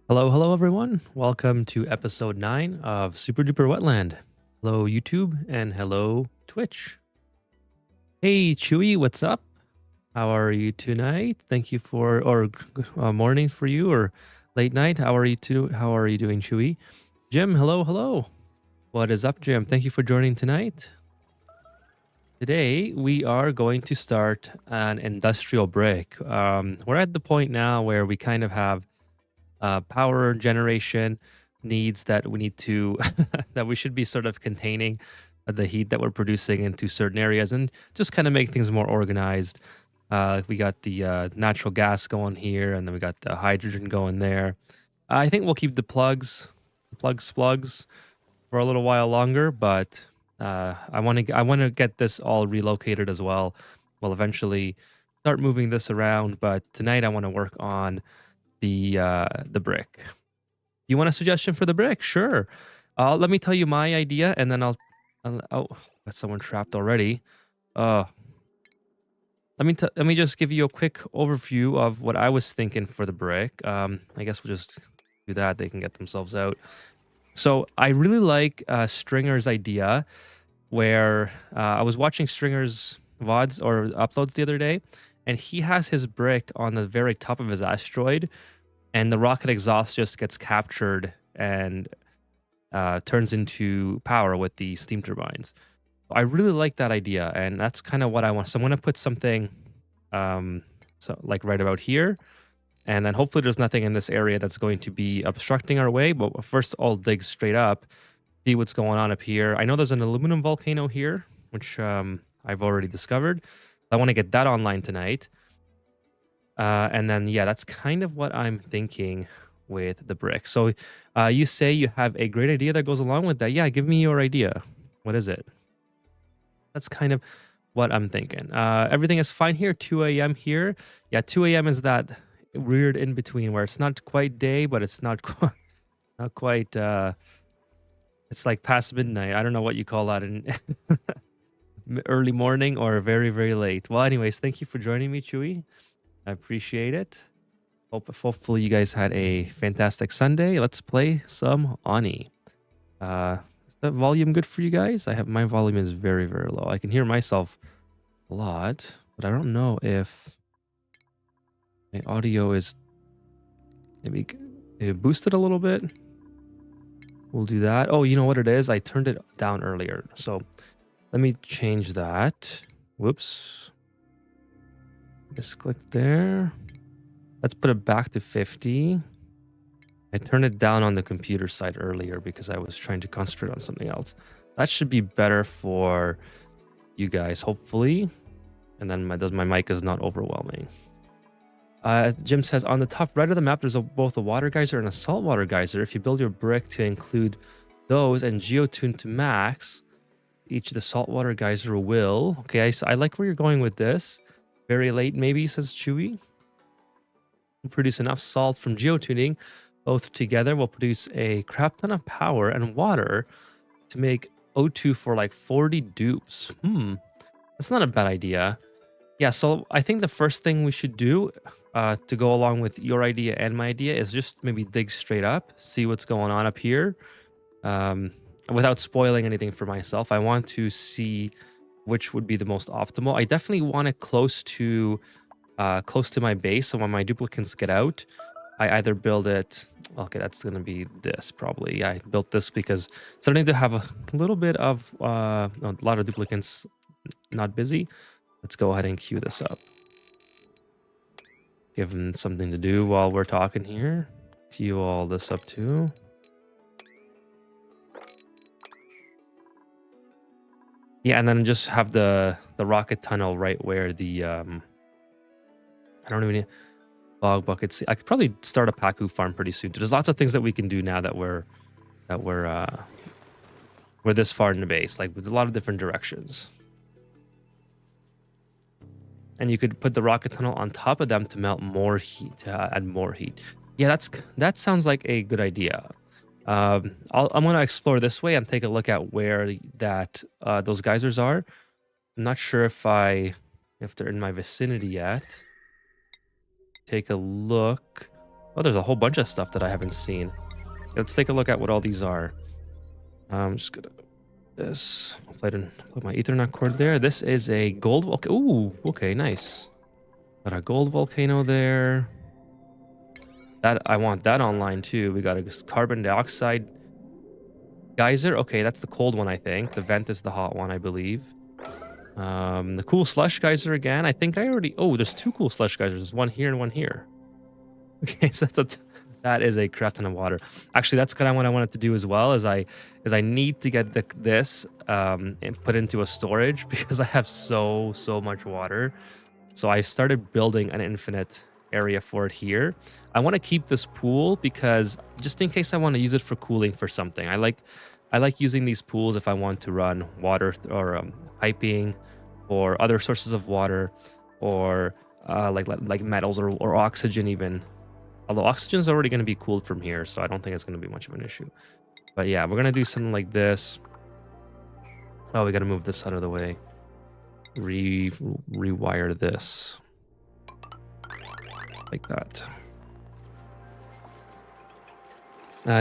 Hello, hello everyone. Welcome to episode 9 of Super Duper Wetland. Hello YouTube and hello Twitch. Hey Chewy, what's up? How are you tonight? Thank you for morning for you or late night. How are you doing, Chewy? Jim, hello, hello. What is up, Jim? Thank you for joining tonight. Today we are going to start an industrial break. We're at the point now where we kind of have power generation needs that we need to that we should be sort of containing the heat that we're producing into certain areas and just kind of make things more organized. Like we got the natural gas going here, and then we got the hydrogen going there. I think we'll keep the plugs for a little while longer, but I want to get this all relocated as well. We'll eventually start moving this around, but tonight I want to work on the brick. You want a suggestion for the brick? Sure. Let me tell you my idea, and then oh, got someone trapped already. Uh, let me just give you a quick overview of what I was thinking for the brick. I guess we'll just do that. They can get themselves out. So I really like Stringer's idea, where I was watching Stringer's VODs or uploads the other day, and he has his brick on the very top of his asteroid, and the rocket exhaust just gets captured and turns into power with the steam turbines. I really like that idea, and that's kind of what I want. So I'm going to put something, so like right about here, and then hopefully there's nothing in this area that's going to be obstructing our way. But first, I'll dig straight up, see what's going on up here. I know there's an aluminum volcano here, which I've already discovered. I want to get that online tonight. And then, yeah, that's kind of what I'm thinking with the brick. So you say you have a great idea that goes along with that. Yeah, give me your idea. What is it? That's kind of what I'm thinking. Everything is fine here. 2 a.m. here. Yeah, 2 a.m. is that weird in between where it's not quite day, but it's not quite, not quite. It's like past midnight. I don't know what you call that in early morning or very, very late. Well, anyways, thank you for joining me, Chewy. I appreciate it. Hopefully you guys had a fantastic Sunday. Let's play some Ani. Is the volume good for you guys? My volume is very, very low. I can hear myself a lot, but I don't know if my audio is maybe boosted a little bit. We'll do that. Oh, you know what it is? I turned it down earlier. So let me change that. Whoops. Just click there. Let's put it back to 50. I turned it down on the computer side earlier because I was trying to concentrate on something else. That should be better for you guys, hopefully. And then my mic is not overwhelming. Jim says, on the top right of the map, there's both a water geyser and a saltwater geyser. If you build your brick to include those and geotune to max, each of the saltwater geyser will... Okay, I like where you're going with this. Very late, maybe, says Chewy. Produce enough salt from geotuning. Both together will produce a crap ton of power and water to make O2 for like 40 dupes. That's not a bad idea. Yeah, so I think the first thing we should do to go along with your idea and my idea is just maybe dig straight up, see what's going on up here. Without spoiling anything for myself, I want to see which would be the most optimal. I definitely want it close to my base, so when my duplicants get out, I either build it... Okay, that's going to be this, probably. Yeah, I built this because it's starting to have a little bit of... a lot of duplicants not busy. Let's go ahead and queue this up. Give them something to do while we're talking here. Queue all this up too. Yeah, and then just have the rocket tunnel right where the... I don't even... Bog buckets. I could probably start a Paku farm pretty soon. There's lots of things that we can do now that we're this far in the base, like with a lot of different directions. And you could put the rocket tunnel on top of them to melt more heat, to add more heat. Yeah, that sounds like a good idea. I'm going to explore this way and take a look at where those geysers are. I'm not sure if they're in my vicinity yet. Take a look. Oh, there's a whole bunch of stuff that I haven't seen. Let's take a look at what all these are. I'm just gonna this. Hopefully I didn't put my Ethernet cord there. This is a gold volcano. Ooh, okay, nice. Got a gold volcano there. That I want that online too. We got a carbon dioxide geyser. Okay, that's the cold one, I think. The vent is the hot one, I believe. The cool slush geyser again. I think I already. Oh, there's two cool slush geysers. There's one here and one here. Okay, so that is a crap ton of water. Actually, that's kind of what I wanted to do as well. Is I need to get this and put into a storage because I have so much water. So I started building an infinite area for it here. I want to keep this pool because just in case I want to use it for cooling for something. I like using these pools if I want to run water or piping or other sources of water or like metals or oxygen even. Although oxygen is already going to be cooled from here, so I don't think it's going to be much of an issue. But yeah, we're going to do something like this. Oh, we got to move this out of the way. Rewire this. Like that.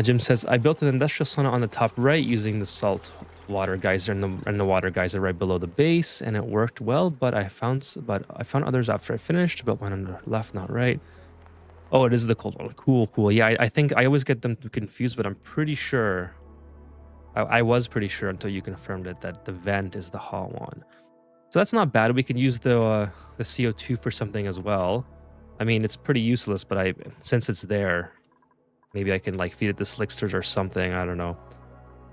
Jim says, I built an industrial sauna on the top right using the salt water geyser and the water geyser right below the base, and it worked well, but I found others after I finished. Built one on the left, not right. Oh, it is the cold one. Cool. Yeah, I think I always get them confused, but I'm pretty sure. I was pretty sure until you confirmed it that the vent is the hot one. So that's not bad. We can use the CO2 for something as well. I mean, it's pretty useless, but since it's there, maybe I can like feed it to slicksters or something. I don't know.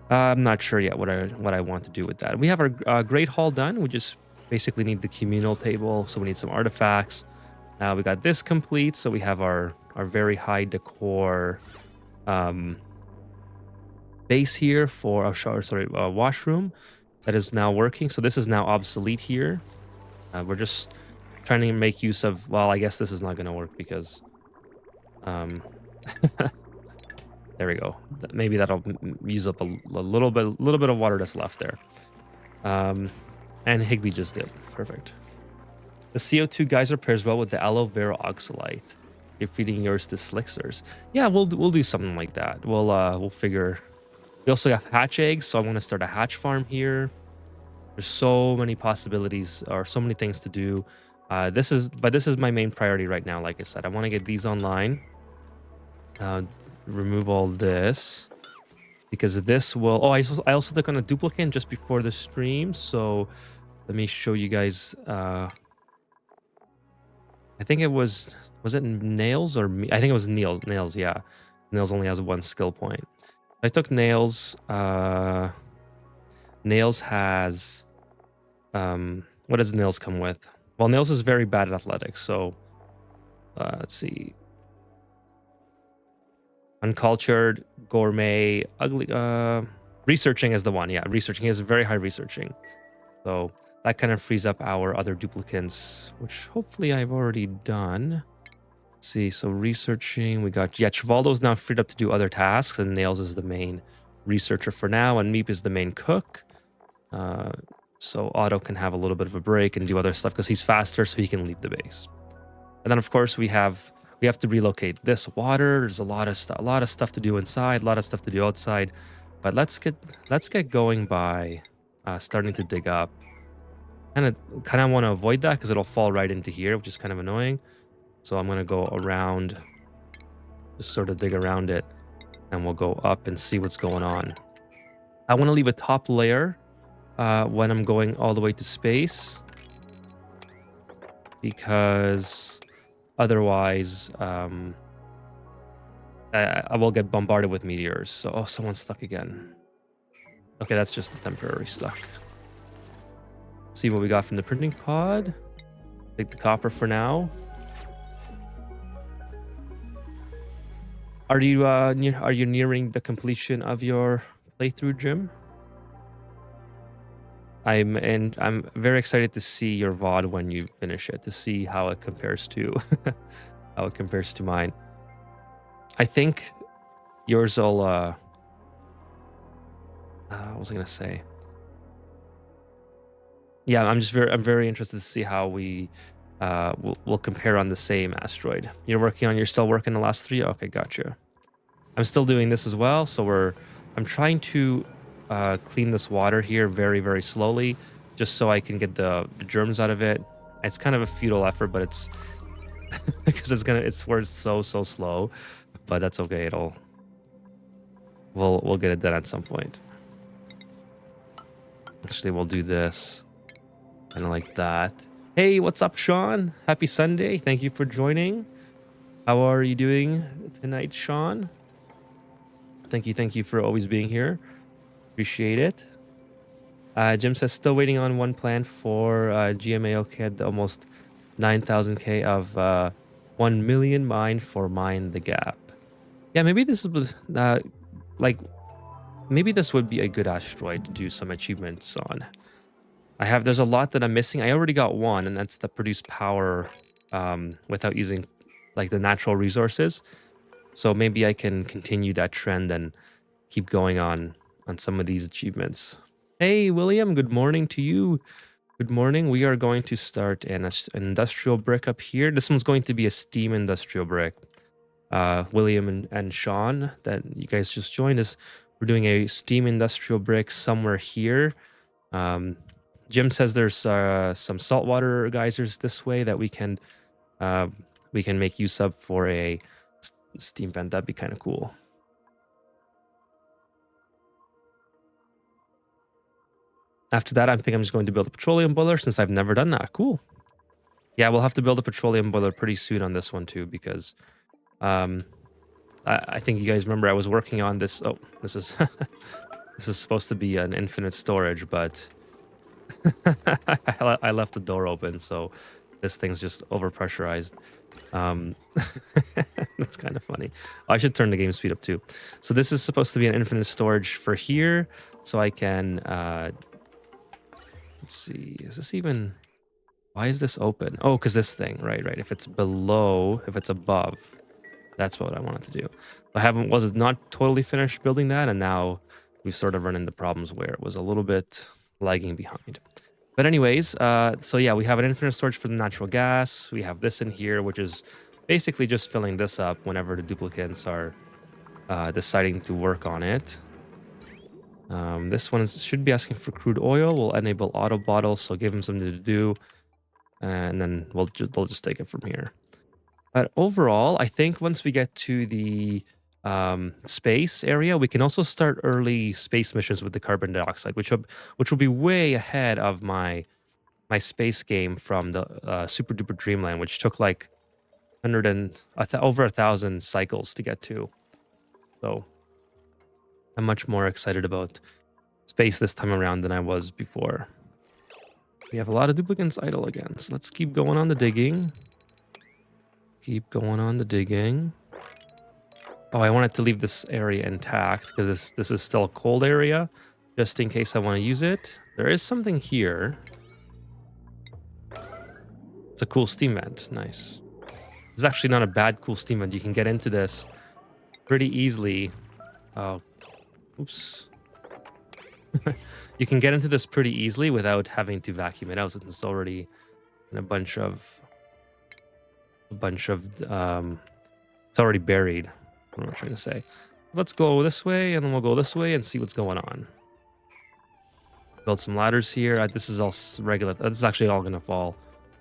I'm not sure yet what I want to do with that. We have our Great Hall done. We just basically need the communal table, so we need some artifacts. We got this complete, so we have our very high decor base here for a washroom that is now working. So this is now obsolete here. We're just trying to make use of. Well, I guess this is not going to work because there we go. Maybe that'll use up a little bit of water that's left there. And Higby just did. Perfect. The CO2 geyser pairs well with the aloe vera oxalite. You're feeding yours to slicksters. Yeah, we'll do something like that. We'll figure. We also have hatch eggs, so I want to start a hatch farm here. There's so many possibilities or so many things to do. This is my main priority right now. Like I said, I want to get these online. Remove all this because this will. Oh, I also took on a duplicate just before the stream, so let me show you guys. I think it was it Nails or me? I think it was Nails. Nails, yeah. Nails only has one skill point. I took Nails. Nails has what does Nails come with? Well, Nails is very bad at athletics, so let's see. Uncultured, gourmet, ugly. Researching is the one. Yeah, researching. He has very high researching, so that kind of frees up our other duplicates, which hopefully I've already done. Let's see, so researching, we got, yeah, Chivaldo's now freed up to do other tasks, and Nails is the main researcher for now, and Meep is the main cook. So Otto can have a little bit of a break and do other stuff because he's faster, so he can leave the base. And then, of course, we have to relocate this water. There's a lot of stuff to do inside, a lot of stuff to do outside. But let's get going by starting to dig up. Kind of want to avoid that because it'll fall right into here, which is kind of annoying. So I'm going to go around, just sort of dig around it, and we'll go up and see what's going on. I want to leave a top layer when I'm going all the way to space, because otherwise I will get bombarded with meteors. So, oh, someone's stuck again. Okay, that's just a temporary stuck. See what we got from the printing pod. Take the copper for now. Are you nearing the completion of your playthrough, Jim? I'm very excited to see your VOD when you finish it, to see how it compares to mine. I think yours will what was I gonna say? Yeah, I'm very interested to see how we we'll compare on the same asteroid. You're still working the last 3? Okay, gotcha. I'm still doing this as well, so I'm trying to clean this water here very, very slowly, just so I can get the germs out of it. It's kind of a futile effort, but it's because it's where it's so slow, but that's okay. We'll get it done at some point. Actually, we'll do this kind of like that. Hey, what's up, Sean? Happy Sunday. Thank you for joining. How are you doing tonight, Sean? Thank you for always being here. Appreciate it. Jim says, still waiting on one plan for GMAOK at almost 9,000K of 1 million mine for Mine the Gap. Yeah, maybe this is maybe this would be a good asteroid to do some achievements on. There's a lot that I'm missing. I already got one, and that's the produce power without using like the natural resources. So maybe I can continue that trend and keep going on some of these achievements. Hey, William, good morning to you. Good morning. We are going to start an industrial brick up here. This one's going to be a steam industrial brick. William and Sean, that you guys just joined us, we're doing a steam industrial brick somewhere here. Jim says there's some saltwater geysers this way that we can make use of for a steam vent. That'd be kind of cool. After that, I think I'm just going to build a petroleum boiler since I've never done that. Cool. Yeah, we'll have to build a petroleum boiler pretty soon on this one too, because I think you guys remember I was working on this. Oh, this is this is supposed to be an infinite storage, but I left the door open, so this thing's just overpressurized. That's kind of funny. I should turn the game speed up too. So this is supposed to be an infinite storage for here, so I can let's see, is this even, why is this open? Oh, because this thing, right. If it's above, that's what I wanted to do. Was not totally finished building that, and now we've sort of run into problems where it was a little bit lagging behind. But anyways, so yeah, we have an infinite storage for the natural gas. We have this in here, which is basically just filling this up whenever the duplicates are deciding to work on it. This one should be asking for crude oil. We'll enable auto bottles, so give them something to do, and then they'll just take it from here. But overall, I think once we get to the space area, we can also start early space missions with the carbon dioxide, which will be way ahead of my space game from the Super Duper Dreamland, which took like over 1,000 cycles to get to. So I'm much more excited about space this time around than I was before. We have a lot of duplicates idle again, so let's keep going on the digging. Keep going on the digging. Oh, I wanted to leave this area intact because this is still a cold area, just in case I want to use it. There is something here. It's a cool steam vent. Nice. It's actually not a bad cool steam vent. You can get into this pretty easily. Oh, oops. You can get into this pretty easily without having to vacuum it out, since it's already in a bunch of it's already buried. What am I trying to say? Let's go this way, and then we'll go this way and see what's going on. Build some ladders here. This is all regular. This is actually all gonna fall,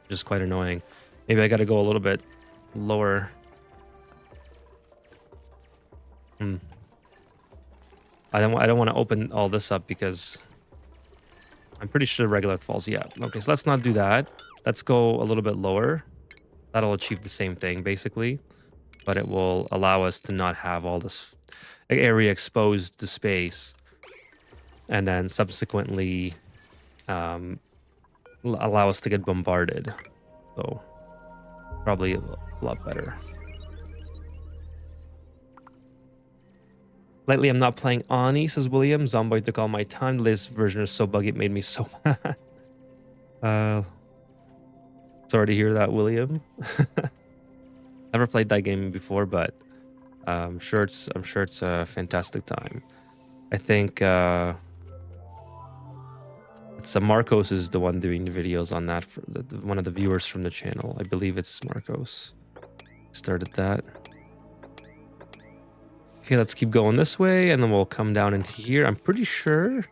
which is quite annoying. Maybe I gotta go a little bit lower. I don't want to open all this up because I'm pretty sure regular falls. Yeah. Okay, so let's not do that. Let's go a little bit lower. That'll achieve the same thing basically, but it will allow us to not have all this area exposed to space, and then subsequently allow us to get bombarded. So probably a lot better. Lately, I'm not playing Ani, says William. Zomboid took all my time. The latest version is so buggy, it made me so mad. Sorry to hear that, William. Never played that game before, but I'm sure it's a fantastic time. I think let's It's Marcos is the one doing the videos on that for one of the viewers from the channel. I believe it's Marcos. Started that. Okay, let's keep going this way, and then we'll come down into here. I'm pretty sure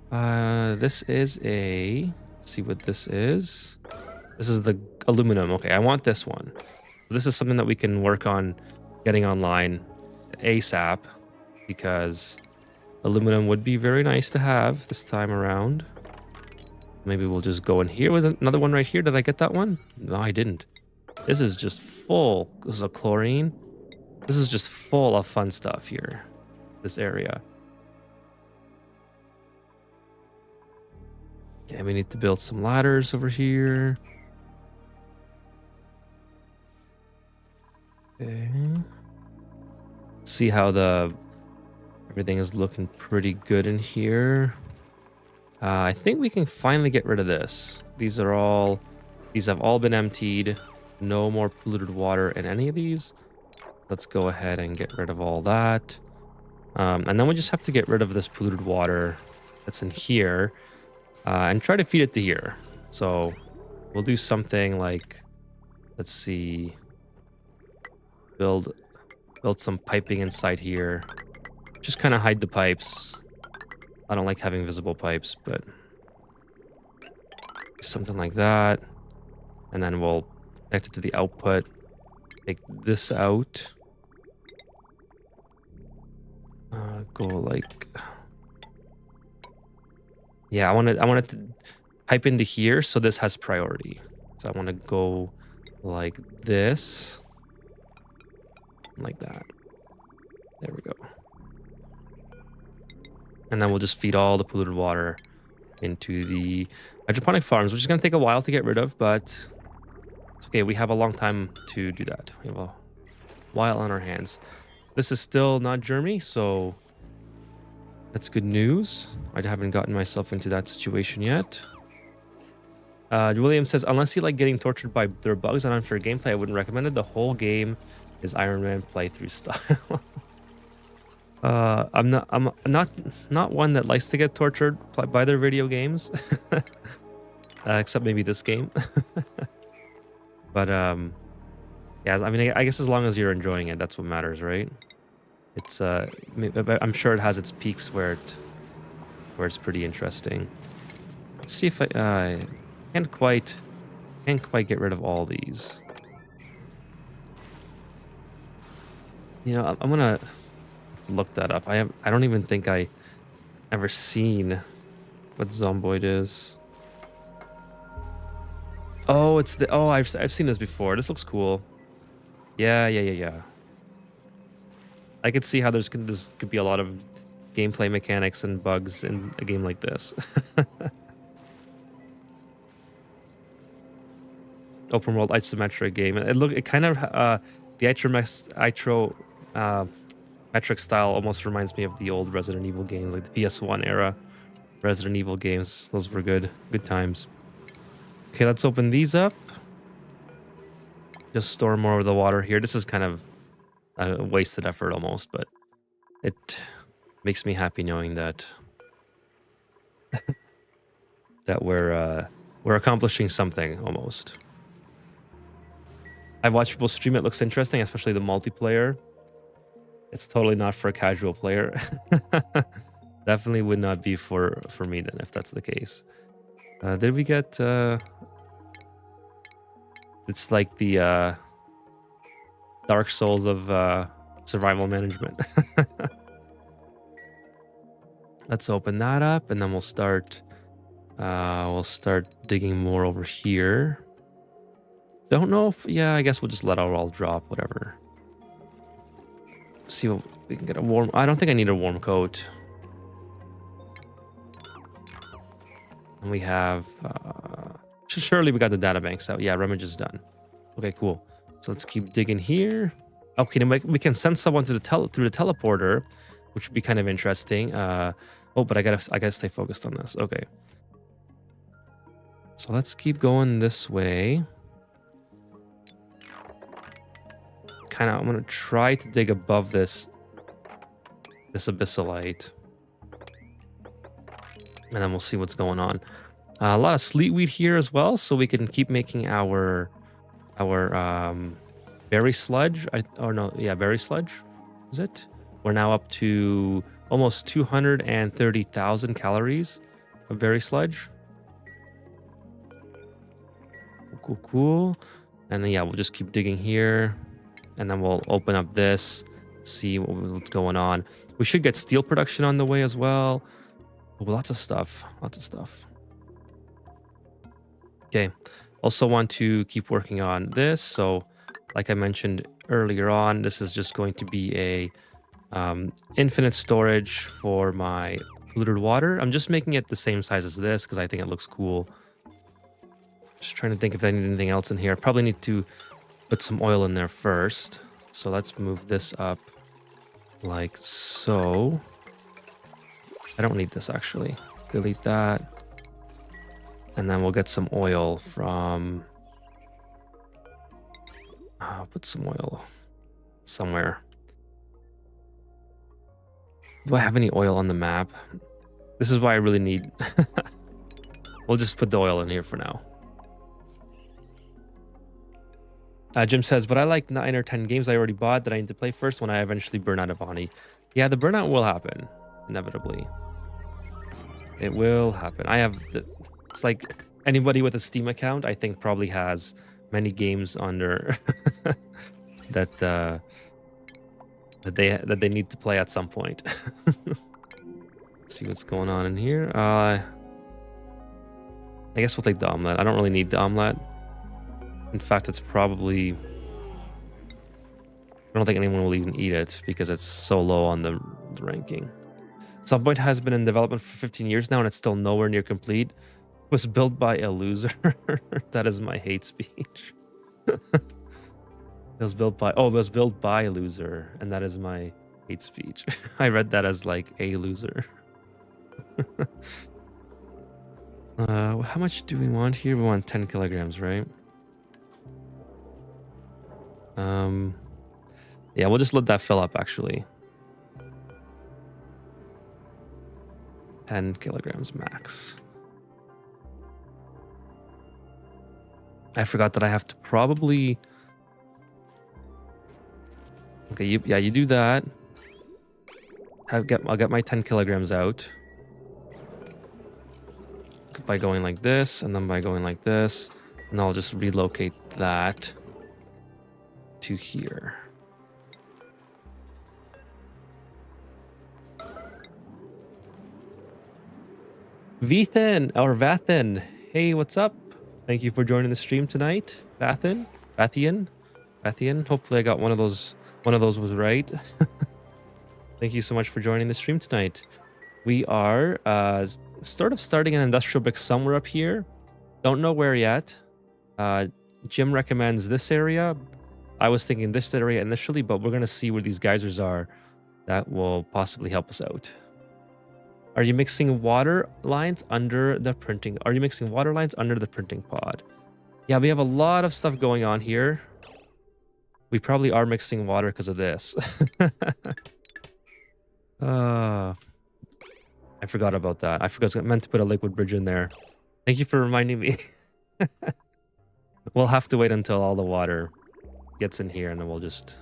this is a... Let's see what this is. This is the aluminum. Okay, I want this one. This is something that we can work on getting online ASAP, because aluminum would be very nice to have this time around. Maybe we'll just go in here. Was another one right here? Did I get that one? No, I didn't. This is just full. This is a chlorine. This is just full of fun stuff here. This area. Okay, we need to build some ladders over here. Okay. See how everything is looking pretty good in here. I think we can finally get rid of this. These have all been emptied. No more polluted water in any of these. Let's go ahead and get rid of all that. And then we just have to get rid of this polluted water that's in here and try to feed it to here. So we'll do something like, let's see, build some piping inside here. Just kind of hide the pipes. I don't like having visible pipes, but something like that. And then we'll connect it to the output. Take this out. Go like... Yeah, I want it to pipe into here, so this has priority. So I want to go like this. Like that. There we go. And then we'll just feed all the polluted water into the hydroponic farms, which is going to take a while to get rid of, but it's okay. We have a long time to do that. We have a while on our hands. This is still not germy, so that's good news. I haven't gotten myself into that situation yet. William says, unless you like getting tortured by their bugs and unfair gameplay, I wouldn't recommend it. The whole game is Iron Man playthrough style. I'm not one that likes to get tortured by their video games, except maybe this game. But yeah, I mean, I guess as long as you're enjoying it, that's what matters, right? It's I'm sure it has its peaks where it's pretty interesting. Let's see if I can't quite get rid of all these. You know, I'm gonna look that up. I don't even think I ever seen what Zomboid is. Oh, it's the... Oh, I've seen this before. This looks cool. Yeah. I could see how there's could be a lot of gameplay mechanics and bugs in a game like this. Open world isometric game. It kind of the isometric style almost reminds me of the old Resident Evil games, like the PS1 era Resident Evil games. Those were good times. Okay, let's open these up. Just store more of the water here. This is kind of a wasted effort almost, but it makes me happy knowing that that we're accomplishing something almost. I've watched people stream. It looks interesting, especially the multiplayer. It's totally not for a casual player. Definitely would not be for me then, if that's the case. Did we get... It's like the Dark Souls of survival management. Let's open that up, and then we'll start digging more over here. Don't know if... Yeah, I guess we'll just let our all drop, whatever. See what we can get a warm... I don't think I need a warm coat. And we have... surely we got the data banks out. Yeah, rummage is done. Okay, cool. So let's keep digging here. Okay, then we can send someone to through the teleporter, which would be kind of interesting. Oh, but I gotta stay focused on this. Okay. So let's keep going this way. I'm gonna try to dig above this abyssalite, and then we'll see what's going on. A lot of sleet wheat here as well, so we can keep making our berry sludge. Berry sludge. Is it? We're now up to almost 230,000 calories of berry sludge. Cool. And then, yeah, we'll just keep digging here. And then we'll open up this, see what's going on. We should get steel production on the way as well. Oh, lots of stuff. Okay. Also want to keep working on this. So, like I mentioned earlier on, this is just going to be a infinite storage for my polluted water. I'm just making it the same size as this because I think it looks cool. Just trying to think if I need anything else in here. Probably need to put some oil in there first. So let's move this up like so. I don't need this actually. Delete that. And then we'll get some oil from... I'll put some oil somewhere. Do I have any oil on the map? This is why I really need... We'll just put the oil in here for now. Jim says, but I like 9 or 10 games I already bought that I need to play first when I eventually burn out of Bonnie. Yeah, the burnout will happen, inevitably. It will happen. I have... It's like anybody with a Steam account, I think, probably has many games under that they need to play at some point. Let's see what's going on in here. I guess we'll take the omelet. I don't really need the omelet. In fact, it's probably... I don't think anyone will even eat it because it's so low on the ranking. Subpoint has been in development for 15 years now and it's still nowhere near complete. It was built by a loser. That is my hate speech. It was built by a loser, and that is my hate speech. I read that as like a loser. How much do we want here? We want 10 kilograms, right? Yeah, we'll just let that fill up actually. 10 kilograms max. I forgot that I have to probably... Okay, you do that. I'll get my 10 kilograms out. By going like this, and then by going like this. And I'll just relocate that to here. Vathan. Hey, what's up? Thank you for joining the stream tonight, Vathian. Hopefully I got one of those was right. Thank you so much for joining the stream tonight. We are sort of starting an industrial brick somewhere up here. Don't know where yet. Jim recommends this area. I was thinking this area initially, but we're going to see where these geysers are. That will possibly help us out. Are you mixing water lines under the printing? Are you mixing water lines under the printing pod? Yeah, we have a lot of stuff going on here. We probably are mixing water because of this. I forgot about that. I meant to put a liquid bridge in there. Thank you for reminding me. We'll have to wait until all the water gets in here and then we'll just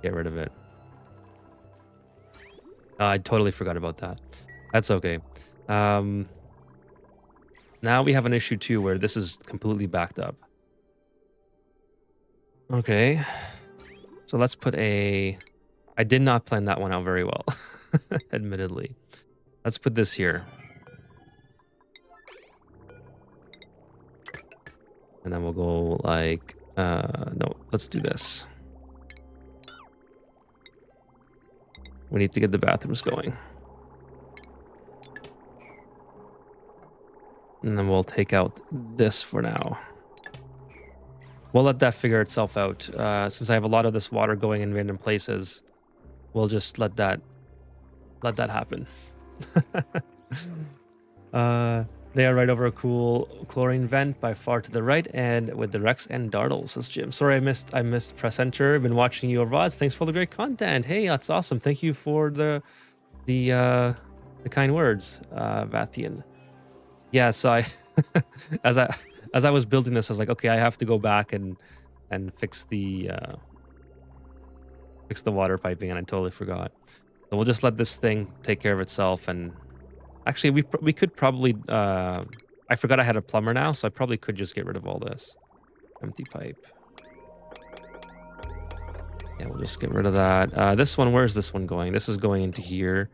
get rid of it. I totally forgot about that. That's okay. Now we have an issue too where this is completely backed up. Okay. So let's put a... I did not plan that one out very well, admittedly. Let's put this here. And then we'll go like... no, let's do this. We need to get the bathrooms going. And then we'll take out this for now. We'll let that figure itself out. Since I have a lot of this water going in random places, we'll just let that happen. They are right over a cool chlorine vent by far to the right, and with the Rex and Dartle, says Jim. Sorry, I missed press enter. I've been watching your VODs. Thanks for the great content. Hey, that's awesome. Thank you for the kind words, Vathian. Yeah, so I as I as I was building this, I was like, okay, I have to go back and fix the water piping, and I totally forgot. So we'll just let this thing take care of itself. And actually, we could probably I forgot I had a plumber now, so I probably could just get rid of all this empty pipe. Yeah, we'll just get rid of that. This one, where's this one going? This is going into here,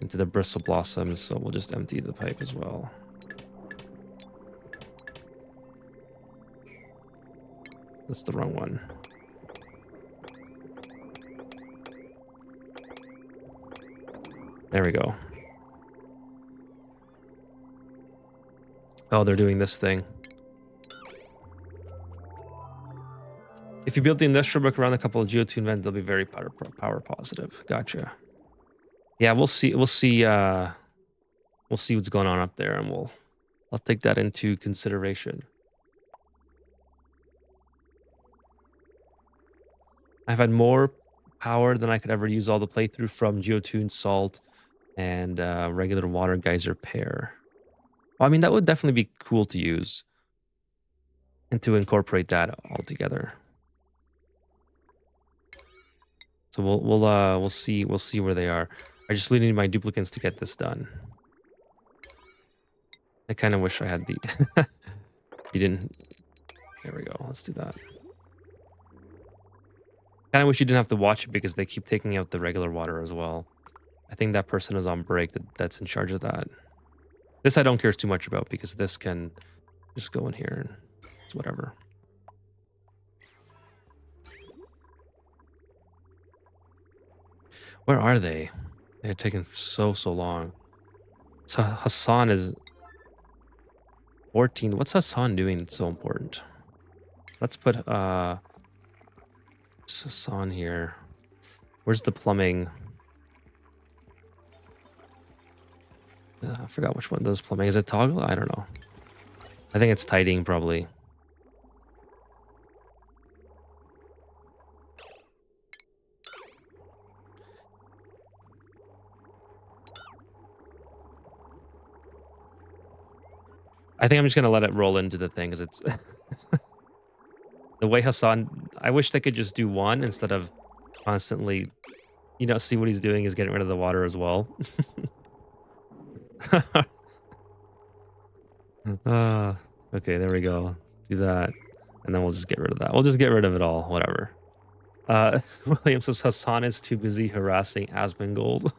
into the bristle blossoms. So we'll just empty the pipe as well. That's the wrong one. There we go. Oh, they're doing this thing. If you build the industrial brick around a couple of geotune vents, they'll be very power positive. Gotcha. Yeah, we'll see. We'll see what's going on up there, and I'll take that into consideration. I've had more power than I could ever use all the playthrough from geotune, salt, and regular water geyser pair. Well, I mean, that would definitely be cool to use and to incorporate that all together. So we'll see where they are. I just really need my duplicates to get this done. I kind of wish I had the. You didn't. There we go. Let's do that. Kind of wish you didn't have to watch it because they keep taking out the regular water as well. I think that person is on break that's in charge of that. This I don't care too much about because this can just go in here and it's whatever. Where are they? They're taking so long. So Hassan is 14. What's Hassan doing that's so important? Let's put Hassan here. Where's the plumbing? I forgot which one does plumbing. Is it toggle? I don't know. I think it's tidying probably. I think I'm just gonna let it roll into the thing because it's the way Hassan. I wish they could just do one instead of constantly, see what he's doing is getting rid of the water as well. Okay, there we go. Do that, and then we'll just get rid of that. We'll just get rid of it all. Whatever. William says Hassan is too busy harassing Asmongold.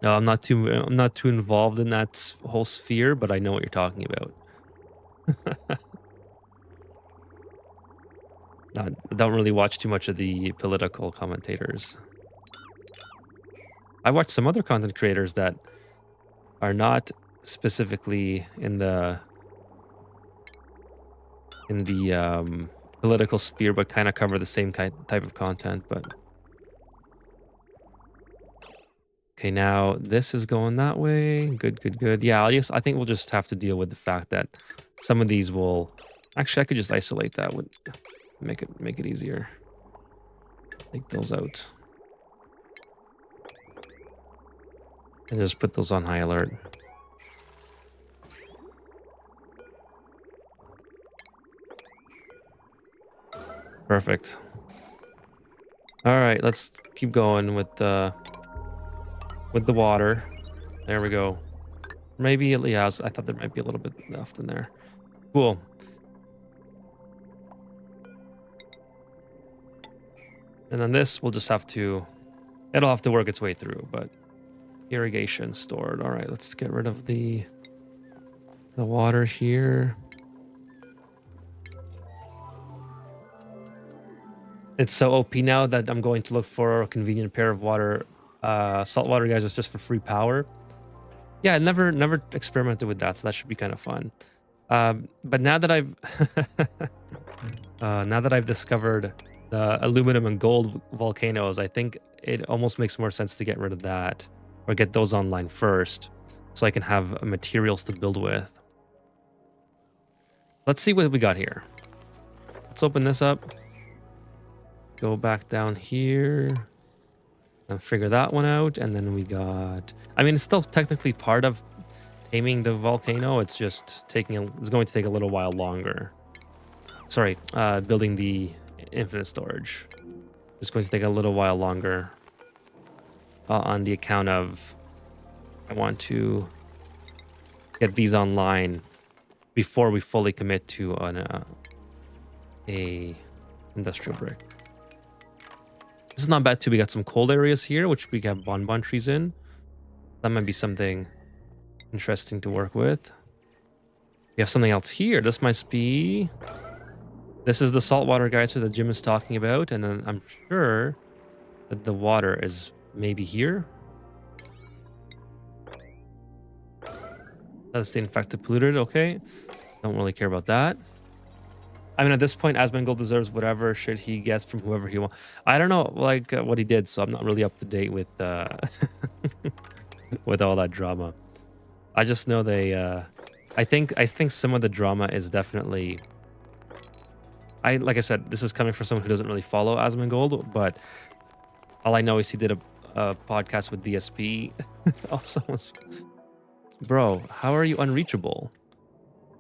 No, I'm not too involved in that whole sphere, but I know what you're talking about. I don't really watch too much of the political commentators. I watch some other content creators that are not specifically in the political sphere, but kind of cover the same type of content. But okay, now this is going that way. Good. Yeah, I think we'll just have to deal with the fact that some of these will. Actually, I could just isolate that. Would make it easier. Take those out. And just put those on high alert. Perfect. All right, let's keep going with the water. There we go. Maybe, yeah, I thought there might be a little bit left in there. Cool. And then this, we'll just have to, it'll have to work its way through, but irrigation stored. All right, let's get rid of the water here. It's so OP now that I'm going to look for a convenient pair of saltwater geysers just for free power. Yeah, I never experimented with that, so that should be kind of fun. But now that I've discovered the aluminum and gold volcanoes, I think it almost makes more sense to get rid of that or get those online first, so I can have materials to build with. Let's see what we got here. Let's open this up. Go back down here. And figure that one out. And then we got, I mean, it's still technically part of taming the volcano. It's just it's going to take a little while longer. Sorry, building the infinite storage. It's going to take a little while longer on the account of I want to get these online before we fully commit to a industrial brick. This is not bad too. We got some cold areas here, which we got bonbon trees in. That might be something interesting to work with. We have something else here. This is the saltwater geyser that Jim is talking about, and then I'm sure that the water is maybe here. That's the infected polluted. Okay, don't really care about that. I mean, at this point, Asmongold deserves whatever shit he gets from whoever he wants. I don't know, like, what he did, so I'm not really up to date with with all that drama. I just know they. I think some of the drama is definitely. Like I said, this is coming from someone who doesn't really follow Asmongold, but all I know is he did a podcast with DSP. Also, bro, how are you unreachable?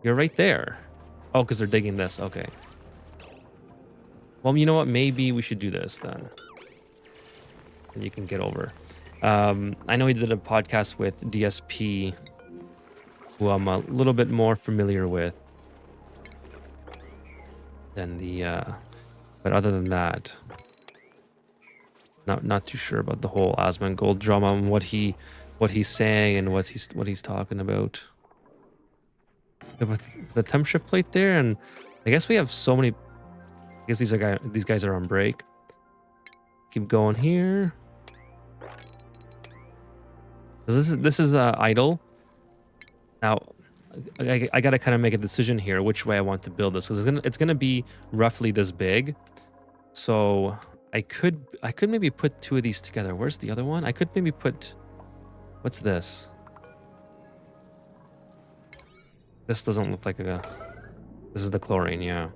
You're right there. Oh, because they're digging this. Okay. Well, you know what? Maybe we should do this then. And you can get over. I know he did a podcast with DSP, who I'm a little bit more familiar with than the. But other than that, not too sure about the whole Asmongold drama and what he's saying and what he's talking about. With the temp shift plate there, and I guess we have so many. I guess these guys are on break. Keep going here. This is idle. Now, I gotta kind of make a decision here which way I want to build this, because it's gonna be roughly this big. So I could maybe put two of these together. Where's the other one? I could maybe put. What's this? This doesn't look like a. This is the chlorine, yeah.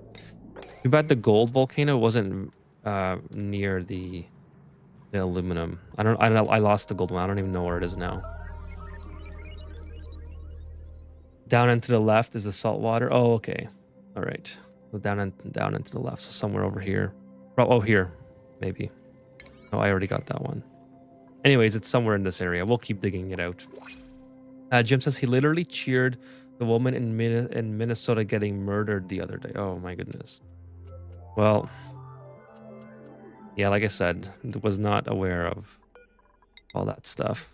Too bad the gold volcano wasn't near the aluminum. I lost the gold one. I don't even know where it is now. Down and to the left is the salt water. Oh, okay. All right. So down and to the left. So somewhere over here. Oh, here, maybe. Oh, I already got that one. Anyways, it's somewhere in this area. We'll keep digging it out. Jim says he literally cheered the woman in Minnesota getting murdered the other day. Oh my goodness. Well, yeah, like I said, was not aware of all that stuff.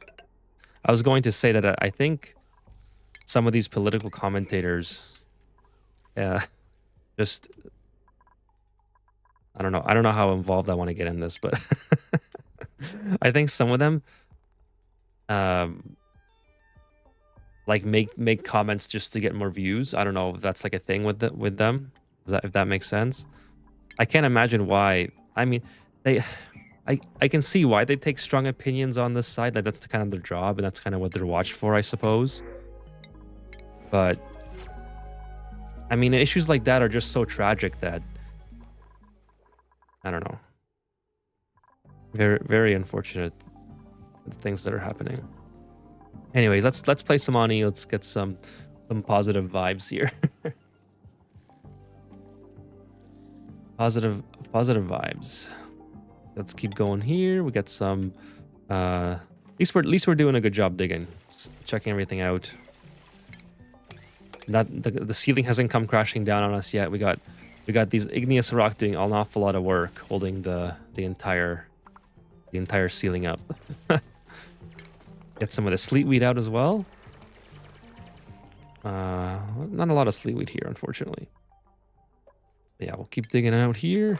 I was going to say that I think some of these political commentators, just I don't know how involved I want to get in this, but I think some of them like make comments just to get more views. I don't know if that's like a thing with them. If that makes sense. I can't imagine why. I mean, I can see why they take strong opinions on this side. Like that's kind of their job, and that's kind of what they're watched for, I suppose. But I mean, issues like that are just so tragic that I don't know. Very, very unfortunate things that are happening. Anyways, let's play some Ani. Let's get some positive vibes here. positive vibes. Let's keep going here. We got some. At least we're doing a good job digging, just checking everything out. That the ceiling hasn't come crashing down on us yet. We got these igneous rock doing an awful lot of work, holding the entire ceiling up. Get some of the sleetweed out as well. Not a lot of sleetweed here, unfortunately. Yeah, we'll keep digging out here.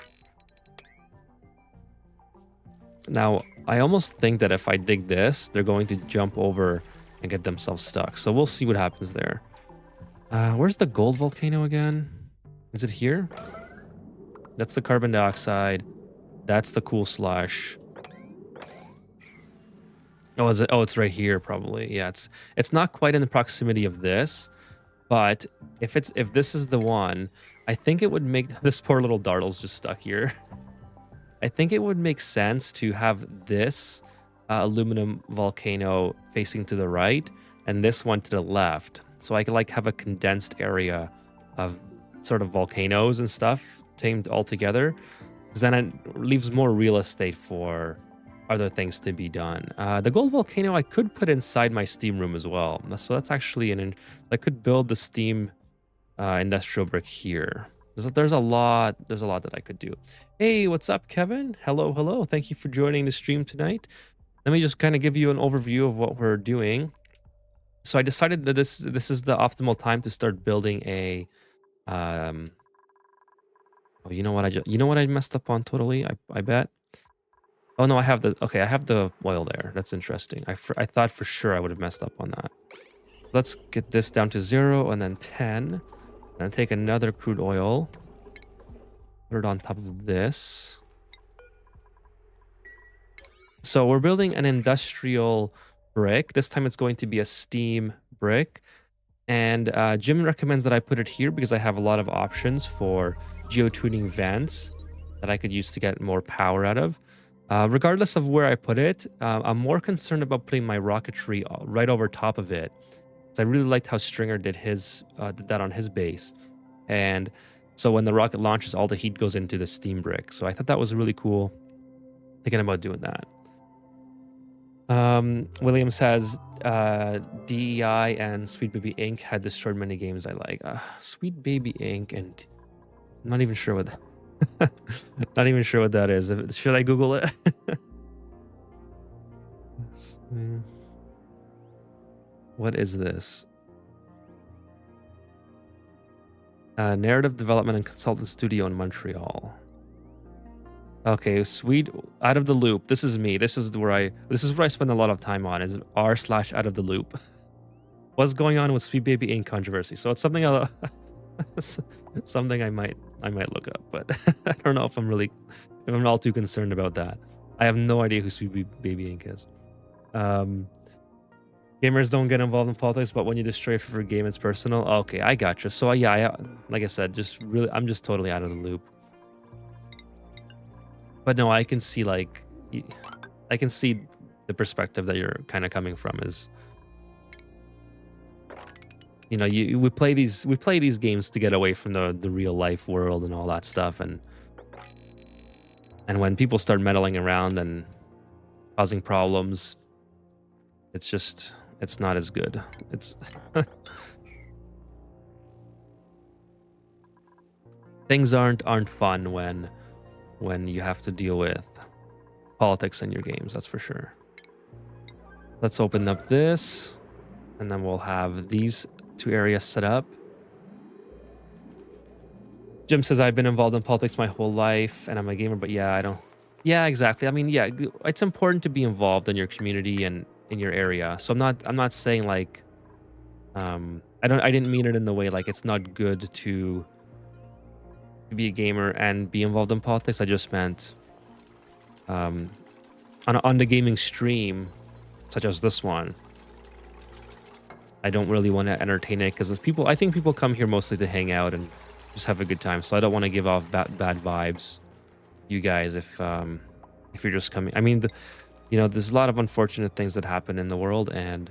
Now, I almost think that if I dig this, they're going to jump over and get themselves stuck. So we'll see what happens there. Where's the gold volcano again? Is it here? That's the carbon dioxide. That's the cool slush. Oh, is it? Oh, it's right here, probably. Yeah, it's not quite in the proximity of this, but if this is the one, I think it would make this poor little dartle's just stuck here. I think it would make sense to have this aluminum volcano facing to the right, and this one to the left. So I could like have a condensed area of sort of volcanoes and stuff tamed all together, because then it leaves more real estate for other things to be done. The gold volcano I could put inside my steam room as well. So that's actually I could build the steam industrial brick here. There's a lot that I could do. Hey, what's up, Kevin? Hello, hello. Thank you for joining the stream tonight. Let me just kind of give you an overview of what we're doing. So I decided that this is the optimal time to start building a oh, you know what I messed up on totally, I bet. Oh no, I have the oil there. That's interesting. I thought for sure I would have messed up on that. Let's get this down to 0 and then 10. And then take another crude oil. Put it on top of this. So we're building an industrial brick. This time it's going to be a steam brick. And Jim recommends that I put it here because I have a lot of options for geotuning vents that I could use to get more power out of. Regardless of where I put it, I'm more concerned about putting my rocketry right over top of it. So I really liked how Stringer did that on his base. And so when the rocket launches, all the heat goes into the steam brick. So I thought that was really cool. Thinking about doing that. William says DEI and Sweet Baby Inc. had destroyed many games I like. Sweet Baby Inc. and I'm not even sure what not even sure what that is. Should I Google it? What is this? Narrative development and consultant studio in Montreal. Okay, sweet out of the loop. This is me. This is where I spend a lot of time on. Is r/out of the loop. What's going on with Sweet Baby Inc. controversy? So it's something something I might look up, but I don't know if I'm all too concerned about that. I have no idea who Sweet Baby Inc. is. Gamers don't get involved in politics, but when you destroy a favorite game, it's personal. Okay, I gotcha. So yeah, like I said, I'm just totally out of the loop. But no, I can see the perspective that you're kind of coming from is, you know, we play these games to get away from the real life world and all that stuff, and when people start meddling around and causing problems, it's not as good. It's things aren't fun when you have to deal with politics in your games, that's for sure. Let's open up this, and then we'll have these two areas set up. Jim says, I've been involved in politics my whole life, and I'm a gamer, but yeah, I don't... Yeah, exactly. I mean, yeah, it's important to be involved in your community and in your area. So I'm not saying like... I didn't mean it in the way like it's not good to be a gamer and be involved in politics. I just meant on the gaming stream, such as this one, I don't really want to entertain it because I think people come here mostly to hang out and just have a good time. So I don't want to give off bad vibes, you guys, if you're just coming. I mean, there's a lot of unfortunate things that happen in the world, and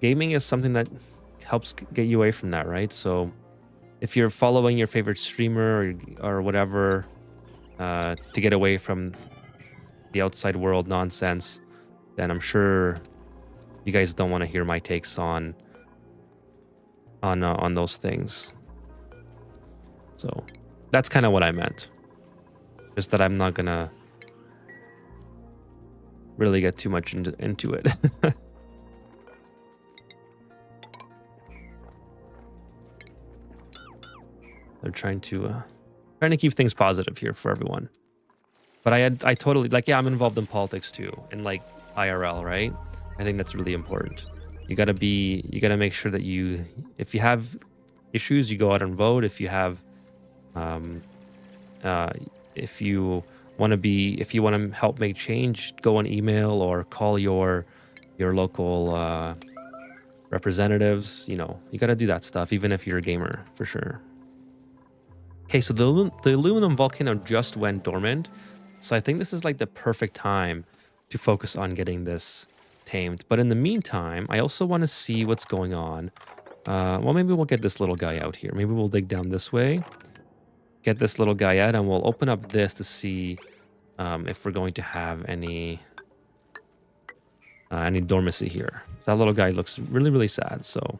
gaming is something that helps get you away from that, right? So if you're following your favorite streamer or whatever to get away from the outside world nonsense, then I'm sure you guys don't want to hear my takes on those things. So that's kind of what I meant. Just that I'm not gonna really get too much into it. They're trying to keep things positive here for everyone. But I totally I'm involved in politics too, in like IRL, right? I think that's really important. You gotta make sure that if you have issues, you go out and vote. If you have, if you want to help make change, go on email or call your local representatives. You gotta do that stuff, even if you're a gamer, for sure. Okay, so the aluminum volcano just went dormant. So I think this is like the perfect time to focus on getting this tamed. But in the meantime, I also want to see what's going on. Well, maybe we'll get this little guy out here. Maybe we'll dig down this way, get this little guy out, and we'll open up this to see if we're going to have any dormancy here. That little guy looks really, really sad. So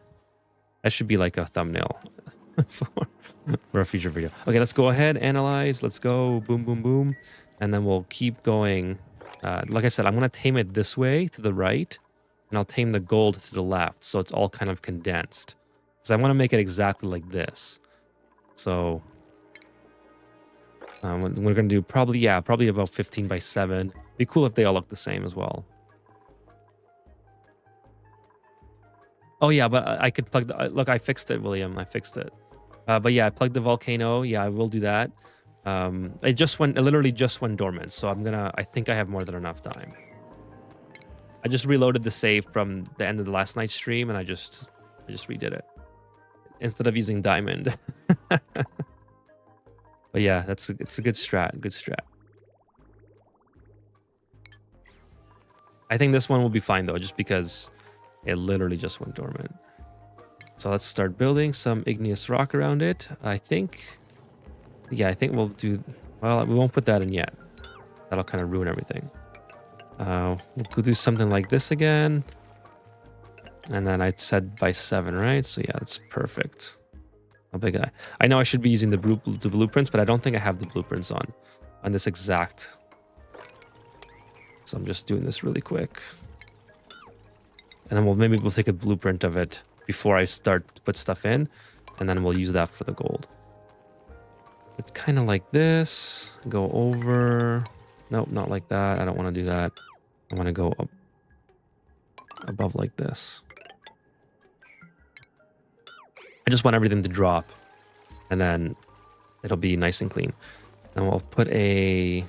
that should be like a thumbnail for a future video. Okay, let's go ahead, analyze. Let's go. Boom, boom, boom. And then we'll keep going. Like I said, I'm going to tame it this way to the right, and I'll tame the gold to the left. So it's all kind of condensed. Because I want to make it exactly like this. So we're going to do probably about 15 by 7. Be cool if they all look the same as well. Oh, yeah, but I could plug the... Look, I fixed it, William. I fixed it. But yeah, I plugged the volcano. Yeah, I will do that. It literally just went dormant. So I think I have more than enough time. I just reloaded the save from the end of the last night's stream, and I just redid it instead of using diamond. But yeah, it's a good strat. Good strat. I think this one will be fine though, just because it literally just went dormant. So let's start building some igneous rock around it. I think we'll do... Well, we won't put that in yet. That'll kind of ruin everything. We'll go do something like this again. And then I said by 7, right? So yeah, that's perfect. How big I know I should be using the blueprints, but I don't think I have the blueprints on this exact. So I'm just doing this really quick. And then maybe we'll take a blueprint of it before I start to put stuff in, and then we'll use that for the gold. It's kind of like this. Go over. Nope, not like that. I don't want to do that. I want to go up above like this. I just want everything to drop, and then it'll be nice and clean. And we'll put a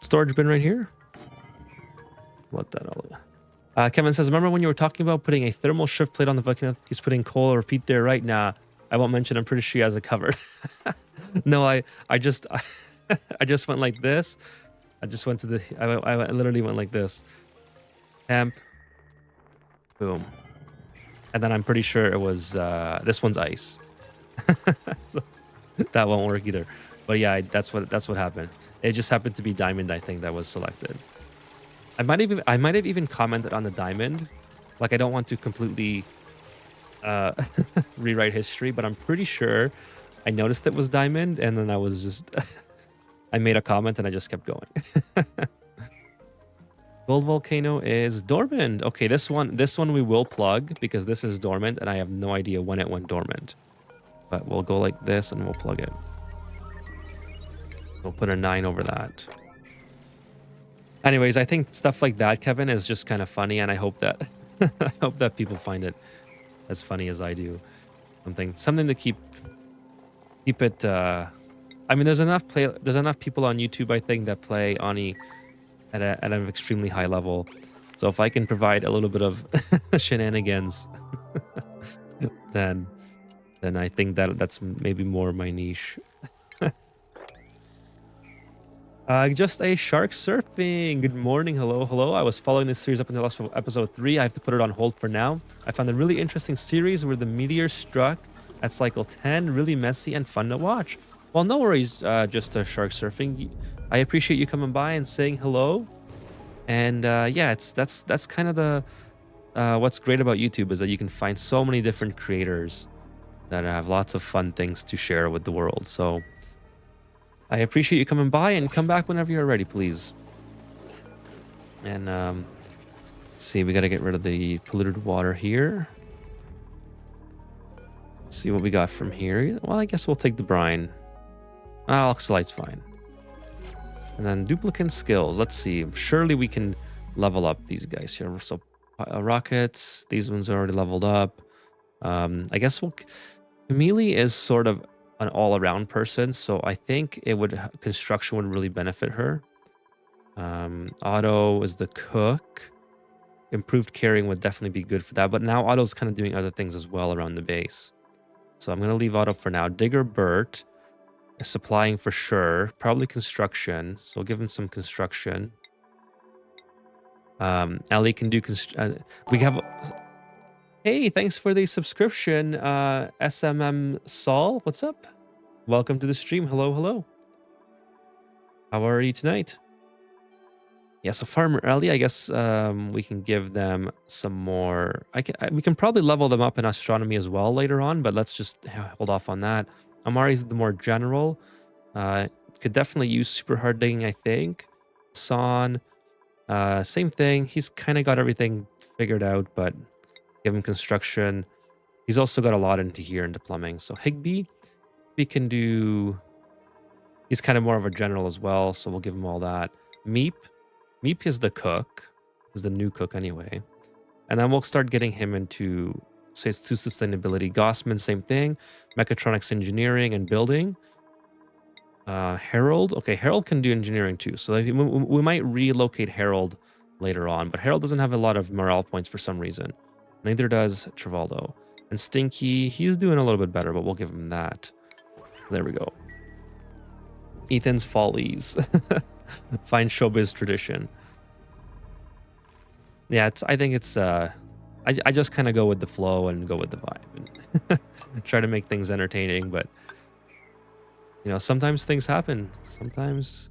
storage bin right here. Let that all... Kevin says, remember when you were talking about putting a thermal shift plate on the volcano? He's putting coal or peat there right now. I won't mention. I'm pretty sure he has it covered. No, I just I just went like this. I just went to the... I literally went like this. Temp. Boom. And then I'm pretty sure it was... this one's ice. So that won't work either. But yeah, that's what happened. It just happened to be diamond, I think, that was selected. I might have even commented on the diamond. Like, I don't want to completely rewrite history, but I'm pretty sure I noticed it was diamond, and then I was just I made a comment and I just kept going. Gold volcano is dormant. Okay, this one we will plug because this is dormant and I have no idea when it went dormant. But we'll go like this and we'll plug it. We'll put a 9 over that. Anyways, I think stuff like that, Kevin, is just kind of funny, and I hope that I hope that people find it as funny as I do. Something to keep it. I mean, there's enough people on YouTube, I think, that play Ani at an extremely high level. So if I can provide a little bit of shenanigans, then I think that's maybe more my niche. Just a shark surfing. Good morning. Hello. I was following this series up until episode 3. I have to put it on hold for now. I found a really interesting series where the meteor struck at cycle 10. Really messy and fun to watch. Well, no worries, just a shark surfing. I appreciate you coming by and saying hello. And yeah, that's kind of the what's great about YouTube is that you can find so many different creators that have lots of fun things to share with the world. So I appreciate you coming by, and come back whenever you're ready, please. And let's see, we got to get rid of the polluted water here. Let's see what we got from here. Well, I guess we'll take the brine. Oxalite's fine. And then duplicate skills. Let's see. Surely we can level up these guys here. So rockets, these ones are already leveled up. I guess Camille is sort of an all-around person, so I think construction would really benefit her. Otto is the cook. Improved carrying would definitely be good for that, but now Otto's kind of doing other things as well around the base. So I'm going to leave Otto for now. Digger Bert is supplying for sure. Probably construction, so we'll give him some construction. Ellie can do we have. Hey, thanks for the subscription, SMM Saul. What's up? Welcome to the stream. Hello, hello. How are you tonight? Yeah, so Farmer Ellie, I guess we can give them some more. We can probably level them up in astronomy as well later on, but let's just hold off on that. Amari's the more general. Could definitely use super hard digging, I think. San, same thing. He's kind of got everything figured out, but give him construction. He's also got a lot into here into plumbing. So Higby, we can do. He's kind of more of a general as well, so we'll give him all that. Meep is the cook, is the new cook anyway. And then we'll start getting him into, say, to sustainability. Gossman, same thing. Mechatronics engineering and building. Harold. Okay, Harold can do engineering too. So we might relocate Harold later on. But Harold doesn't have a lot of morale points for some reason. Neither does Travaldo. And Stinky, he's doing a little bit better, but we'll give him that. There we go. Ethan's Follies. Fine showbiz tradition. Yeah, I think it's I just kind of go with the flow and go with the vibe and try to make things entertaining, but you know, sometimes things happen. Sometimes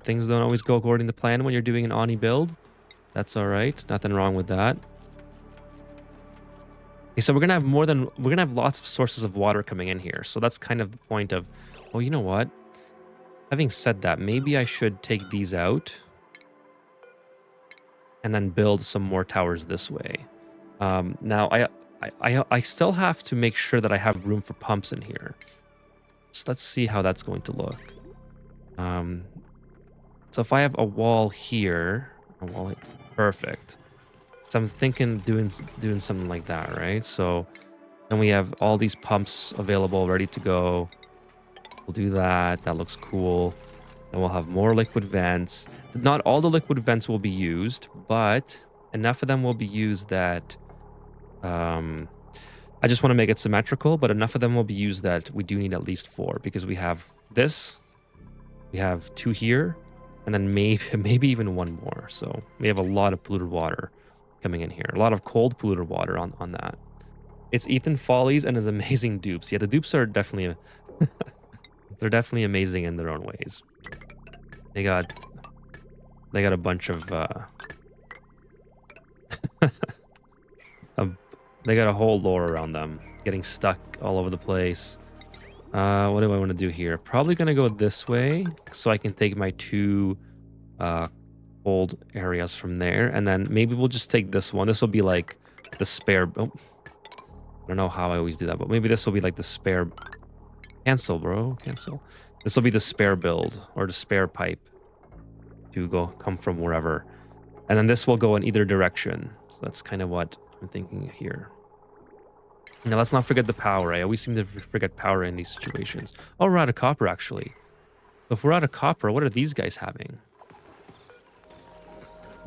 things don't always go according to plan when you're doing an Oni build. That's all right. Nothing wrong with that. Okay, so we're gonna have lots of sources of water coming in here. So that's kind of the point of, oh, you know what? Having said that, maybe I should take these out and then build some more towers this way. Now I still have to make sure that I have room for pumps in here. So let's see how that's going to look. So if I have a wall here, perfect. So I'm thinking doing something like that, right? So then we have all these pumps available, ready to go. We'll do that. That looks cool. And we'll have more liquid vents. Not all the liquid vents will be used, but enough of them will be used that I just want to make it symmetrical, but enough of them will be used that we do need at least 4 because we have this, we have 2 here, and then maybe even 1 more. So we have a lot of polluted water coming in here. A lot of cold polluted water on that. It's Ethan Follies and his amazing dupes. Yeah, the dupes are definitely they're definitely amazing in their own ways. They got a bunch of they got a whole lore around them, getting stuck all over the place. What do I want to do here? Probably gonna go this way so I can take my 2 cold areas from there, and then maybe we'll just take this one. This will be like the spare. Oh, I don't know how I always do that, but maybe this will be like the spare. Cancel, bro. Cancel. This will be the spare build or the spare pipe to come from wherever. And then this will go in either direction. So that's kind of what I'm thinking here. Now, let's not forget the power. I always seem to forget power in these situations. Oh, we're out of copper, actually. If we're out of copper, what are these guys having?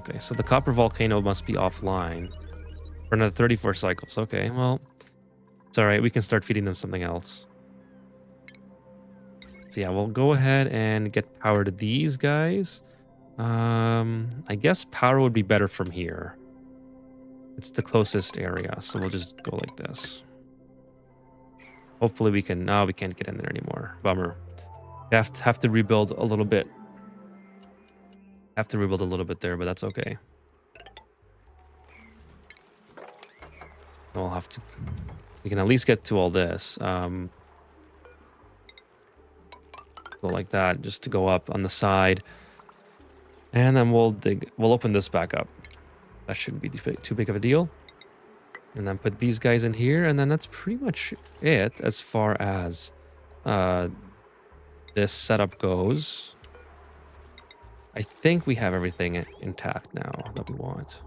Okay, so the copper volcano must be offline for another 34 cycles. Okay, well, it's all right. We can start feeding them something else. So yeah, we'll go ahead and get power to these guys. I guess power would be better from here. It's the closest area, so we'll just go like this. Hopefully we can. No, we can't get in there anymore. Bummer. We have to rebuild a little bit. Have to rebuild a little bit there, but that's okay. We'll have to. We can at least get to all this. Go like that, just to go up on the side, and then we'll open this back up. That shouldn't be too big of a deal. And then put these guys in here, and then that's pretty much it as far as this setup goes. I think we have everything intact now that we want.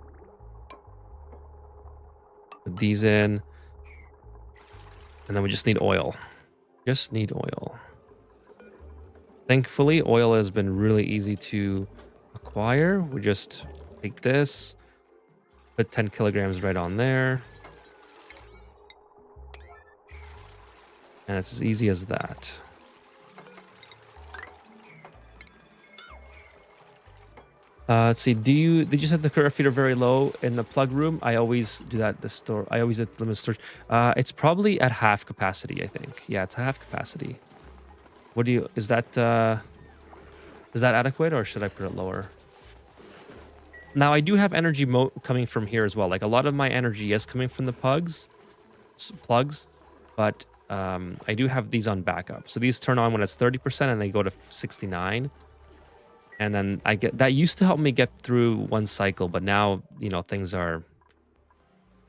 Put these in, and then we just need oil. Just need oil. Thankfully, oil has been really easy to acquire. We just take this, put 10 kilograms right on there. And it's as easy as that. Let's see. Did you set the current feeder very low in the plug room? I always do that. The store. I always at limit storage. It's probably at half capacity. I think. Yeah, it's at half capacity. What do you? Is that adequate, or should I put it lower? Now I do have energy coming from here as well. Like a lot of my energy is coming from the plugs, but I do have these on backup. So these turn on when it's 30% and they go to 69. And then I get that used to help me get through one cycle, but now, you know, things are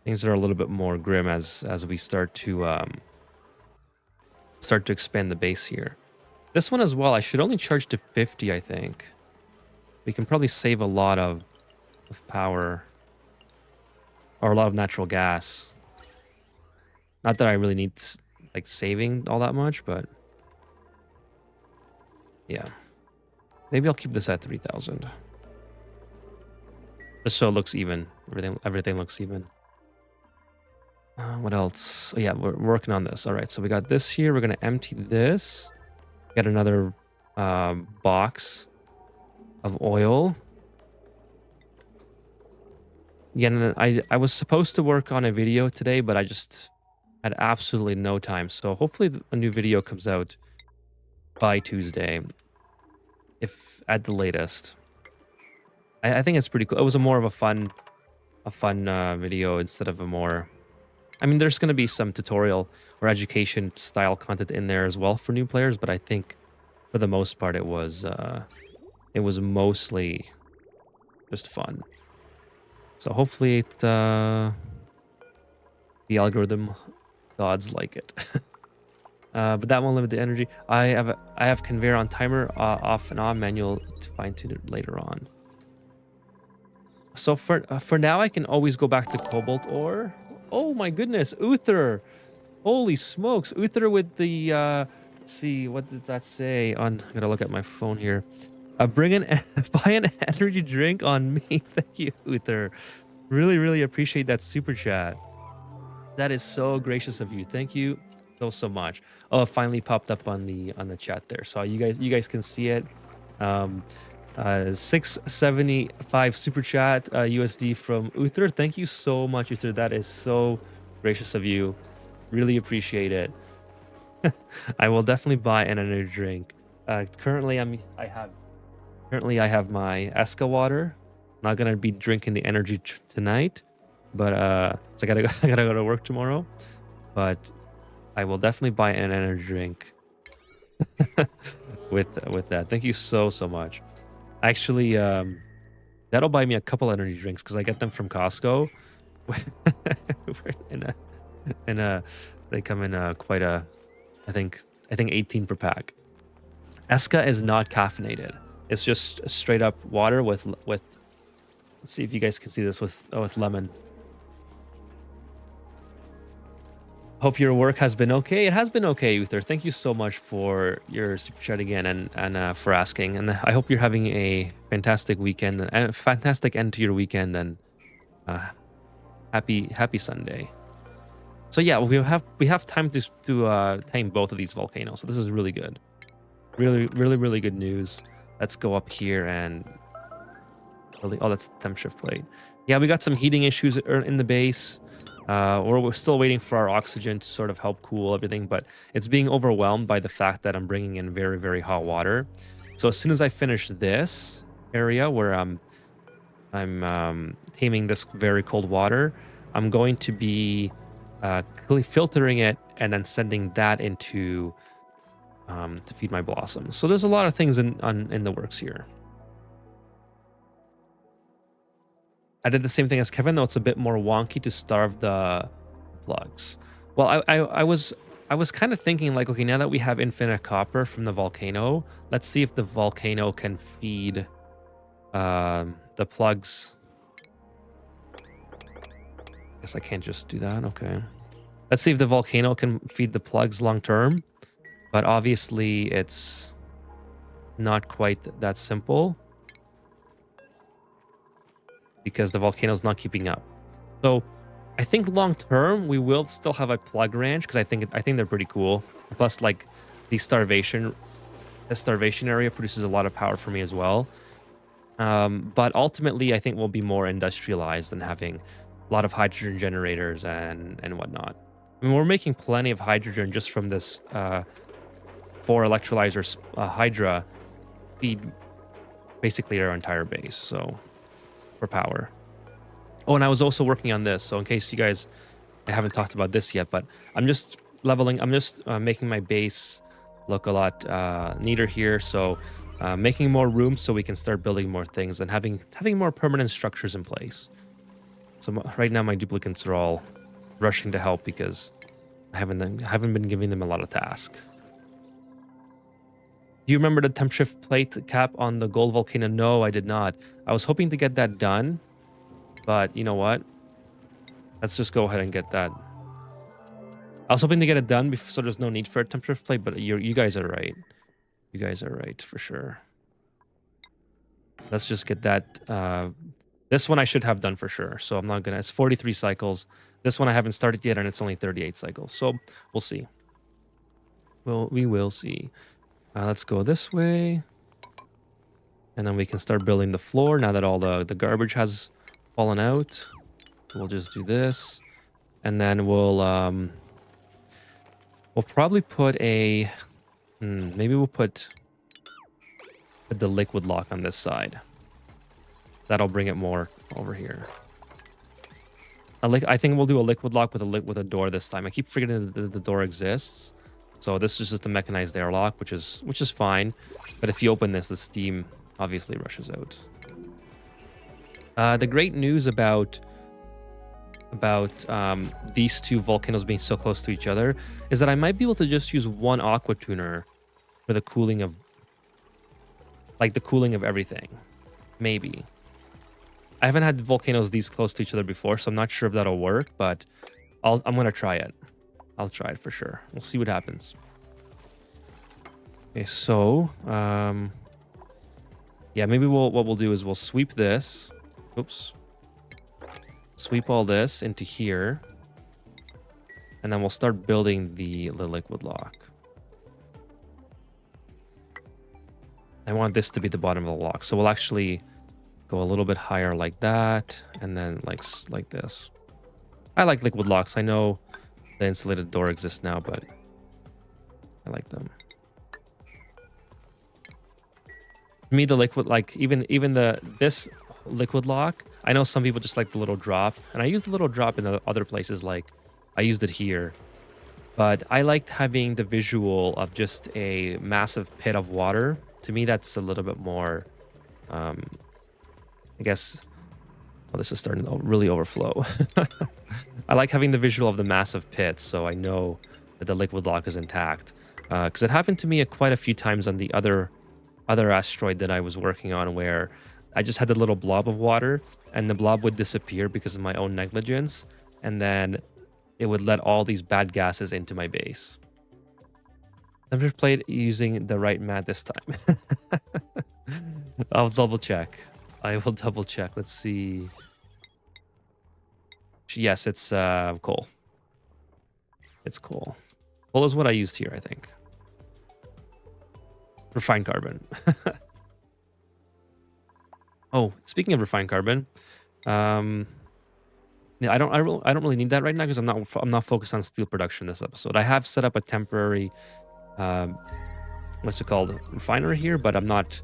a little bit more grim as we start to expand the base here. This one as well, I should only charge to 50, I think. We can probably save a lot of power or a lot of natural gas. Not that I really need like saving all that much, but yeah. Maybe I'll keep this at 3,000. Just so it looks even. Everything looks even. What else? Oh, yeah, we're working on this. All right, so we got this here. We're going to empty this. Get another box of oil. Yeah, and then I was supposed to work on a video today, but I just had absolutely no time. So hopefully a new video comes out by Tuesday. If at the latest. I think it's pretty cool. It was more of a fun video instead of a more... I mean, there's going to be some tutorial or education style content in there as well for new players, but I think for the most part it was mostly just fun. So hopefully the algorithm gods like it. But that won't limit the energy. I have Conveyor on timer, off and on, manual to fine tune it later on. So for now, I can always go back to cobalt ore. Oh my goodness, Uther! Holy smokes, Uther with the let's see, what did that say? I gotta look at my phone here. Buy an energy drink on me. Thank you, Uther. Really appreciate that super chat. That is so gracious of you. Thank you so much. Oh, it finally popped up on the chat there, so you guys can see it. 675 super chat USD from Uther. Thank you so much, Uther. That is so gracious of you. Really appreciate it. I will definitely buy an energy drink. Currently I have my Esca water. Not gonna be drinking the energy tonight, but so I gotta go to work tomorrow. But I will definitely buy an energy drink with that. Thank you so much. Actually, that'll buy me a couple energy drinks because I get them from Costco. They come in quite a, I think 18 per pack. Esca is not caffeinated. It's just straight up water with let's see if you guys can see this with lemon. Hope your work has been okay. It has been okay, Uther. Thank you so much for your super chat again and for asking. And I hope you're having a fantastic weekend and a fantastic end to your weekend and happy Sunday. So yeah, we have time to tame both of these volcanoes. So this is really good. Really good news. Let's go up here and oh, that's the temp shift plate. Yeah, we got some heating issues in the base. We're still waiting for our oxygen to sort of help cool everything, but it's being overwhelmed by the fact that I'm bringing in very hot water. So as soon as I finish this area where I'm taming this very cold water, I'm going to be filtering it and then sending that into to feed my blossoms. So there's a lot of things in the works here. I did the same thing as Kevin, though it's a bit more wonky to starve the plugs. Well, I was kind of thinking like, okay, now that we have infinite copper from the volcano, let's see if the volcano can feed the plugs. I guess I can't just do that. Okay. Let's see if the volcano can feed the plugs long term. But obviously it's not quite that simple, because the volcano is not keeping up. So I think long term we will still have a plug ranch, because I think they're pretty cool. Plus, like the starvation area produces a lot of power for me as well. But ultimately, I think we'll be more industrialized than having a lot of hydrogen generators and whatnot. I mean, we're making plenty of hydrogen just from this 4 electrolyzers Hydra feed basically our entire base. So for power. Oh, and I was also working on this. So in case you guys, I haven't talked about this yet, but I'm just leveling. I'm just making my base look a lot neater here. So making more room so we can start building more things and having more permanent structures in place. So right now my duplicates are all rushing to help because I haven't been giving them a lot of tasks. Do you remember the temp shift plate cap on the gold volcano? No, I did not. I was hoping to get that done, but you know what? Let's just go ahead and get that. I was hoping to get it done before, so there's no need for a temp shift plate, but you guys are right. You guys are right for sure. Let's just get that. This one I should have done for sure. So I'm not gonna. It's 43 cycles. This one I haven't started yet, and it's only 38 cycles. So we'll see. Well, we will see. Let's go this way. And then we can start building the floor now that all the garbage has fallen out. We'll just do this. And then we'll probably put a... maybe we'll put the liquid lock on this side. That'll bring it more over here. I think we'll do a liquid lock with a door this time. I keep forgetting that the door exists. So this is just a mechanized airlock, which is fine. But if you open this, the steam obviously rushes out. The great news about these two volcanoes being so close to each other is that I might be able to just use one aqua tuner for the cooling of everything. Maybe. I haven't had volcanoes these close to each other before, so I'm not sure if that'll work, but I'm gonna try it. I'll try it for sure. We'll see what happens. Okay, so yeah, maybe what we'll do is we'll sweep this. Oops. Sweep all this into here. And then we'll start building the liquid lock. I want this to be the bottom of the lock. So we'll actually go a little bit higher like that. And then like this. I like liquid locks. I know the insulated door exists now, but I like them. To me, the liquid, like even this liquid lock, I know some people just like the little drop, and I use the little drop in the other places, like I used it here. But I liked having the visual of just a massive pit of water. To me, that's a little bit more, I guess, well, this is starting to really overflow. I like having the visual of the massive pit, so I know that the liquid lock is intact. Because it happened to me quite a few times on the other asteroid that I was working on, where I just had a little blob of water, and the blob would disappear because of my own negligence, and then it would let all these bad gases into my base. I've just played using the right mat this time. I'll double check. I will double check. Let's see. Yes, it's coal. It's coal. Coal is what I used here, I think. Refined carbon. Oh, speaking of refined carbon, yeah, I don't really need that right now because I'm not focused on steel production this episode. I have set up a temporary, what's it called, refinery here, but I'm not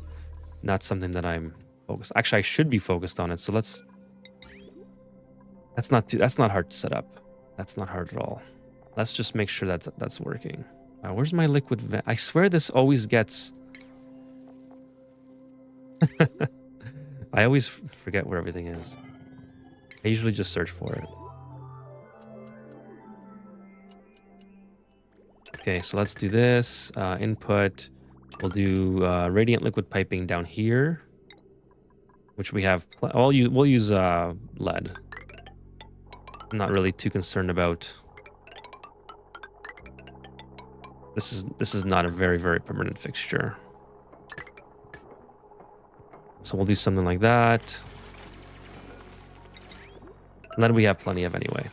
something that I'm focused. Actually, I should be focused on it. So that's not hard to set up. That's not hard at all. Let's just make sure that that's working. Where's my liquid vent? I swear this always gets... I always forget where everything is. I usually just search for it. Okay, so let's do this. Input. We'll do radiant liquid piping down here, which we have. We'll use lead. I'm not really too concerned about. This is not a very, very permanent fixture. So we'll do something like that. And then we have plenty of anyway.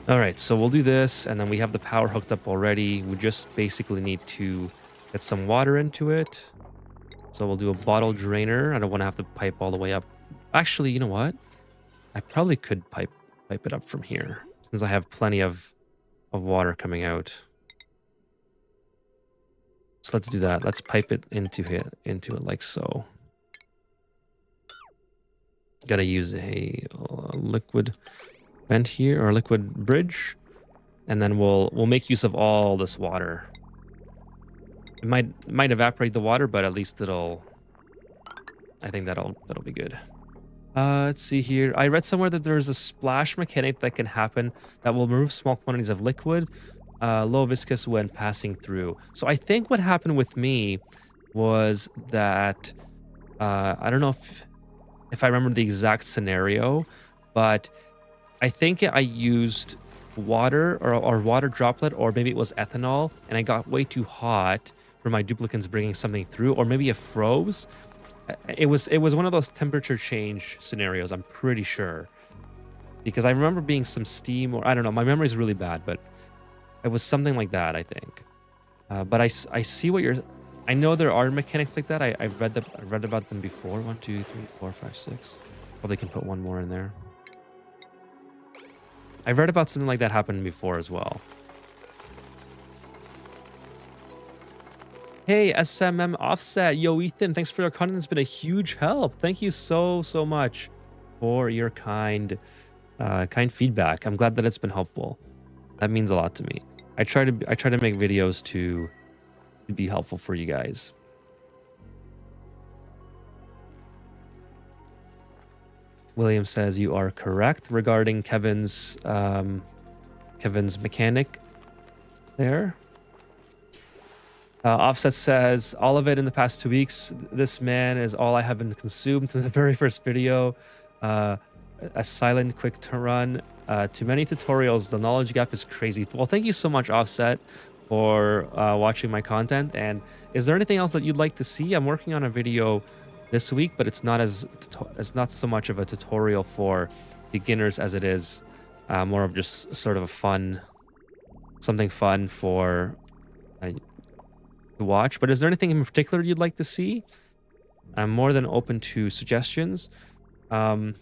All right, so we'll do this, and then we have the power hooked up already. We just basically need to get some water into it. So we'll do a bottle drainer. I don't want to have to pipe all the way up. Actually, you know what? I probably could pipe it up from here since I have plenty of water coming out. So let's do that. Let's pipe it into it like so. Got to use a liquid vent here, or a liquid bridge, and then we'll make use of all this water. It might evaporate the water, but at least I think that'll be good. Let's see here. I read somewhere that there's a splash mechanic that can happen that will remove small quantities of liquid, low viscous when passing through. So I think what happened with me was that I don't know if I remember the exact scenario, but I think I used water or water droplet, or maybe it was ethanol, and I got way too hot for my duplicants bringing something through, or maybe it froze. It was one of those temperature change scenarios, I'm pretty sure, because I remember being some steam, or I don't know, my memory is really bad, but it was something like that, I think. But I see what you're. I know there are mechanics like that. I read about them before. 1, 2, 3, 4, 5, 6. Probably can put one more in there. I've read about something like that happening before as well. Hey, SMM Offset. Yo, Ethan, thanks for your content. It's been a huge help. Thank you so much for your kind feedback. I'm glad that it's been helpful. That means a lot to me. I try to make videos to be helpful for you guys. William says you are correct regarding Kevin's mechanic there. Offset says, all of it in the past 2 weeks. This man is all I have been consumed from the very first video. A silent, quick to run. Too many tutorials. The knowledge gap is crazy. Well, thank you so much, Offset, for watching my content. And is there anything else that you'd like to see? I'm working on a video this week, but it's not so much of a tutorial for beginners as it is more of just sort of something fun for to watch. But is there anything in particular you'd like to see? I'm more than open to suggestions. But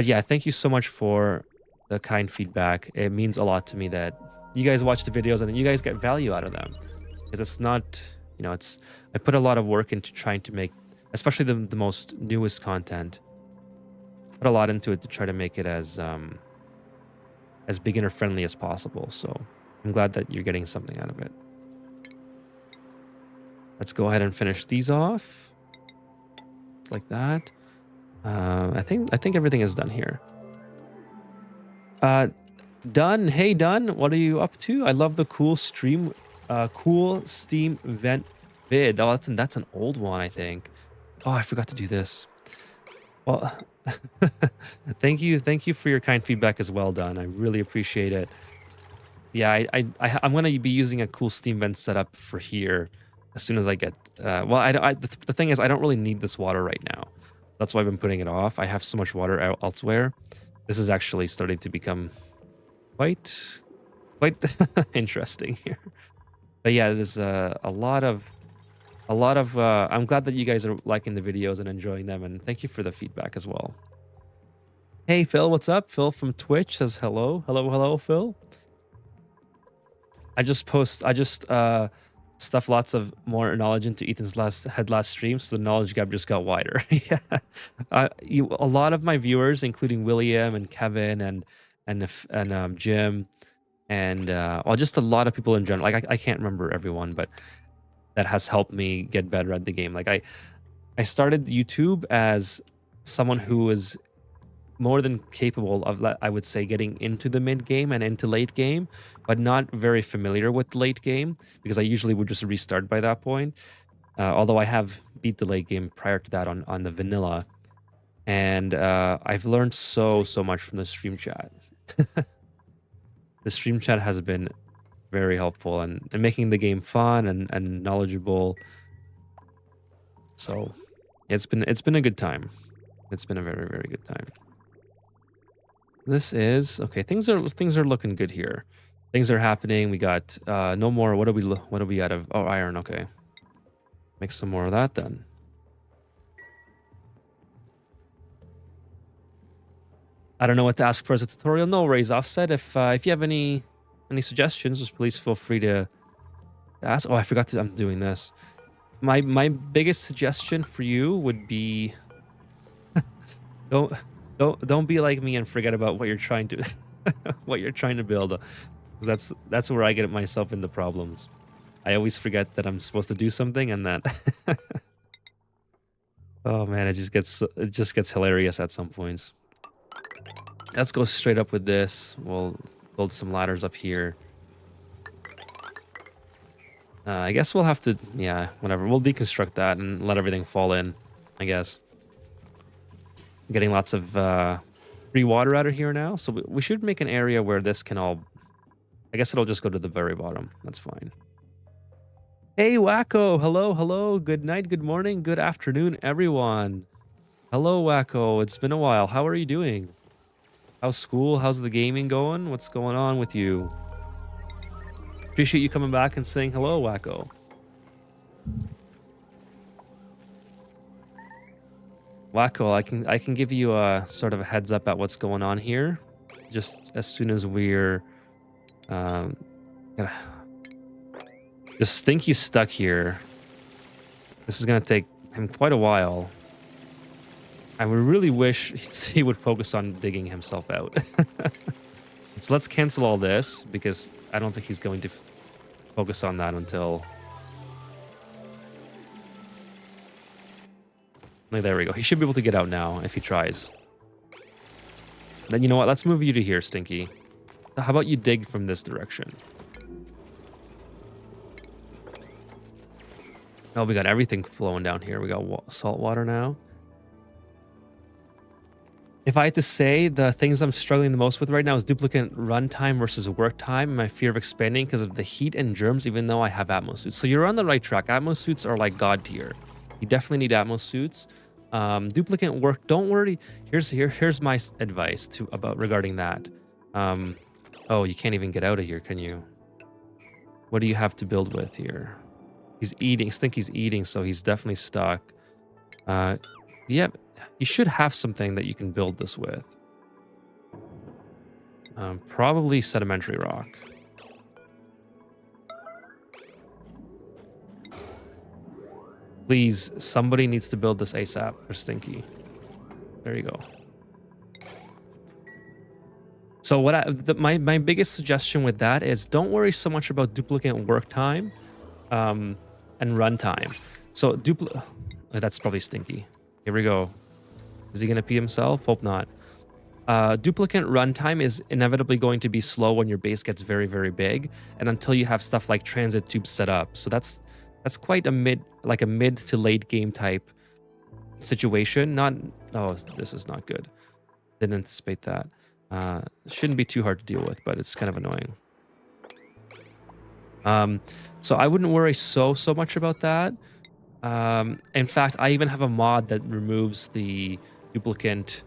yeah, thank you so much for the kind feedback. It means a lot to me that you guys watch the videos and then you guys get value out of them, because it's not, I put a lot of work into trying to make, especially the most newest content, put a lot into it to try to make it as beginner friendly as possible. So I'm glad that you're getting something out of it. Let's go ahead and finish these off like that. I think everything is done here. Done. Hey, Done. What are you up to? I love the cool Steam vent vid. Oh, that's an old one, I think. Oh, I forgot to do this. Well, thank you for your kind feedback as well, Done. I really appreciate it. Yeah, I'm gonna be using a cool Steam vent setup for here as soon as I get. The thing is, I don't really need this water right now. That's why I've been putting it off. I have so much water elsewhere. This is actually starting to become quite interesting here. But yeah, there's a lot of. I'm glad that you guys are liking the videos and enjoying them, and thank you for the feedback as well. Hey, Phil, what's up? Phil from Twitch says hello, Phil. I just stuff lots of more knowledge into Ethan's last stream, so the knowledge gap just got wider. Yeah, a lot of my viewers, including William and Kevin and Jim, and just a lot of people in general. Like I can't remember everyone, but that has helped me get better at the game. Like I started YouTube as someone who was more than capable of, I would say, getting into the mid game and into late game, but not very familiar with late game, because I usually would just restart by that point. Although I have beat the late game prior to that on the vanilla, and I've learned so much from the stream chat. The stream chat has been very helpful and making the game fun and knowledgeable. So it's been a good time. It's been a very, very good time. This is okay. Things are looking good here. Things are happening. We got no more. What do we out of? Oh, iron. Okay, make some more of that then. I don't know what to ask for as a tutorial. No worries, Offset. If you have any suggestions, just please feel free to ask. Oh, I forgot to. I'm doing this. My biggest suggestion for you would be don't don't be like me and forget about what you're trying to what you're trying to build. 'Cause that's where I get myself into problems. I always forget that I'm supposed to do something, and that oh man, it just gets hilarious at some points. Let's go straight up with this. We'll build some ladders up here. I guess we'll have to, yeah, whatever. We'll deconstruct that and let everything fall in, I guess. I'm getting lots of free water out of here now, so we should make an area where this can all, I guess it'll just go to the very bottom. That's fine. Hey, Wacko. Hello, hello. Good night, good morning, good afternoon, everyone. Hello, Wacko. It's been a while. How are you doing? How's school? How's the gaming going? What's going on with you? Appreciate you coming back and saying hello, Wacko. Wacko, I can give you a sort of a heads up at what's going on here. Just as soon as we're um just think he's stuck here. This is gonna take him quite a while. I would really wish he would focus on digging himself out. So let's cancel all this because I don't think he's going to focus on that until... Like, there we go. He should be able to get out now if he tries. Then you know what? Let's move you to here, Stinky. How about you dig from this direction? Oh, we got everything flowing down here. We got salt water now. If I had to say, the things I'm struggling the most with right now is duplicate runtime versus work time and my fear of expanding because of the heat and germs, even though I have Atmos suits. So you're on the right track. Atmos suits are like god tier. You definitely need Atmos suits. Duplicate work, don't worry. Here's my advice regarding that. Oh, you can't even get out of here, can you? What do you have to build with here? He's eating. I think he's eating, so he's definitely stuck. Yeah, you should have something that you can build this with. Probably sedimentary rock. Please, somebody needs to build this ASAP for Stinky. There you go. So my biggest suggestion with that is don't worry so much about duplicate work time and runtime. So that's probably Stinky. Here we go. Is he going to pee himself? Hope not. Duplicate runtime is inevitably going to be slow when your base gets very, very big, and until you have stuff like transit tubes set up. So that's quite a mid to late game type situation. Oh, this is not good. Didn't anticipate that. Shouldn't be too hard to deal with, but it's kind of annoying. So I wouldn't worry so much about that. In fact, I even have a mod that removes the duplicate,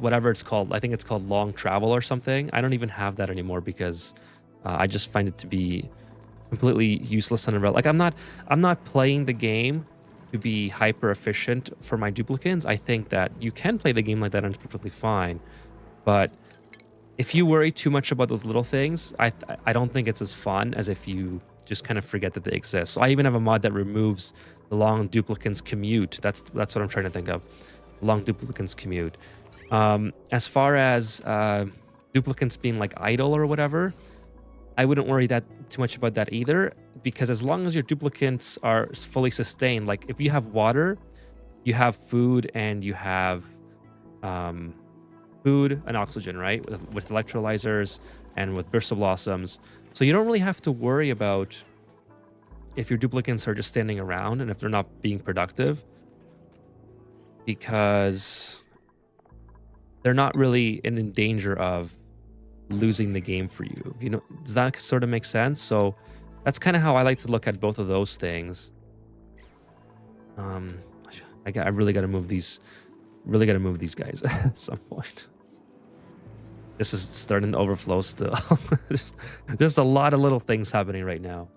whatever it's called. I think it's called long travel or something. I don't even have that anymore because I just find it to be completely useless and irrelevant. Like I'm not playing the game to be hyper efficient for my duplicates. I think that you can play the game like that and it's perfectly fine. But if you worry too much about those little things, I don't think it's as fun as if you just kind of forget that they exist. So I even have a mod that removes the long duplicates commute. That's what I'm trying to think of. Long duplicates commute. As far as duplicates being like idle or whatever, I wouldn't worry too much about that either, because as long as your duplicates are fully sustained, like if you have water, you have food, and you have food and oxygen, right? With electrolyzers and with burst of blossoms. So you don't really have to worry about if your duplicates are just standing around and if they're not being productive, because they're not really in danger of losing the game for you. You know, does that sort of make sense? So that's kind of how I like to look at both of those things. I really got to move these. Really got to move these guys at some point. This is starting to overflow still. There's a lot of little things happening right now.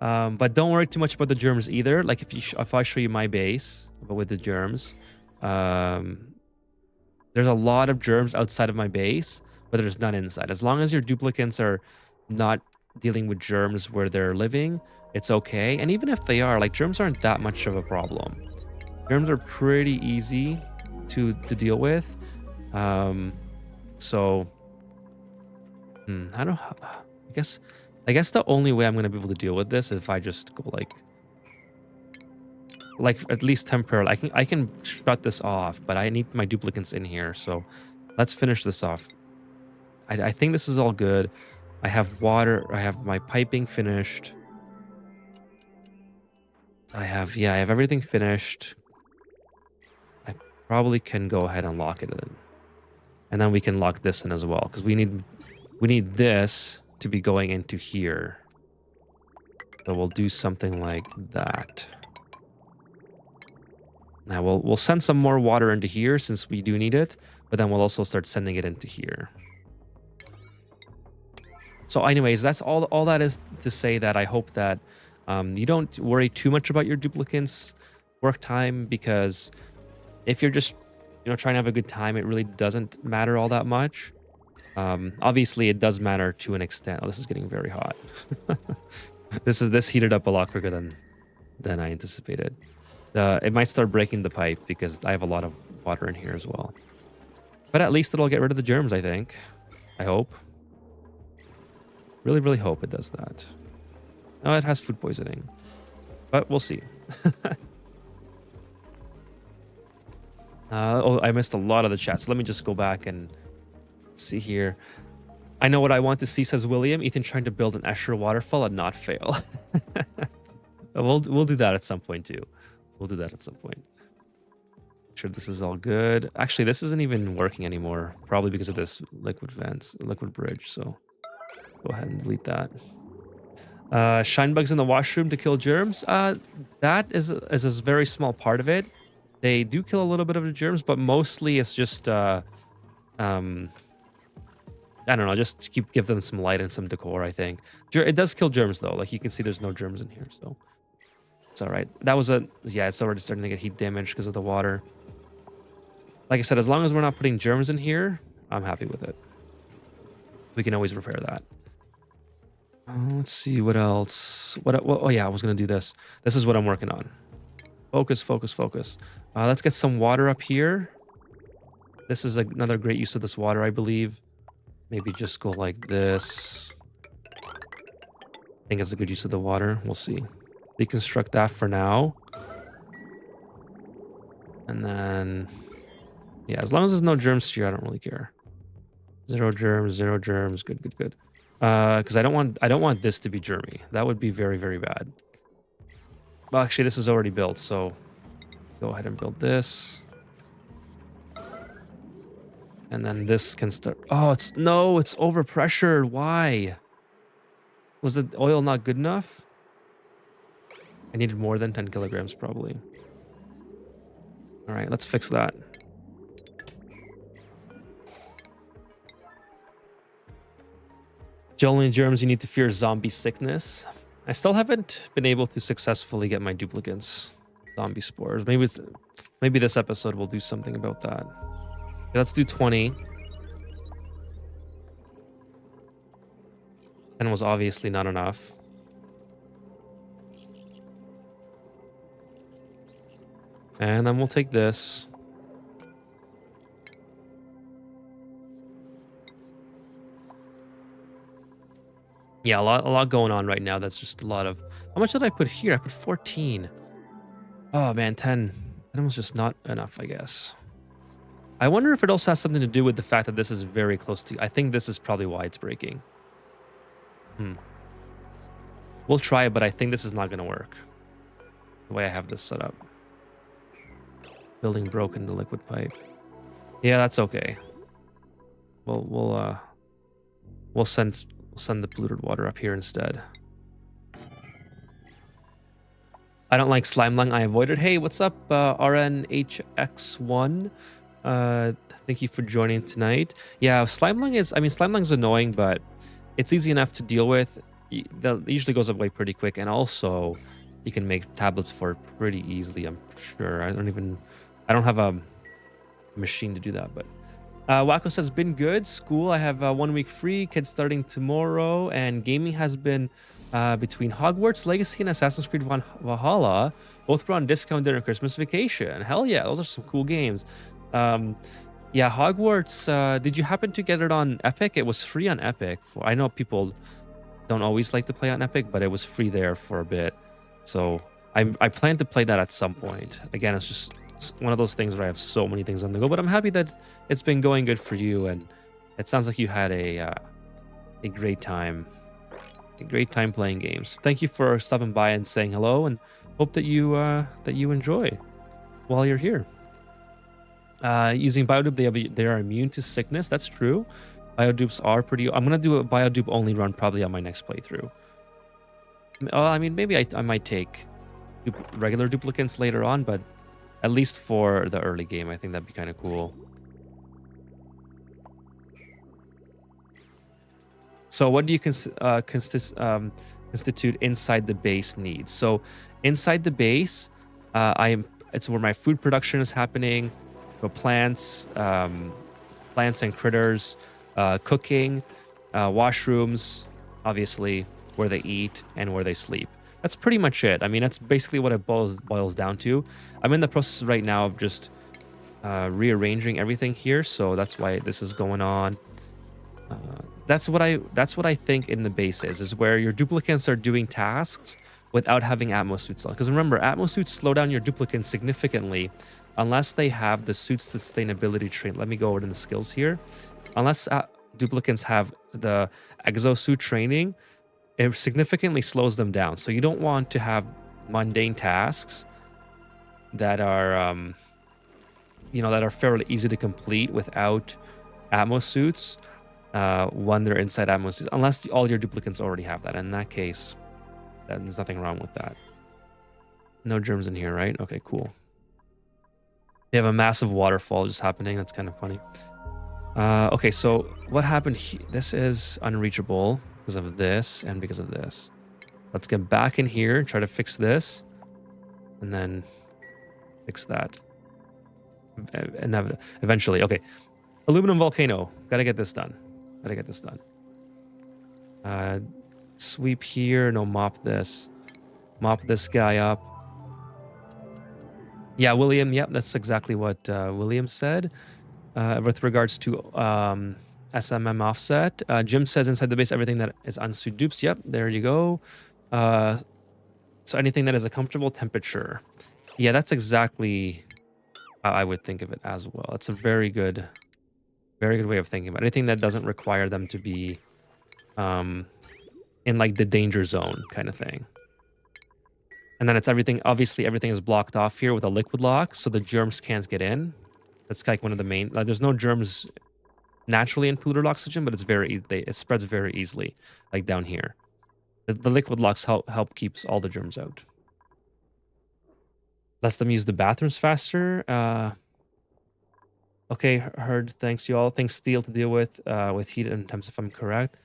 But don't worry too much about the germs either. Like if I show you my base, but with the germs, there's a lot of germs outside of my base, but there's none inside. As long as your duplicants are not dealing with germs where they're living, it's okay. And even if they are, like, germs aren't that much of a problem. Germs are pretty easy to deal with. So I don't. I guess the only way I'm gonna be able to deal with this is if I just go like at least temporarily. I can shut this off, but I need my duplicants in here. So let's finish this off. I think this is all good. I have water. I have my piping finished. I have everything finished. I probably can go ahead and lock it in, and then we can lock this in as well because we need this to be going into here. So we'll do something like that. Now we'll send some more water into here since we do need it, but then we'll also start sending it into here. So anyways, that's all that is to say that I hope that you don't worry too much about your duplicants work time, because if you're just trying to have a good time, it really doesn't matter all that much. Obviously it does matter to an extent. Oh, this is getting very hot. This heated up a lot quicker than I anticipated. It might start breaking the pipe because I have a lot of water in here as well. But at least it'll get rid of the germs, I think. I hope. Really, really hope it does that. No, it has food poisoning. But we'll see. Oh, I missed a lot of the chat. So let me just go back and see here. I know what I want to see, says William. Ethan trying to build an Escher waterfall and not fail. We'll do that at some point too. We'll do that at some point. Make sure this is all good. Actually, this isn't even working anymore. Probably because of this liquid bridge. So go ahead and delete that. Shine bugs in the washroom to kill germs. That is a very small part of it. They do kill a little bit of the germs, but mostly it's just I don't know, just give them some light and some decor, I think. It does kill germs though. Like you can see there's no germs in here, so it's all right. That was it's already starting to get heat damage because of the water. Like I said, as long as we're not putting germs in here, I'm happy with it. We can always repair that. Let's see what else. Oh yeah, I was gonna do this. This is what I'm working on. Focus, focus, focus. Let's get some water up here. This is another great use of this water, I believe. Maybe just go like this. I think it's a good use of the water. We'll see. Deconstruct that for now. And then, yeah, as long as there's no germs here, I don't really care. Zero germs, zero germs. Good, good, good. Because I don't want this to be germy. That would be very, very bad. Well, actually, this is already built, so go ahead and build this. And then this can start. Oh, it's overpressured. Why? Was the oil not good enough? I needed more than 10 kilograms, probably. All right, let's fix that. The only germs you need to fear is zombie sickness. I still haven't been able to successfully get my duplicants. Zombie spores. Maybe this episode will do something about that. Okay, let's do 20. 10 was obviously not enough. And then we'll take this. Yeah, a lot going on right now. That's just a lot of... How much did I put here? I put 14. Oh, man, 10. That was just not enough, I guess. I wonder if it also has something to do with the fact that this is very close to... I think this is probably why it's breaking. We'll try it, but I think this is not going to work. The way I have this set up. Building broke in the liquid pipe. Yeah, that's okay. We'll send the polluted water up here instead. I don't like slime lung. I avoided. Hey, what's up, RNHX1? Thank you for joining tonight. Yeah, slime lung is... I mean, slime lung's annoying, but it's easy enough to deal with. That usually goes away pretty quick, and also you can make tablets for it pretty easily. I'm sure. I don't have a machine to do that, but Wacko says, been good. School, I have 1 week free. Kids starting tomorrow. And gaming has been between Hogwarts Legacy and Assassin's Creed Valhalla. Both were on discount during Christmas vacation. Hell yeah, those are some cool games. Yeah, Hogwarts, did you happen to get it on Epic? It was free on Epic. I know people don't always like to play on Epic, but it was free there for a bit. So I plan to play that at some point. Again, it's just one of those things where I have so many things on the go, but I'm happy that it's been going good for you, and it sounds like you had a great time. A great time playing games. Thank you for stopping by and saying hello, and hope that you enjoy while you're here. Using Biodupe, they are immune to sickness. That's true. Biodupes are pretty... I'm going to do a Biodupe only run probably on my next playthrough. I mean, maybe I might take regular duplicants later on, but at least for the early game, I think that'd be kind of cool. So what do you constitute inside the base needs? So inside the base, it's where my food production is happening. So plants and critters, cooking, washrooms, obviously where they eat and where they sleep. That's pretty much it. I mean, that's basically what it boils down to. I'm in the process right now of just rearranging everything here, so that's why this is going on. That's what I think in the base is where your duplicants are doing tasks without having Atmos suits on. Because remember, Atmos suits slow down your duplicants significantly unless they have the suit's sustainability trait. Let me go over to the skills here. Unless duplicants have the exosuit training, it significantly slows them down. So you don't want to have mundane tasks that are, that are fairly easy to complete without Atmos suits when they're inside Atmos suits, unless all your duplicants already have that. In that case, then there's nothing wrong with that. No germs in here, right? Okay, cool. You have a massive waterfall just happening. That's kind of funny. Okay, so what happened here? This is unreachable because of this and because of this. Let's get back in here and try to fix this. And then fix that. And eventually, okay. Aluminum volcano. Gotta get this done. Sweep here. No, mop this. Mop this guy up. Yeah, William. Yep, that's exactly what William said. With regards to SMM offset. Jim says inside the base, everything that is unsuit dupes. Yep, there you go. So anything that is a comfortable temperature. Yeah, that's exactly how I would think of it as well. It's a very good way of thinking about it. Anything that doesn't require them to be in like the danger zone kind of thing. And then it's everything, obviously everything is blocked off here with a liquid lock, so the germs can't get in. That's like one of the main, there's no germs naturally in polluted oxygen, but it's it spreads very easily, like down here. The liquid locks help keeps all the germs out. Lets them use the bathrooms faster. Okay, heard. Thanks, you all. Thanks, steel to deal with heat and temps, if I'm correct.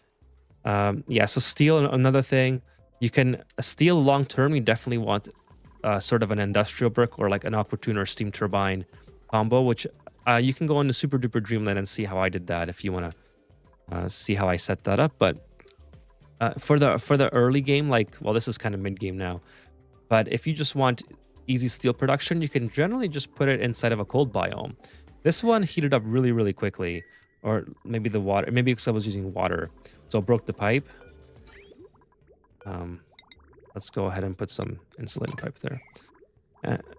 Yeah, so steel, another thing. You can steel long term. You definitely want sort of an industrial brick or like an aqua or steam turbine combo, which you can go into Super Duper Dreamland and see how I did that if you want to see how I set that up. But for the early game, like, well, this is kind of mid game now. But if you just want easy steel production, you can generally just put it inside of a cold biome. This one heated up really, really quickly, or maybe the water, maybe because I was using water, so it broke the pipe. Let's go ahead and put some insulating pipe there.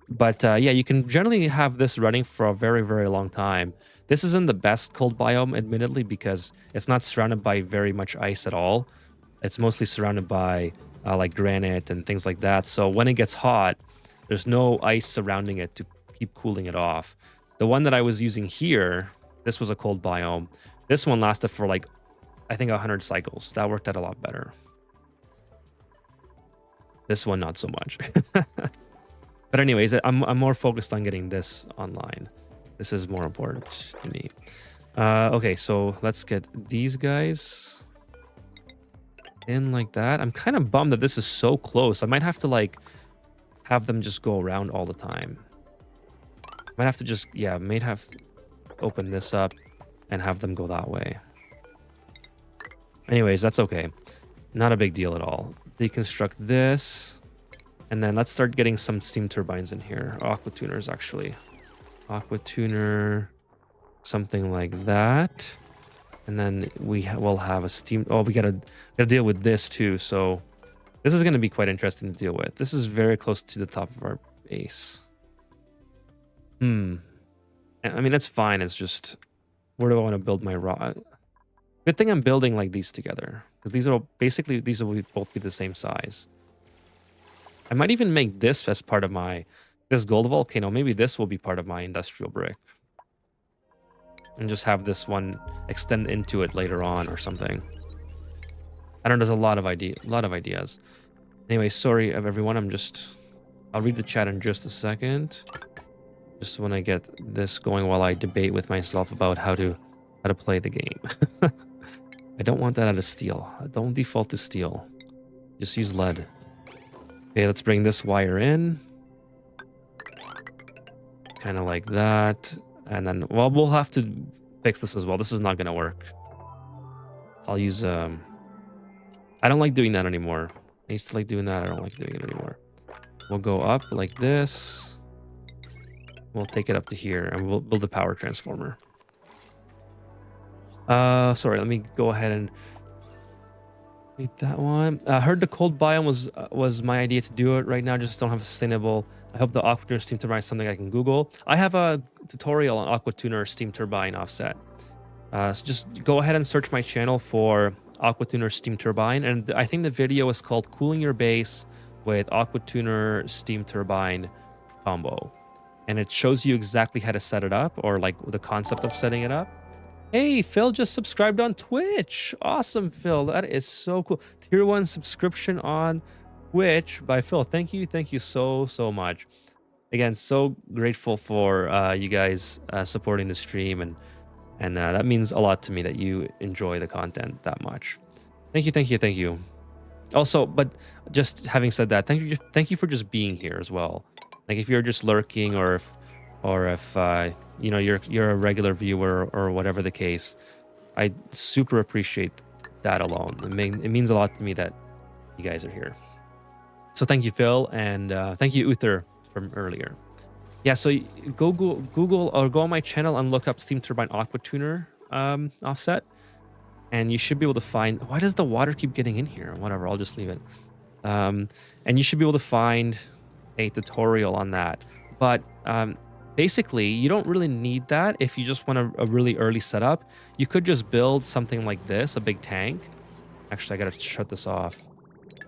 But yeah, you can generally have this running for a very, very long time. This isn't the best cold biome, admittedly, because it's not surrounded by very much ice at all. It's mostly surrounded by like granite and things like that. So when it gets hot, there's no ice surrounding it to keep cooling it off. The one that I was using here, this was a cold biome. This one lasted for like, I think 100 cycles. That worked out a lot better. This one, not so much. But anyways, I'm more focused on getting this online. This is more important to me. Okay, so let's get these guys in like that. I'm kind of bummed that this is so close. I might have to like have them just go around all the time. Might have to just, yeah, might have to open this up and have them go that way. Anyways, that's okay. Not a big deal at all. Deconstruct this. And then let's start getting some steam turbines in here. Aqua tuners, actually. Aqua tuner, something like that. And then will have a steam... Oh, we gotta deal with this too. So this is going to be quite interesting to deal with. This is very close to the top of our base. I mean, that's fine. It's just... Where do I want to build my raw... Good thing I'm building like these together. Because these are basically... These will both be the same size. I might even make this as part of my... This gold volcano. Maybe this will be part of my industrial brick. And just have this one extend into it later on or something. I don't know, there's a lot of ideas. Anyway, sorry of everyone. I'll read the chat in just a second. Just when I get this going while I debate with myself about how to play the game. I don't want that out of steel. Don't default to steel. Just use lead. Okay, let's bring this wire in. Kind of like that. And then, well, we'll have to fix this as well. This is not going to work. I'll use, I don't like doing that anymore. I used to like doing that. I don't like doing it anymore. We'll go up like this. We'll take it up to here and we'll build a power transformer. Sorry, let me go ahead and read that one. I heard the cold biome was my idea to do it right now. Just don't have a sustainable. I hope the aqua tuner steam turbine is something I can Google. I have a tutorial on aqua tuner steam turbine offset. So just go ahead and search my channel for aqua tuner steam turbine, and I think the video is called "Cooling Your Base with Aqua Tuner Steam Turbine Combo," and it shows you exactly how to set it up, or like the concept of setting it up. Hey, Phil just subscribed on Twitch. Awesome, Phil. That is so cool. Tier 1 subscription on Twitch by Phil. Thank you so much. Again, so grateful for you guys supporting the stream, and that means a lot to me that you enjoy the content that much. Thank you. Also, but just having said that, thank you for just being here as well. Like if you're just lurking, or if you know, you're a regular viewer or whatever the case, I super appreciate that alone. It means a lot to me that you guys are here. So thank you, Phil, and thank you, Uther, from earlier. Yeah, so go Google or go on my channel and look up steam turbine aqua tuner offset, and you should be able to find. Why does the water keep getting in here? Whatever, I'll just leave it. And you should be able to find a tutorial on that. But basically, you don't really need that if you just want a really early setup. You could just build something like this, a big tank. Actually, I gotta shut this off.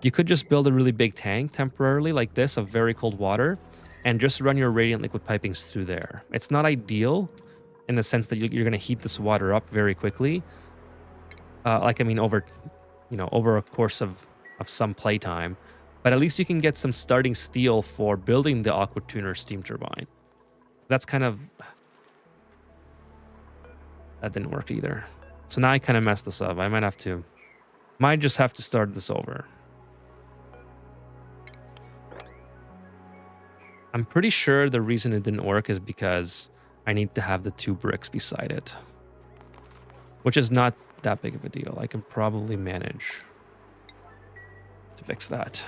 You could just build a really big tank temporarily like this of very cold water and just run your radiant liquid pipings through there. It's not ideal in the sense that you're gonna heat this water up very quickly. Like, I mean, over a course of some playtime. But at least you can get some starting steel for building the aqua tuner steam turbine. That's kind of... That didn't work either. So now I kind of messed this up. I might just have to start this over. I'm pretty sure the reason it didn't work is because I need to have the 2 bricks beside it. Which is not that big of a deal. I can probably manage to fix that.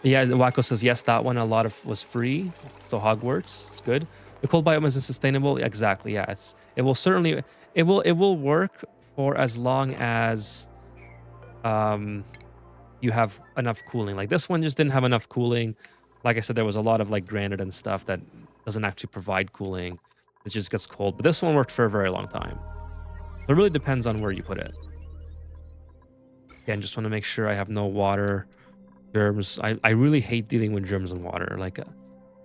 Yeah, Wacko says, yes, that one, a lot of was free. So Hogwarts, it's good. The cold biome isn't sustainable. Exactly, yeah. It will work for as long as you have enough cooling. Like this one just didn't have enough cooling. Like I said, there was a lot of like granite and stuff that doesn't actually provide cooling. It just gets cold. But this one worked for a very long time. So it really depends on where you put it. Again, just want to make sure I have no water. Germs. I really hate dealing with germs in water. Like,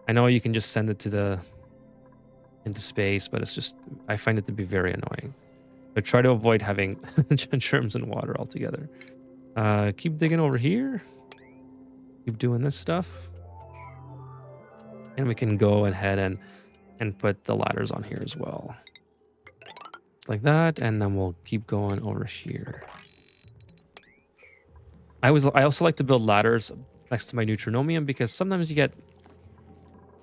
I know you can just send it into space, but it's just, I find it to be very annoying. But try to avoid having germs in water altogether. Keep digging over here. Keep doing this stuff. And we can go ahead and put the ladders on here as well. Like that, and then we'll keep going over here. I also like to build ladders next to my neutronomium because sometimes you get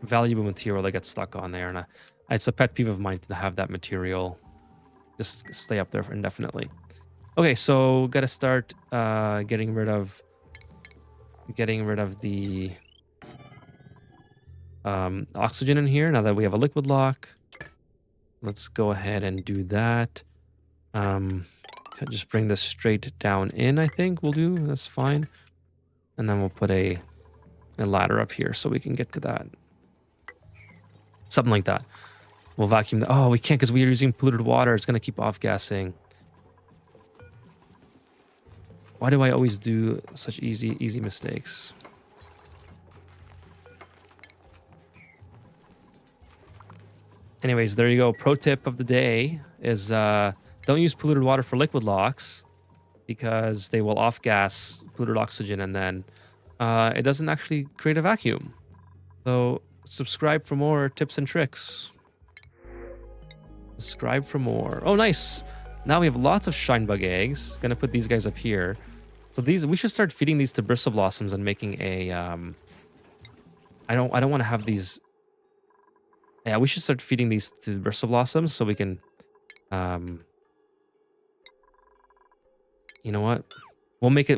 valuable material that gets stuck on there, and It's a pet peeve of mine to have that material just stay up there for indefinitely. Okay, so gotta start getting rid of the oxygen in here now that we have a liquid lock. Let's go ahead and do that. Just bring this straight down in, I think we'll do. That's fine. And then we'll put a ladder up here so we can get to that. Something like that. We'll vacuum the... Oh, we can't because we're using polluted water. It's going to keep off-gassing. Why do I always do such easy mistakes? Anyways, there you go. Pro tip of the day is don't use polluted water for liquid locks because they will off-gas polluted oxygen and then it doesn't actually create a vacuum. So subscribe for more tips and tricks. Subscribe for more. Oh, nice. Now we have lots of shine bug eggs. Gonna put these guys up here. So these, we should start feeding these to bristle blossoms and making a I don't want to have these. Yeah, we should start feeding these to bristle blossoms so we can you know what? We'll make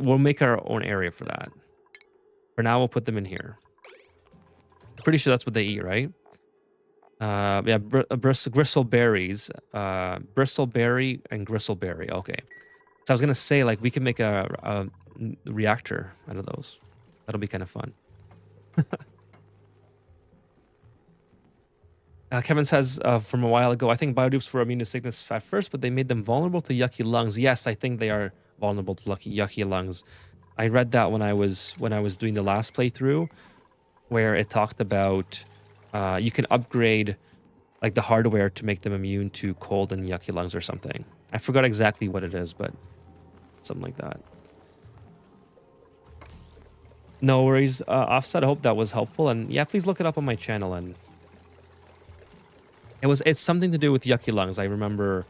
our own area for that. For now, we'll put them in here. I'm pretty sure that's what they eat, right? Yeah, gristleberries, bristleberry and gristleberry. Okay, so I was gonna say like we can make a reactor out of those. That'll be kind of fun. Kevin says from a while ago, I think biodupes were immune to sickness at first, but they made them vulnerable to yucky lungs. Yes, I think they are vulnerable to yucky lungs. I read that when I was doing the last playthrough, where it talked about you can upgrade like the hardware to make them immune to cold and yucky lungs or something. I forgot exactly what it is, but something like that. No worries, Offset. I hope that was helpful, and yeah, please look it up on my channel. And it's something to do with yucky lungs. I remember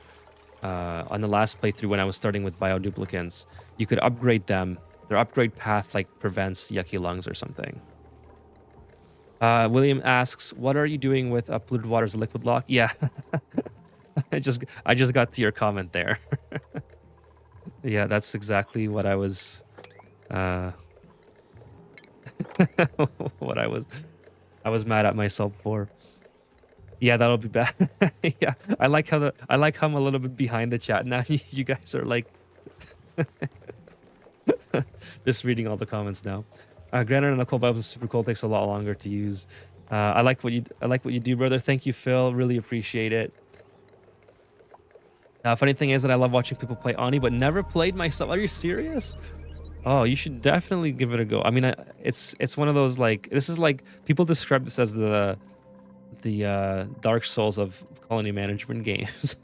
on the last playthrough when I was starting with bioduplicants, you could upgrade them. Their upgrade path like prevents yucky lungs or something. William asks, "What are you doing with polluted water as a liquid lock?" Yeah, I just got to your comment there. Yeah, that's exactly what I was. What I was mad at myself for. Yeah, that'll be bad. Yeah, I like how I'm a little bit behind the chat now. You guys are like just reading all the comments now. Granite and the cold bulb is super cool. Takes a lot longer to use. I like what you do, brother. Thank you, Phil. Really appreciate it. Funny thing is that I love watching people play Oni, but never played myself. Are you serious? Oh, you should definitely give it a go. I mean, it's one of those like this is like people describe this as the Dark Souls of colony management games.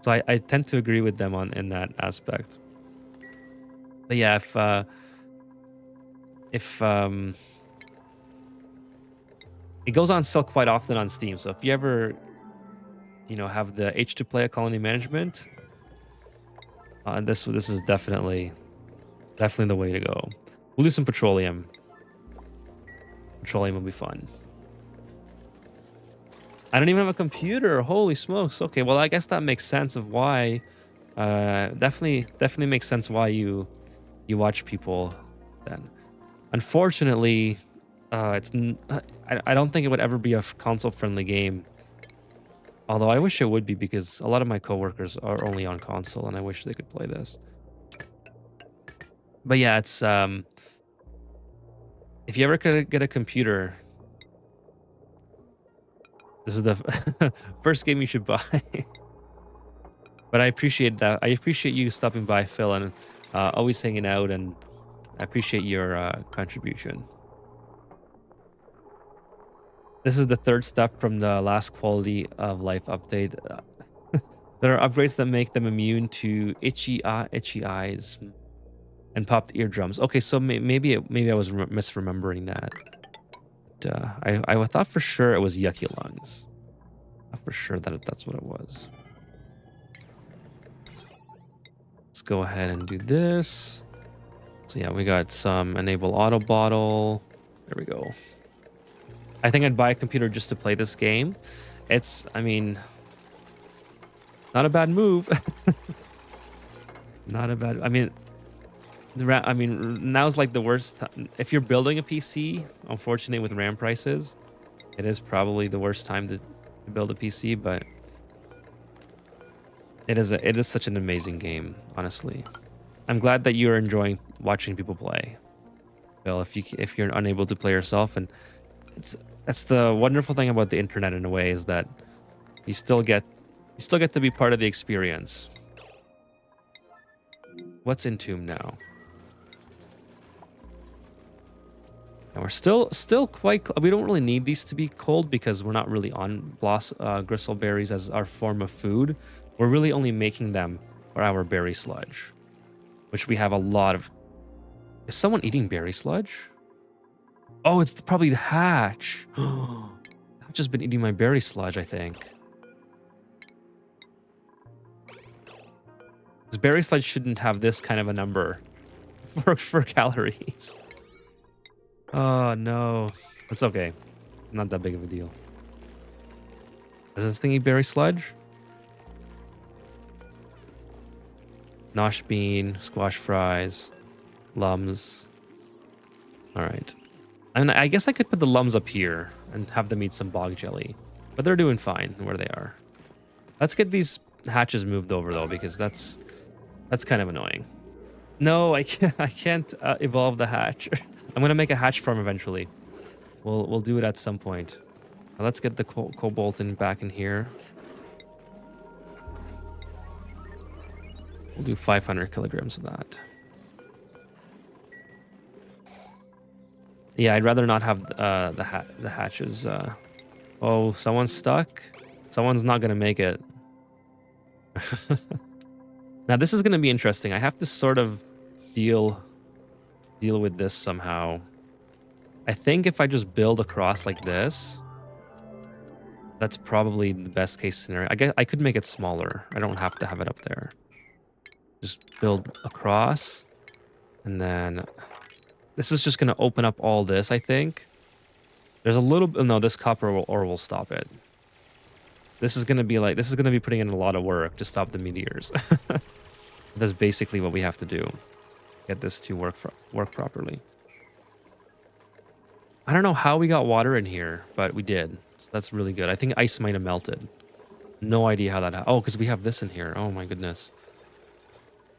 So I tend to agree with them in that aspect. But yeah, if it goes on sale quite often on Steam, so if you ever have the itch to play a colony management, this is definitely the way to go. We'll do some petroleum. Petroleum will be fun. I don't even have a computer. Holy smokes. Okay, well, I guess that makes sense of why. Definitely makes sense why you watch people then. Unfortunately, I don't think it would ever be a console-friendly game. Although I wish it would be, because a lot of my coworkers are only on console, and I wish they could play this. But yeah, it's if you ever could get a computer, this is the first game you should buy. But I appreciate that. I appreciate you stopping by, Phil, and always hanging out, and I appreciate your contribution. This is the third step from the last quality of life update. There are upgrades that make them immune to itchy eyes and popped eardrums. Okay, so maybe I was misremembering that. I thought for sure it was yucky lungs. I thought for sure that's what it was. Let's go ahead and do this. So yeah, we got some enable auto bottle. There we go. I think I'd buy a computer just to play this game. I mean, not a bad move. Not a bad. I mean, now's like the worst time. If you're building a PC, unfortunately, with RAM prices, it is probably the worst time to build a PC. But it is such an amazing game, honestly. I'm glad that you're enjoying watching people play. Well, if you're unable to play yourself, and that's the wonderful thing about the internet in a way, is that you still get to be part of the experience. What's in tomb now? And we're still quite. We don't really need these to be cold because we're not really on gristleberries as our form of food. We're really only making them for our berry sludge, which we have a lot of. Is someone eating berry sludge? Oh, it's probably the hatch. I've just been eating my berry sludge, I think. Because berry sludge shouldn't have this kind of a number for calories. Oh, no. It's okay. Not that big of a deal. Is this thing eat berry sludge? Nosh bean, squash fries, lums. All right. And I guess I could put the lums up here and have them eat some bog jelly. But they're doing fine where they are. Let's get these hatches moved over, though, because that's kind of annoying. No, I can't evolve the hatch. I'm going to make a hatch farm eventually. We'll do it at some point. Now let's get the cobalt back in here. We'll do 500 kilograms of that. Yeah, I'd rather not have the hatches. Oh, someone's stuck. Someone's not gonna make it. Now this is gonna be interesting. I have to sort of deal with this somehow. I think if I just build across like this, that's probably the best case scenario. I guess I could make it smaller. I don't have to have it up there. Just build across, and then this is just going to open up all this, I think. There's a little bit... No, this copper ore will stop it. This is going to be putting in a lot of work to stop the meteors. That's basically what we have to do. Get this to work properly. I don't know how we got water in here, but we did. So that's really good. I think ice might have melted. No idea how that happened. Oh, because we have this in here. Oh my goodness.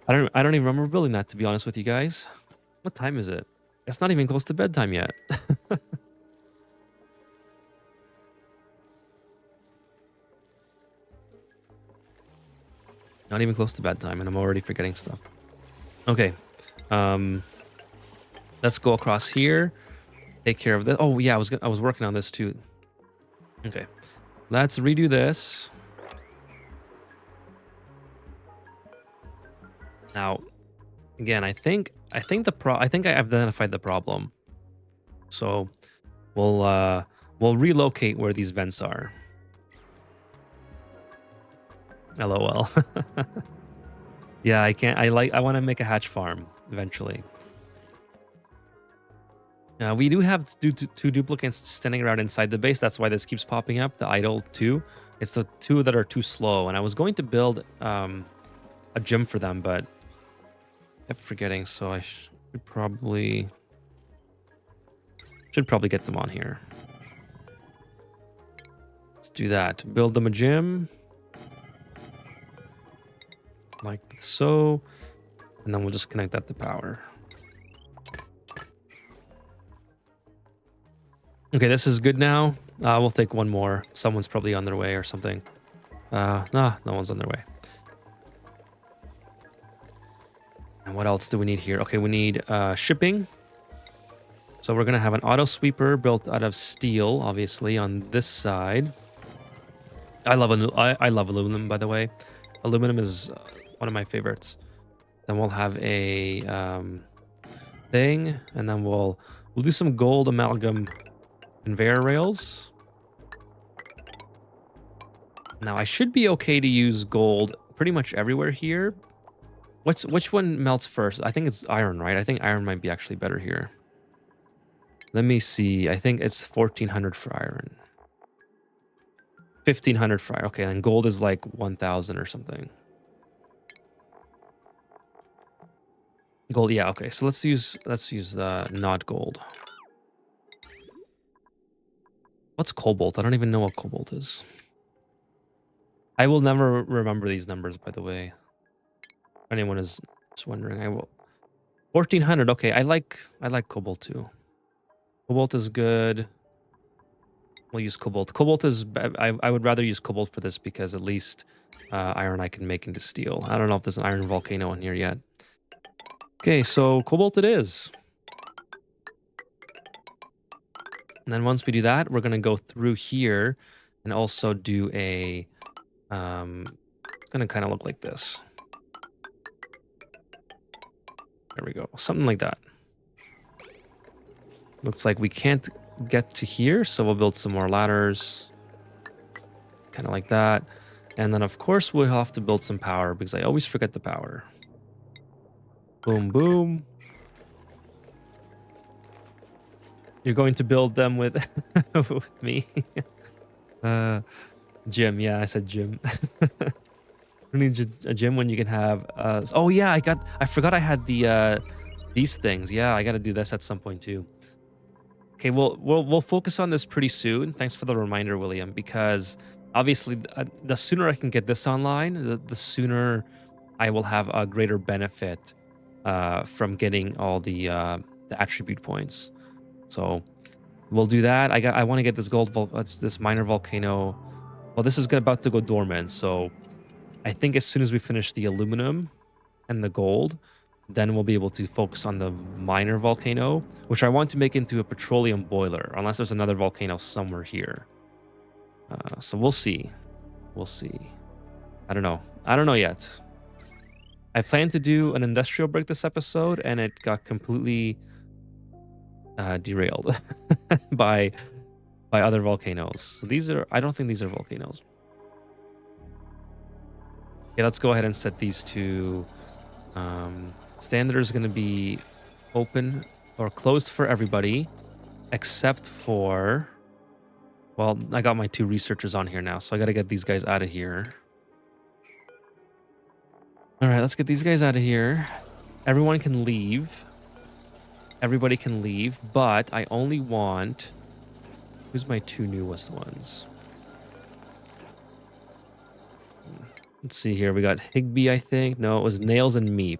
I don't even remember building that, to be honest with you guys. What time is it? It's not even close to bedtime yet. Not even close to bedtime, and I'm already forgetting stuff. Okay. Let's go across here. Take care of this. Oh yeah, I was working on this too. Okay. Let's redo this. Now, again, I think I identified the problem. So we'll relocate where these vents are. LOL. Yeah, I want to make a hatch farm eventually. We do have two duplicates standing around inside the base. That's why this keeps popping up. The idle 2. It's the 2 that are too slow. And I was going to build a gym for them, but I kept forgetting. So I should probably get them on here. Let's do that. Build them a gym. Like so. And then we'll just connect that to power. Okay, this is good now. We'll take one more. Someone's probably on their way or something. No one's on their way. And what else do we need here? Okay, we need shipping. So we're gonna have an auto sweeper built out of steel, obviously, on this side. I love aluminum, by the way. Aluminum is one of my favorites. Then we'll have a thing, and then we'll do some gold amalgam conveyor rails. Now I should be okay to use gold pretty much everywhere here. Which one melts first? I think it's iron, right? I think iron might be actually better here. Let me see. I think it's 1400 for iron. 1,500 fry. Okay, and gold is like 1,000 or something. Gold, yeah, okay. So let's use not gold. What's cobalt? I don't even know what cobalt is. I will never remember these numbers, by the way. If anyone is just wondering, I will. 1,400. Okay, I like cobalt too. Cobalt is good. We'll use cobalt. Cobalt is. I would rather use cobalt for this because at least iron I can make into steel. I don't know if there's an iron volcano in here yet. Okay, so cobalt it is. And then once we do that, we're gonna go through here and also do a. It's gonna kind of look like this. There we go, something like that. Looks like we can't get to here, so we'll build some more ladders. Kind of like that. And then, of course, we'll have to build some power because I always forget the power. Boom, boom. You're going to build them with, with me. Gym, yeah, I said gym. Who needs a gym when you can have... oh, yeah, I forgot I had these things. Yeah, I got to do this at some point, too. Okay, we'll focus on this pretty soon. Thanks for the reminder, William, because obviously the sooner I can get this online, the sooner I will have a greater benefit from getting all the attribute points. So we'll do that. I want to get this this minor volcano. Well, this is about to go dormant, so I think as soon as we finish the aluminum and the gold, then we'll be able to focus on the minor volcano, which I want to make into a petroleum boiler, unless there's another volcano somewhere here. So we'll see. We'll see. I don't know. I don't know yet. I planned to do an industrial break this episode, and it got completely derailed by other volcanoes. So these are... I don't think these are volcanoes. Okay, let's go ahead and set these to... standard is going to be open or closed for everybody, except for... Well, I got my 2 researchers on here now, so I got to get these guys out of here. All right, let's get these guys out of here. Everyone can leave. Everybody can leave, but I only want... Who's my 2 newest ones? Let's see here. We got Higby, I think. No, it was Nails and Meep.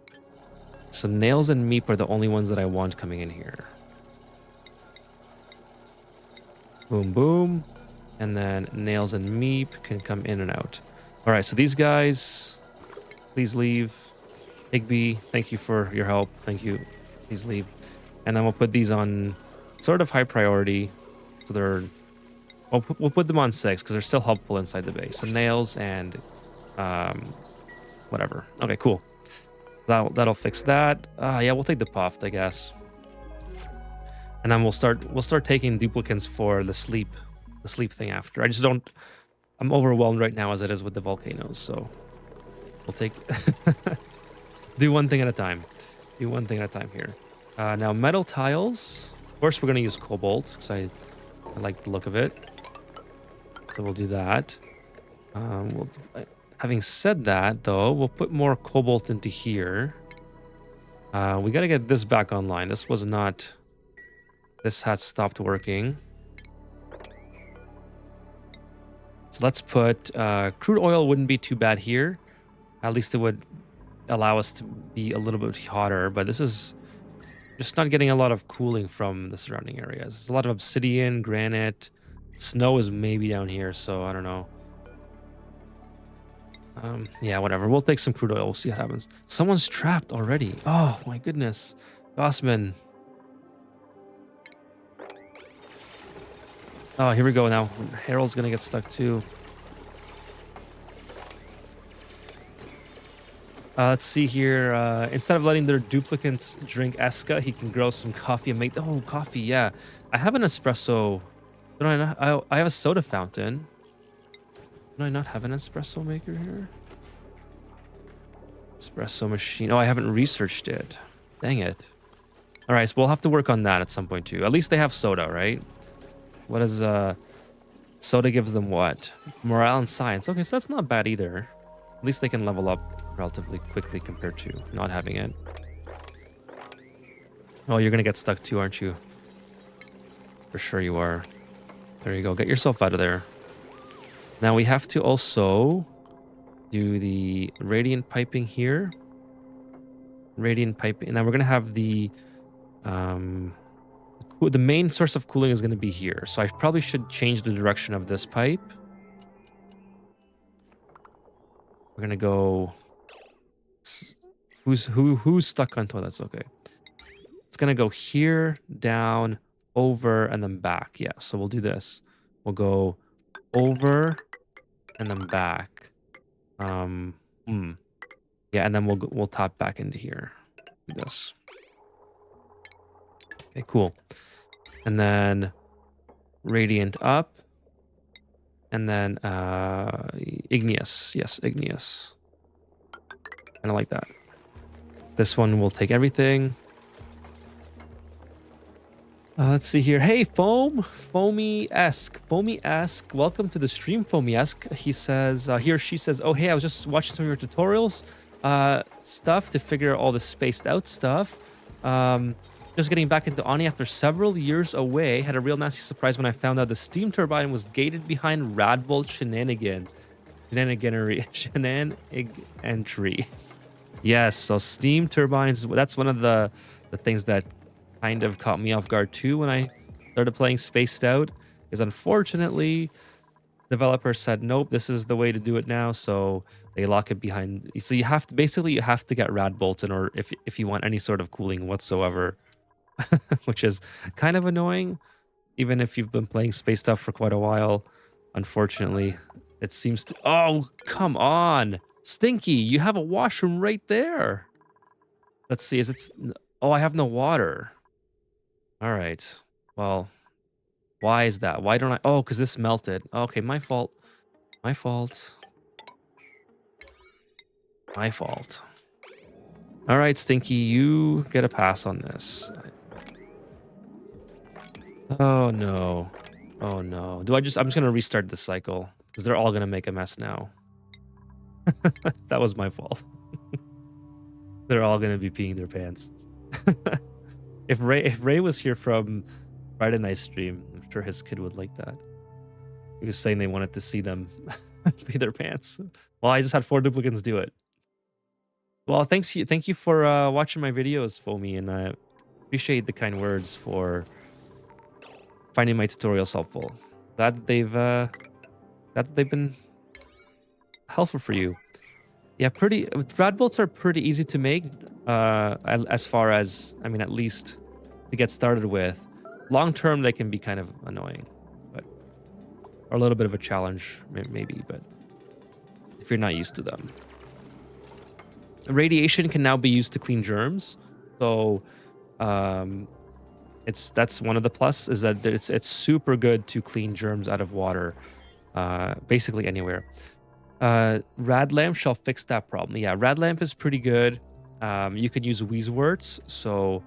So Nails and Meep are the only ones that I want coming in here. Boom, boom. And then Nails and Meep can come in and out. All right, so these guys, please leave. Higby, thank you for your help. Thank you. Please leave. And then we'll put these on sort of high priority. So they're... We'll put them on 6 because they're still helpful inside the base. So Nails and... whatever. Okay, cool. That'll fix that. Yeah, we'll take the puffed, I guess. And then we'll start taking duplicates for the sleep thing after. I just don't... I'm overwhelmed right now as it is with the volcanoes, so we'll take... do one thing at a time. Do one thing at a time here. Now, metal tiles. Of course, we're going to use cobalt because I like the look of it. So we'll do that. Having said that, though, we'll put more cobalt into here. We got to get this back online. This was not... This has stopped working. So let's put... crude oil wouldn't be too bad here. At least it would allow us to be a little bit hotter. But this is just not getting a lot of cooling from the surrounding areas. There's a lot of obsidian, granite. Snow is maybe down here, so I don't know. Yeah, whatever. We'll take some crude oil. We'll see what happens. Someone's trapped already. Oh, my goodness. Gossman. Oh, here we go now. Harold's going to get stuck too. Let's see here. Instead of letting their duplicates drink Esca, he can grow some coffee and make... Oh, coffee, yeah. I have an espresso... I have a soda fountain. Do I not have an espresso maker here? Espresso machine. Oh, I haven't researched it. Dang it. All right, so we'll have to work on that at some point too. At least they have soda, right? What is Soda gives them what? Morale and science. Okay, so that's not bad either. At least they can level up relatively quickly compared to not having it. Oh, you're gonna get stuck too, aren't you? For sure you are. There you go. Get yourself out of there. Now we have to also do the radiant piping here. Radiant piping. And then we're gonna have the main source of cooling is gonna be here. So I probably should change the direction of this pipe. We're gonna go. Who's stuck on toilets? Okay. It's gonna go here, down, over, and then back. Yeah, so we'll do this. We'll go over and then back. Yeah, and then we'll tap back into here. Do this. Okay, cool. And then radiant up. And then igneous. Yes, igneous. Kind of like that. This one will take everything. Let's see here. Hey, Foamy-esque. Foamy-esque. Welcome to the stream, Foamy-esque. He says, he or she says, oh, hey, I was just watching some of your tutorials stuff to figure all the spaced out stuff. Just getting back into Ani after several years away. Had a real nasty surprise when I found out the steam turbine was gated behind Radbolt shenanigans. Entry. Yes, so steam turbines, that's one of the things that kind of caught me off guard too when I started playing Spaced Out, is unfortunately developers said nope, this is the way to do it now, so they lock it behind. So you have to get Radbolts in order if you want any sort of cooling whatsoever. Which is kind of annoying, even if you've been playing Spaced Out for quite a while. Unfortunately, it seems to... Oh, come on! Stinky, you have a washroom right there! Let's see, is it... Oh, I have no water. Alright, well, why is that? Why don't I... Oh, because this melted. Okay, my fault. My fault. My fault. Alright, Stinky, you get a pass on this. Oh no. Oh no. I'm just gonna restart the cycle because they're all gonna make a mess now. That was my fault. They're all gonna be peeing their pants. If Ray was here from Friday night stream, I'm sure his kid would like that. He was saying they wanted to see them pee their pants. Well, I just had 4 duplicants do it. Well, thank you for watching my videos, Foamy, and I appreciate the kind words for finding my tutorials helpful. Glad that they've been helpful for you. Yeah, Radbolts are pretty easy to make, as far as, I mean, at least to get started with. Long term, they can be kind of annoying, or a little bit of a challenge, maybe, but if you're not used to them. Radiation can now be used to clean germs, so that's one of the plus, is that it's super good to clean germs out of water, basically anywhere. Rad lamp shall fix that problem. Yeah, rad lamp is pretty good. You could use Wheezworts, so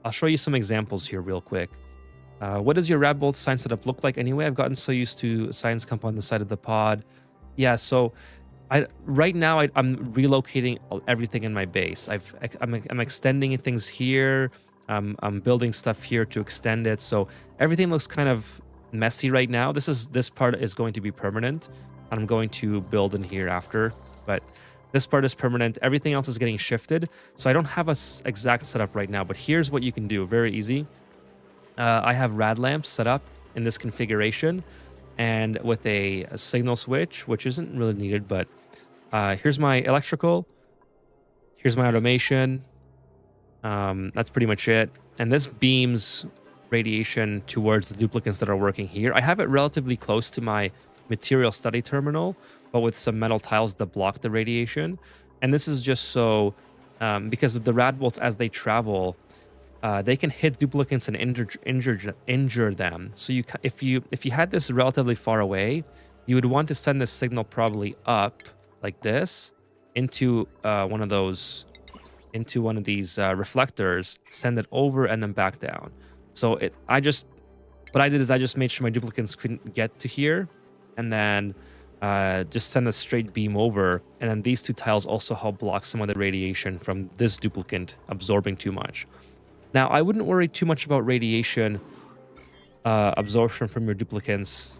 I'll show you some examples here real quick. What does your Radbolt sign setup look like anyway? I've gotten so used to signs come on the side of the pod. Yeah, so right now I'm relocating everything in my base. I'm extending things here. I'm building stuff here to extend it. So everything looks kind of messy right now. This part is going to be permanent. I'm going to build in here after, but this part is permanent. Everything else is getting shifted. So I don't have a exact setup right now, but here's what you can do. Very easy. I have rad lamps set up in this configuration and with a signal switch, which isn't really needed, but here's my electrical. Here's my automation. That's pretty much it. And this beams radiation towards the duplicates that are working here. I have it relatively close to my material study terminal, but with some metal tiles that block the radiation. And this is just so, because of the Radbolts, as they travel, they can hit duplicates and injure them. So if you had this relatively far away, you would want to send this signal probably up like this into one of these reflectors, send it over and then back down. So I just what I did is I just made sure my duplicates couldn't get to here, and then just send a straight beam over, and then these two tiles also help block some of the radiation from this duplicate absorbing too much. Now, I wouldn't worry too much about radiation absorption from your duplicates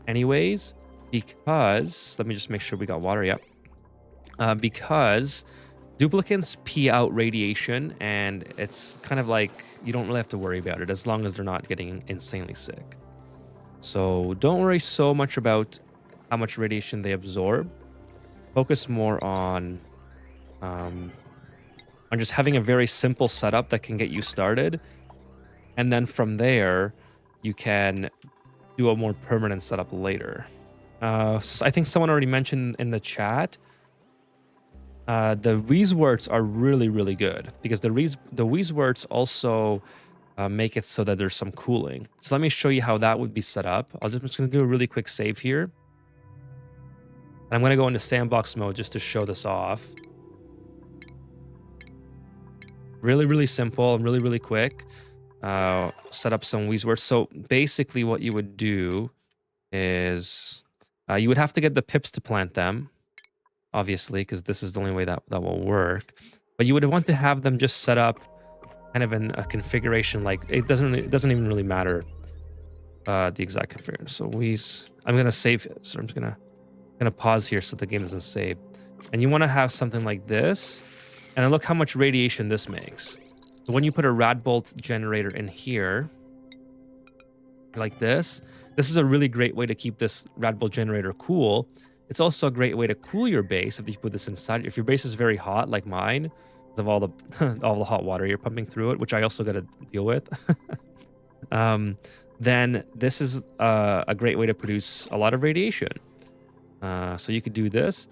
anyways, because, let me just make sure we got water, yep. Because duplicates pee out radiation, and it's kind of like you don't really have to worry about it as long as they're not getting insanely sick. So don't worry so much about how much radiation they absorb. Focus more on just having a very simple setup that can get you started, and then from there you can do a more permanent setup later. So I think someone already mentioned in the chat, the Weezworts are really, really good because the Weezworts also make it so that there's some cooling. So let me show you how that would be set up. I'm just going to do a really quick save here. And I'm going to go into sandbox mode just to show this off. Really, really simple and really, really quick. Set up some Weezworts. So basically what you would do is you would have to get the pips to plant them, obviously, because this is the only way that will work. But you would want to have them just set up kind of in a configuration like it doesn't even really matter the exact configuration. So I'm gonna save it. So I'm just gonna pause here so the game doesn't save. And you want to have something like this, and then look how much radiation this makes. So when you put a rad bolt generator in here, like this is a really great way to keep this rad bolt generator cool. It's also a great way to cool your base if you put this inside. If your base is very hot, like mine, because of all the hot water you're pumping through it, which I also got to deal with, then this is a great way to produce a lot of radiation. So you could do this,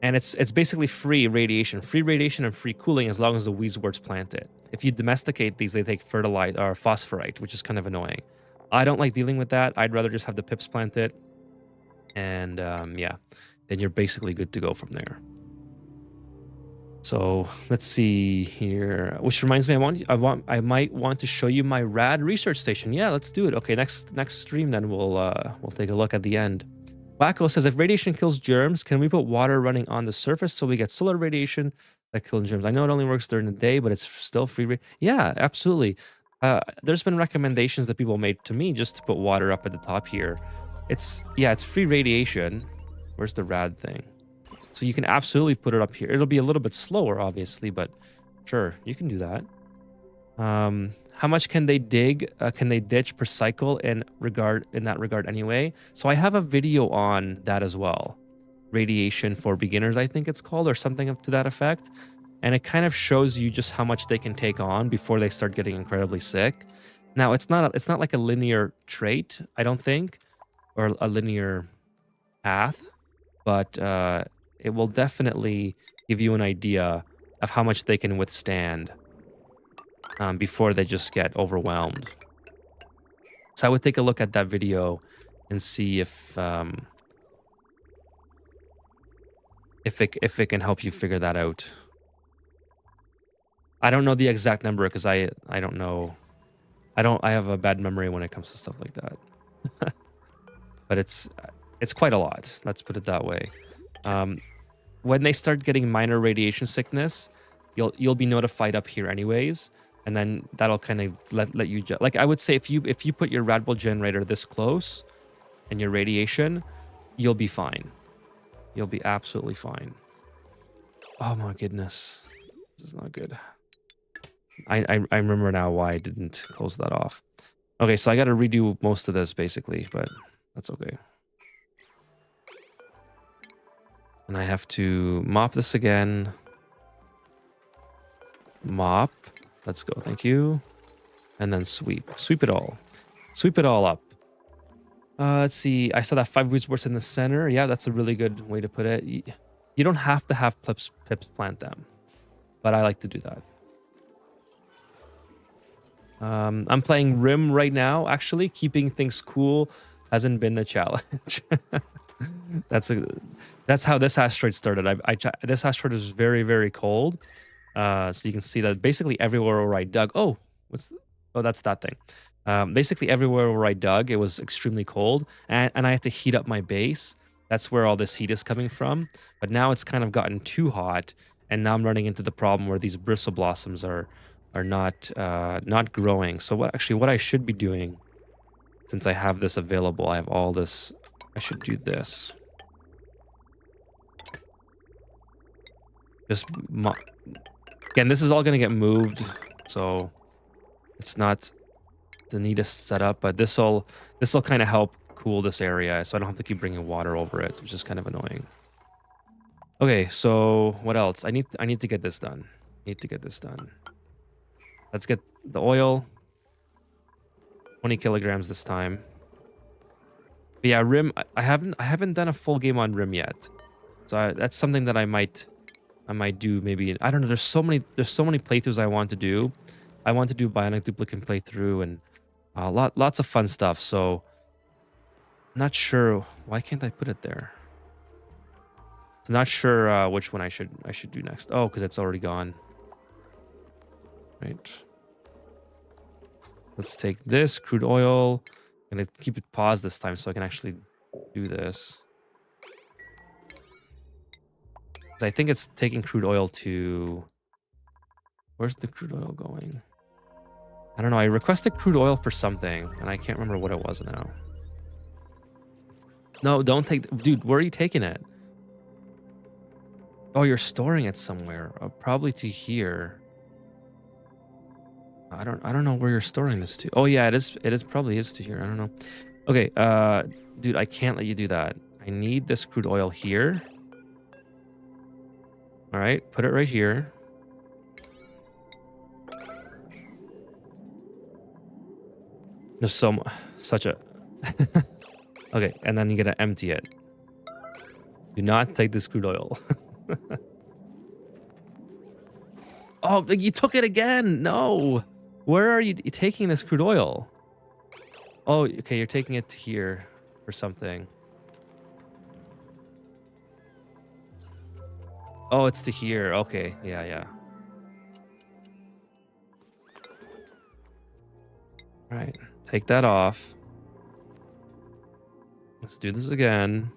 and it's basically free radiation and free cooling as long as the Weezworts plant it. If you domesticate these, they take fertilizer or phosphorite, which is kind of annoying. I don't like dealing with that. I'd rather just have the pips plant it. And yeah, then you're basically good to go from there. So let's see here, which reminds me, I might want to show you my rad research station. Yeah, let's do it. Okay, next stream then we'll take a look at the end. Wacko says, if radiation kills germs, can we put water running on the surface so we get solar radiation that kills germs? I know it only works during the day, but it's still free. Yeah, absolutely. There's been recommendations that people made to me just to put water up at the top here. It's free radiation. Where's the rad thing? So you can absolutely put it up here. It'll be a little bit slower, obviously, but sure, you can do that. How much can they dig? Can they ditch per cycle in that regard anyway? So I have a video on that as well. Radiation for beginners, I think it's called, or something to that effect. And it kind of shows you just how much they can take on before they start getting incredibly sick. Now, it's not like a linear trait, I don't think, or a linear path, but it will definitely give you an idea of how much they can withstand before they just get overwhelmed. So I would take a look at that video and see if it can help you figure that out. I don't know the exact number because I don't know. I have a bad memory when it comes to stuff like that. But it's quite a lot. Let's put it that way. When they start getting minor radiation sickness, you'll be notified up here anyways, and then that'll kind of let you like I would say if you put your rad bolt generator this close and your radiation, you'll be fine. You'll be absolutely fine. Oh my goodness, this is not good. I remember now why I didn't close that off. Okay, so I got to redo most of this basically, but that's okay. And I have to mop this again. Mop. Let's go. Thank you. And then sweep. Sweep it all. Sweep it all up. Let's see. I saw that 5 Weezworts in the center. Yeah, that's a really good way to put it. You don't have to have pips plant them, but I like to do that. I'm playing Rim right now. Actually, keeping things cool hasn't been the challenge. That's how this asteroid started. This asteroid is very, very cold. So you can see that basically everywhere where I dug. Oh, that's that thing. Basically, everywhere where I dug, it was extremely cold, and I had to heat up my base. That's where all this heat is coming from. But now it's kind of gotten too hot, and now I'm running into the problem where these bristle blossoms are not growing. So what I should be doing, since I have this available, I have all this. I should do this. Just again, this is all gonna get moved, so it's not the neatest setup, but this'll kind of help cool this area, so I don't have to keep bringing water over it, which is kind of annoying. Okay, so what else? I need to get this done. Need to get this done. Let's get the oil. 20 kilograms this time. But yeah, Rim. I haven't done a full game on Rim yet, so that's something that I might do. Maybe I don't know. There's so many playthroughs I want to do. I want to do Bionic Duplicate playthrough and lots of fun stuff. So not sure why can't I put it there. So not sure which one I should do next. Oh, because it's already gone. Right. Let's take this crude oil. I'm gonna keep it paused this time so I can actually do this. I think it's taking crude oil to... Where's the crude oil going? I don't know. I requested crude oil for something, and I can't remember what it was now. No, don't take... Dude, where are you taking it? Oh, you're storing it somewhere. Probably to here. I don't know where you're storing this to. Oh yeah, it is probably is to here. I don't know. Okay, dude, I can't let you do that. I need this crude oil here. All right, put it right here. There's such a okay, and then you gotta empty it. Do not take this crude oil. Oh, you took it again. No. Where are you taking this crude oil? Oh, okay, you're taking it to here for something. Oh, it's to here. Okay, yeah. All right, take that off. Let's do this again.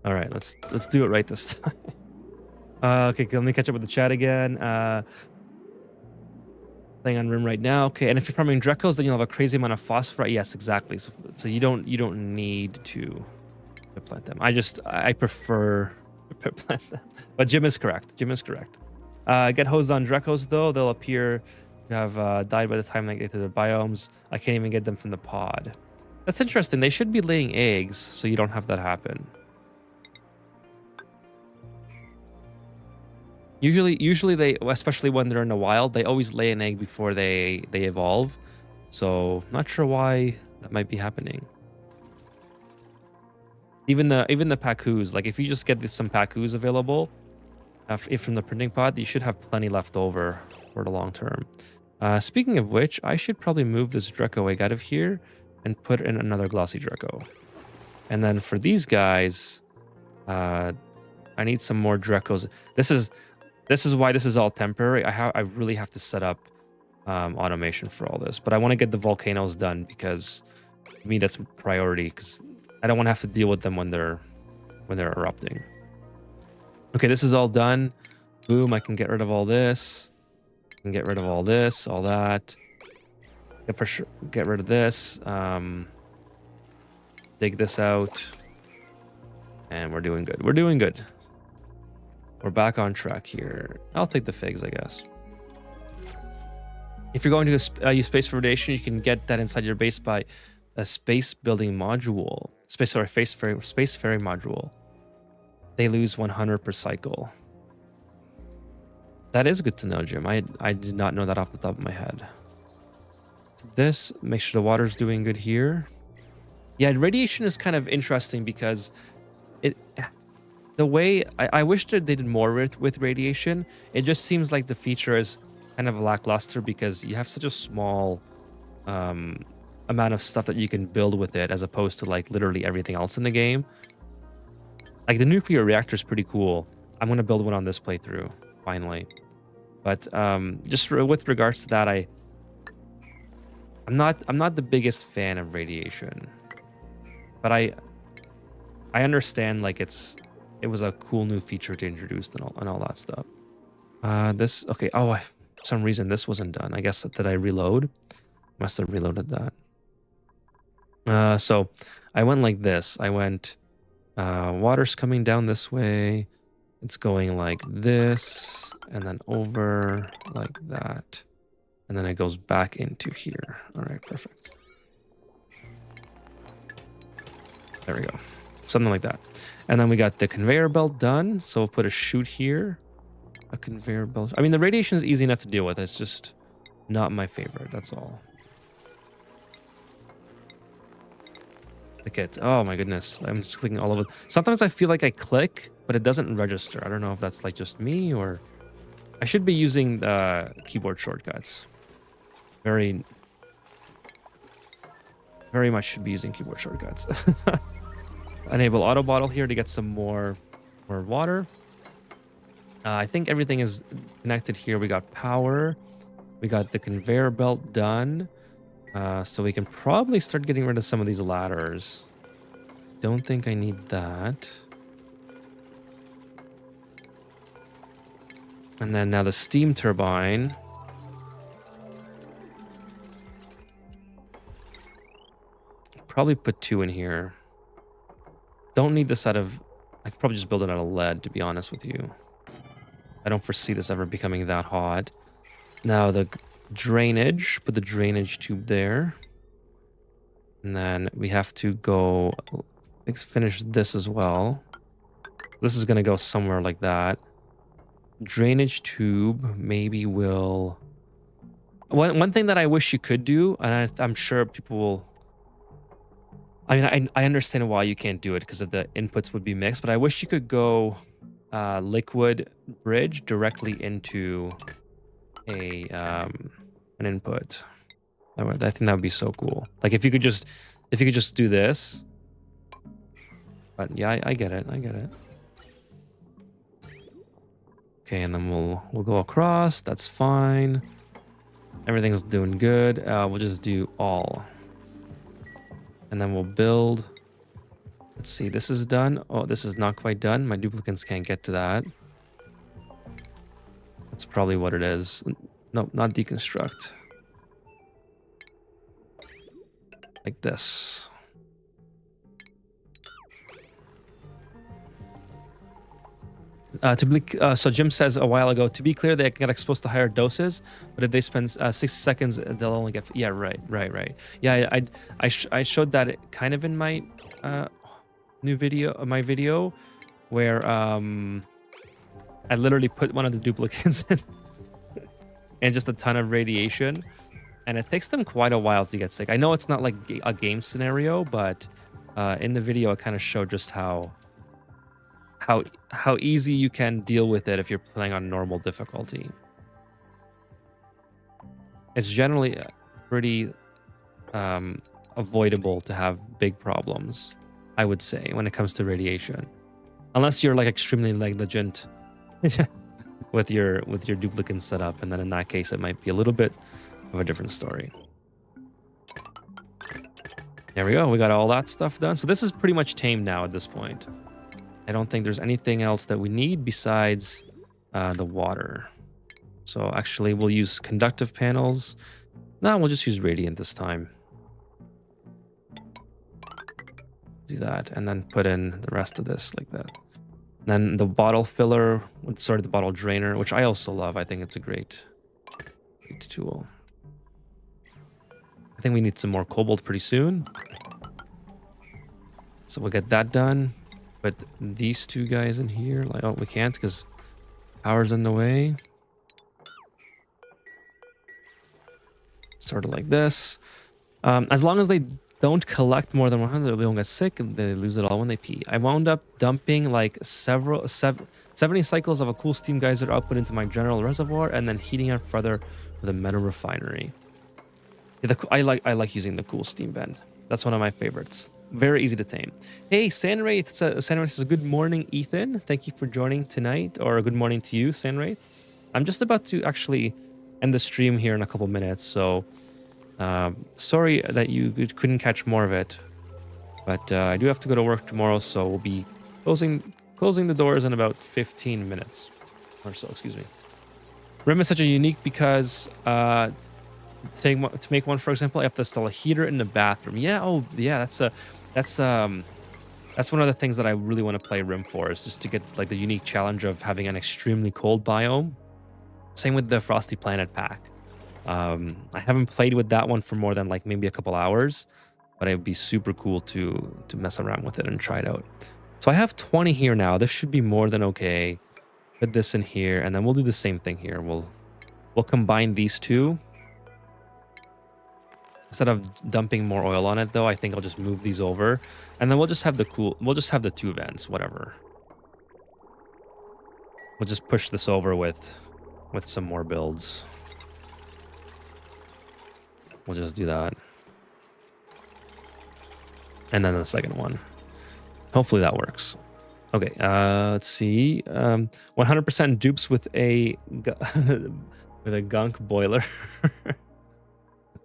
All right, let's do it right this time. Okay, let me catch up with the chat again. Playing on Rim right now. Okay, and if you're farming Drecos, then you'll have a crazy amount of phosphorite. Yes, exactly. So you don't need to plant them. I prefer to plant them. But Jim is correct. Get hosed on Drecos though. They'll appear to have died by the time they get to their biomes. I can't even get them from the pod. That's interesting. They should be laying eggs, so you don't have that happen. Usually they, especially when they're in the wild, they always lay an egg before they evolve. So not sure why that might be happening. Even the Pacus, like if you just get some Pacus available, if from the printing pod, you should have plenty left over for the long term. Speaking of which, I should probably move this Dreco egg out of here and put in another glossy Dreco. And then for these guys, I need some more Drecos. This is why this is all temporary. I really have to set up automation for all this, but I want to get the volcanoes done because to me that's priority because I don't want to have to deal with them when they're erupting. Okay, this is all done. Boom! I can get rid of all this. I can get rid of all this, all that. Get rid of this. Dig this out, and we're doing good. We're doing good. We're back on track here. I'll take the figs, I guess. If you're going to use space for radiation, you can get that inside your base by a space building module. Space ferry module. They lose 100 per cycle. That is good to know, Jim. I did not know that off the top of my head. This, make sure the water's doing good here. Yeah, radiation is kind of interesting because the way I wish that they did more with radiation. It just seems like the feature is kind of lackluster because you have such a small amount of stuff that you can build with it as opposed to like literally everything else in the game. Like the nuclear reactor is pretty cool. I'm gonna build one on this playthrough finally. But just with regards to that, I'm not the biggest fan of radiation. But I understand like it was a cool new feature to introduce and all that stuff. This okay. Oh, for some reason this wasn't done. I guess did I reload? Must have reloaded that. So I went like this. I went water's coming down this way. It's going like this and then over like that. And then it goes back into here. All right, perfect. There we go. Something like that. And then we got the conveyor belt done. So we'll put a chute here. A conveyor belt. I mean, the radiation is easy enough to deal with. It's just not my favorite. That's all. Click it. Oh my goodness. I'm just clicking all over. Sometimes I feel like I click, but it doesn't register. I don't know if that's like just me or... I should be using the keyboard shortcuts. Very much should be using keyboard shortcuts. Enable auto bottle here to get some more water. I think everything is connected here. We got power. We got the conveyor belt done. So we can probably start getting rid of some of these ladders. Don't think I need that. And then now the steam turbine. Probably put 2 in here. Don't need this out of... I could probably just build it out of lead, to be honest with you. I don't foresee this ever becoming that hot. Now the drainage. Put the drainage tube there. And then we have to go... finish this as well. This is going to go somewhere like that. Drainage tube maybe will... One thing that I wish you could do, and I'm sure people will... I mean, I understand why you can't do it because of the inputs would be mixed, but I wish you could go liquid bridge directly into an input. I think that would be so cool. Like if you could just do this. But yeah, I get it. I get it. Okay, and then we'll go across. That's fine. Everything's doing good. We'll just do all. And then we'll build. Let's see, this is done. Oh, this is not quite done. My duplicates can't get to that. That's probably what it is. Nope, not deconstruct. Like this. So Jim says a while ago, to be clear, they get exposed to higher doses, but if they spend 60 seconds, they'll only get... Yeah, right. Yeah, I showed that kind of in my my video, where I literally put one of the duplicates in and just a ton of radiation, and it takes them quite a while to get sick. I know it's not like a game scenario, but in the video, I kind of showed just how easy you can deal with it if you're playing on normal difficulty. It's generally pretty avoidable to have big problems, I would say, when it comes to radiation. Unless you're like extremely negligent with your duplicate setup, and then in that case it might be a little bit of a different story. There we go, we got all that stuff done. So this is pretty much tamed now at this point. I don't think there's anything else that we need besides the water. So actually, we'll use conductive panels. No, we'll just use radiant this time. Do that, and then put in the rest of this like that. And then the bottle filler, sorry, the bottle drainer, which I also love. I think it's a great tool. I think we need some more cobalt pretty soon. So we'll get that done. Put these two guys in here. Like, oh, we can't because power's in the way. Sort of like this. As long as they don't collect more than 100, they won't get sick and they lose it all when they pee. I wound up dumping like 70 cycles of a cool steam geyser output into my general reservoir and then heating it further with a metal refinery. Yeah, I like using the cool steam vent. That's one of my favorites. very easy to tame. Hey, Sandwraith says, good morning, Ethan. Thank you for joining tonight, or good morning to you, Sandwraith. I'm just about to actually end the stream here in a couple minutes, so sorry that you couldn't catch more of it. But I do have to go to work tomorrow, so we'll be closing the doors in about 15 minutes or so, excuse me. Rim is such a unique because to make one, for example, I have to install a heater in the bathroom. Yeah, oh yeah, that's one of the things that I really want to play Rim for, is just to get like the unique challenge of having an extremely cold biome. Same with the Frosty Planet pack. I haven't played with that one for more than like maybe a couple hours, but it would be super cool to mess around with it and try it out. So I have 20 here now. This should be more than okay. Put this in here, and then we'll do the same thing here. We'll combine these two. Instead of dumping more oil on it, though, I think I'll just move these over, and then we'll just have the two vents, whatever. We'll just push this over with some more builds. We'll just do that. And then the second one. Hopefully that works. Okay, let's see. 100% dupes with a with a gunk boiler.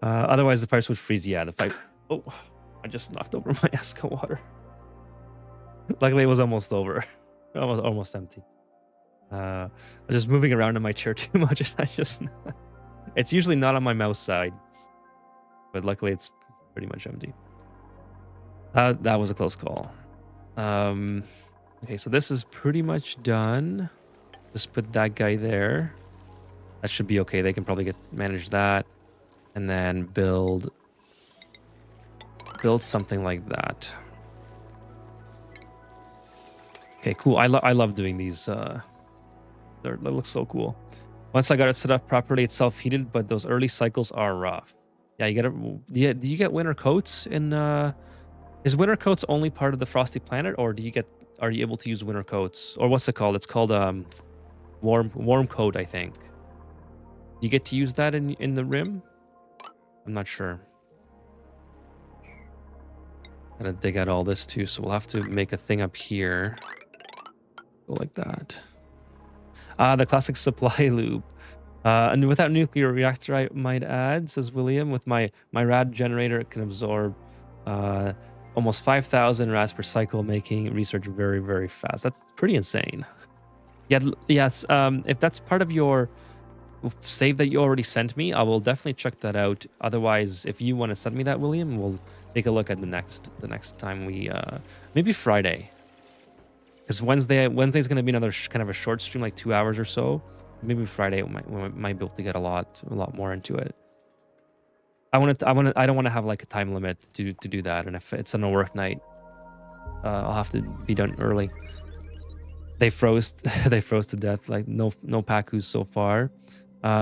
Otherwise the pipes would freeze. Yeah, the pipe. Oh, I just knocked over my Esco water. Luckily it was almost over. almost empty. I was just moving around in my chair too much, and I just it's usually not on my mouse side, but luckily it's pretty much empty. That was a close call. Okay, so this is pretty much done. Just put that guy there. That should be okay. They can probably manage that, and then build something like that. Okay, cool. I love doing these. That looks so cool. Once I got it set up properly, it's self-heated, but those early cycles are rough. Yeah, you gotta. Do you get winter coats in? Is winter coats only part of the Frosty Planet, or are you able to use winter coats, or what's it called? It's called warm coat, I think. Do you get to use that in the Rim? I'm not sure. Gotta dig out all this too, so we'll have to make a thing up here. Go like that. The classic supply loop. And without nuclear reactor, I might add, says William, with my rad generator, it can absorb almost 5,000 rads per cycle, making research very, very fast. That's pretty insane. Yeah, yes. If that's part of your save that you already sent me, I will definitely check that out. Otherwise, if you want to send me that, William, we'll take a look at the next time we maybe Friday, because Wednesday's going to be another kind of a short stream, like 2 hours or so. Maybe Friday we might be able to get a lot more into it. I don't want to have like a time limit to do that, and if it's on a work night, I'll have to be done early. They froze to death. Like no Pakus so far.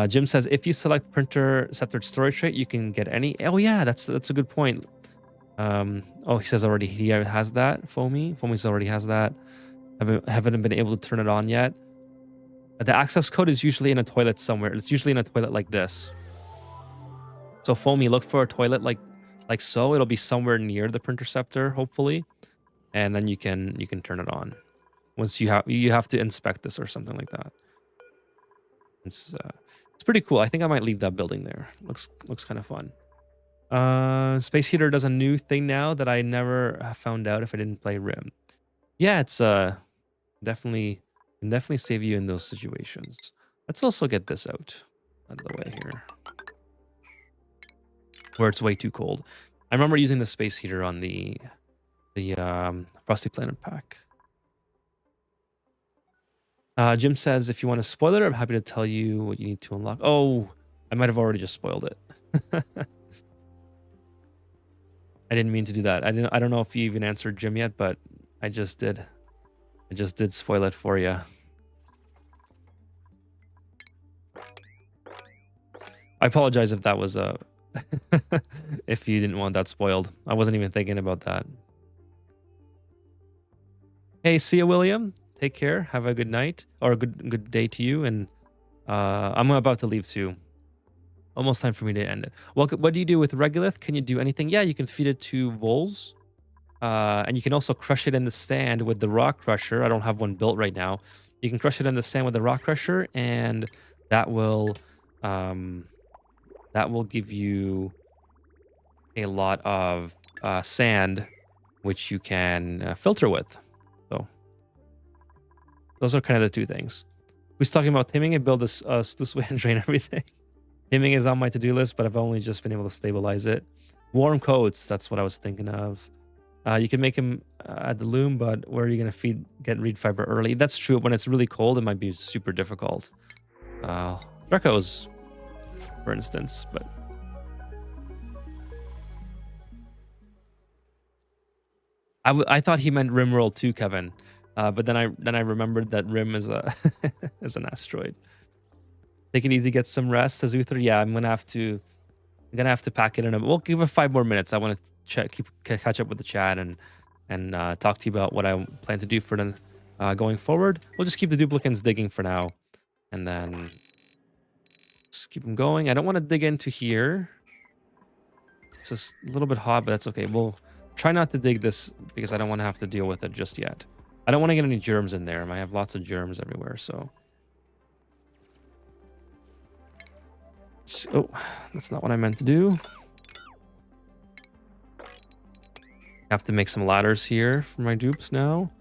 Jim says if you select printer sceptered storage trait, you can get any. Oh yeah, that's a good point. Oh, he says already he has that. Foamy already has that. Haven't been able to turn it on yet. The access code is usually in a toilet somewhere. It's usually in a toilet like this. So Foamy, look for a toilet like so. It'll be somewhere near the printer scepter, hopefully, and then you can turn it on. Once you have to inspect this or something like that. It's pretty cool. I think I might leave that building there. Looks kind of fun. Space Heater does a new thing now that I never found out if I didn't play Rim. Yeah, it's definitely save you in those situations. Let's also get this out of the way here, where it's way too cold. I remember using the Space Heater on the Frosty Planet pack. Jim says, if you want a spoiler, I'm happy to tell you what you need to unlock. Oh, I might have already just spoiled it. I didn't mean to do that. I don't know if you even answered Jim yet, but I just did. I just did spoil it for you. I apologize if that was if you didn't want that spoiled. I wasn't even thinking about that. Hey, see ya, William. Take care. Have a good night or a good day to you. And I'm about to leave too. Almost time for me to end it. Well, what do you do with Regolith? Can you do anything? Yeah, you can feed it to voles. And you can also crush it in the sand with the rock crusher. I don't have one built right now. You can crush it in the sand with the rock crusher, and that will um, that will give you a lot of sand, which you can filter with. So those are kind of the two things. Who's talking about timing and build this sluice way and drain everything? Timing is on my to-do list, but I've only just been able to stabilize it. Warm coats, that's what I was thinking of. You can make them at the loom, but where are you going to get reed fiber early? That's true. When it's really cold, it might be super difficult. Drecos, for instance, but I thought he meant Rimworld too, Kevin. But then I remembered that Rim is a is an asteroid. Take it easy, get some rest, says Uther. Yeah, I'm gonna have to pack it in. We'll give it 5 more minutes. I want to catch up with the chat and talk to you about what I plan to do for the going forward. We'll just keep the duplicants digging for now, and then just keep them going. I don't want to dig into here. It's just a little bit hot, but that's okay. We'll try not to dig this because I don't want to have to deal with it just yet. I don't want to get any germs in there. I have lots of germs everywhere, so. Oh, that's not what I meant to do. Have to make some ladders here for my dupes now.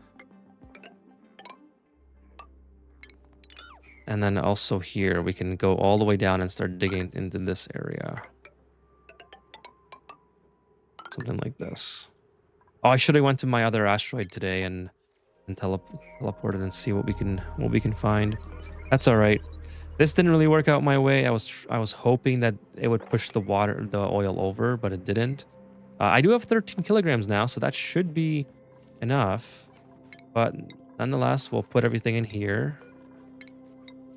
And then also here, we can go all the way down and start digging into this area. Something like this. Oh, I should have went to my other asteroid today and teleported and see what we can find. That's all right. This didn't really work out my way. I was hoping that it would push the oil over, but it didn't. I do have 13 kilograms now, so that should be enough. But nonetheless, we'll put everything in here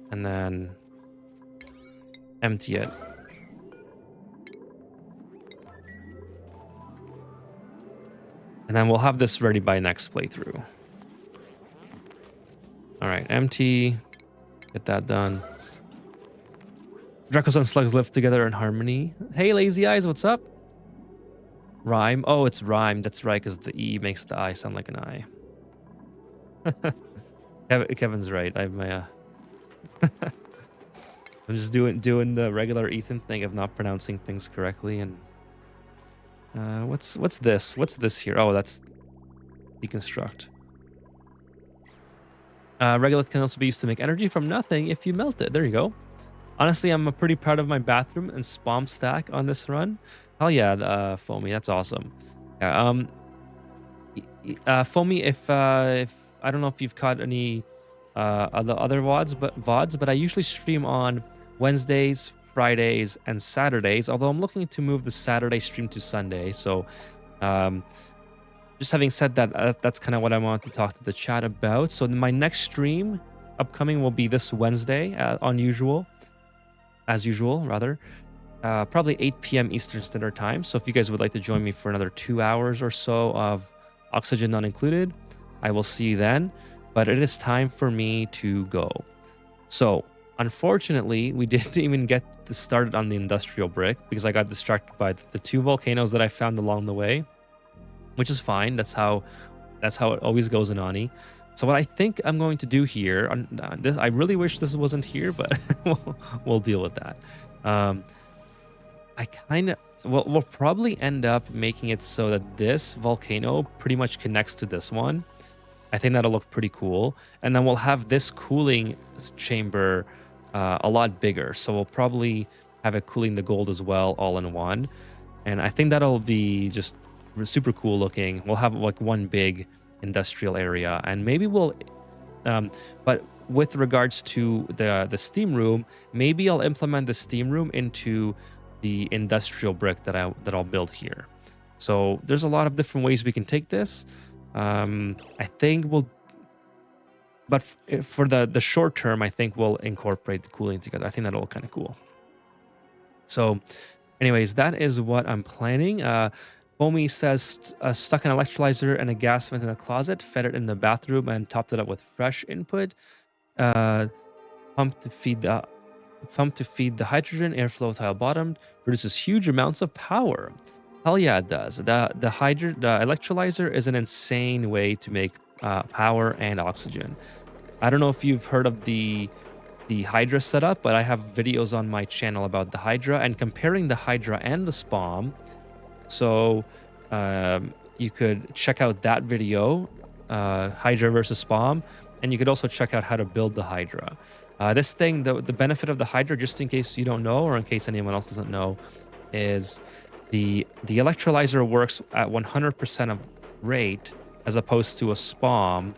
and then empty it. And then we'll have this ready by next playthrough. All right, empty. Get that done. Dracos and slugs live together in harmony. Hey, Lazy Eyes, what's up? Rhyme. Oh, it's rhyme. That's right, because the E makes the I sound like an I. Kevin's right. I'm just doing the regular Ethan thing of not pronouncing things correctly. And what's this? What's this here? Oh, that's deconstruct. Regolith can also be used to make energy from nothing if you melt it. There you go. Honestly, I'm pretty proud of my bathroom and spom stack on this run. Hell yeah, Foamy, that's awesome. Yeah, Foamy, if I don't know if you've caught any other VODs, but I usually stream on Wednesdays, Fridays, and Saturdays. Although I'm looking to move the Saturday stream to Sunday. So, just having said that, that's kind of what I want to talk to the chat about. So my next stream upcoming will be this Wednesday, as usual, rather. Probably 8 p.m. Eastern Standard Time. So if you guys would like to join me for another 2 hours or so of Oxygen Not Included, I will see you then. But it is time for me to go. So unfortunately, we didn't even get started on the industrial brick because I got distracted by the 2 volcanoes that I found along the way, which is fine. That's how it always goes in Ani. So what I think I'm going to do here, I really wish this wasn't here, but we'll deal with that. We'll probably end up making it so that this volcano pretty much connects to this one. I think that'll look pretty cool. And then we'll have this cooling chamber a lot bigger. So we'll probably have it cooling the gold as well, all in one. And I think that'll be just super cool looking. We'll have like one big industrial area, and maybe we'll but with regards to the steam room, maybe I'll implement the steam room into the industrial brick that I'll build here. So there's a lot of different ways we can take this. I think but for the short term, I think we'll incorporate the cooling together. I think that'll look kind of cool. So anyways, that is what I'm planning. Foamy says stuck an electrolyzer and a gas vent in a closet, fed it in the bathroom, and topped it up with fresh input. Pump to feed the hydrogen. Airflow tile bottomed produces huge amounts of power. Hell yeah, it does. The electrolyzer is an insane way to make power and oxygen. I don't know if you've heard of the Hydra setup, but I have videos on my channel about the Hydra and comparing the Hydra and the Spom. So you could check out that video, Hydra versus Spom, and you could also check out how to build the Hydra. This thing, the benefit of the Hydra, just in case you don't know or in case anyone else doesn't know, is the electrolyzer works at 100% of rate as opposed to a Spom,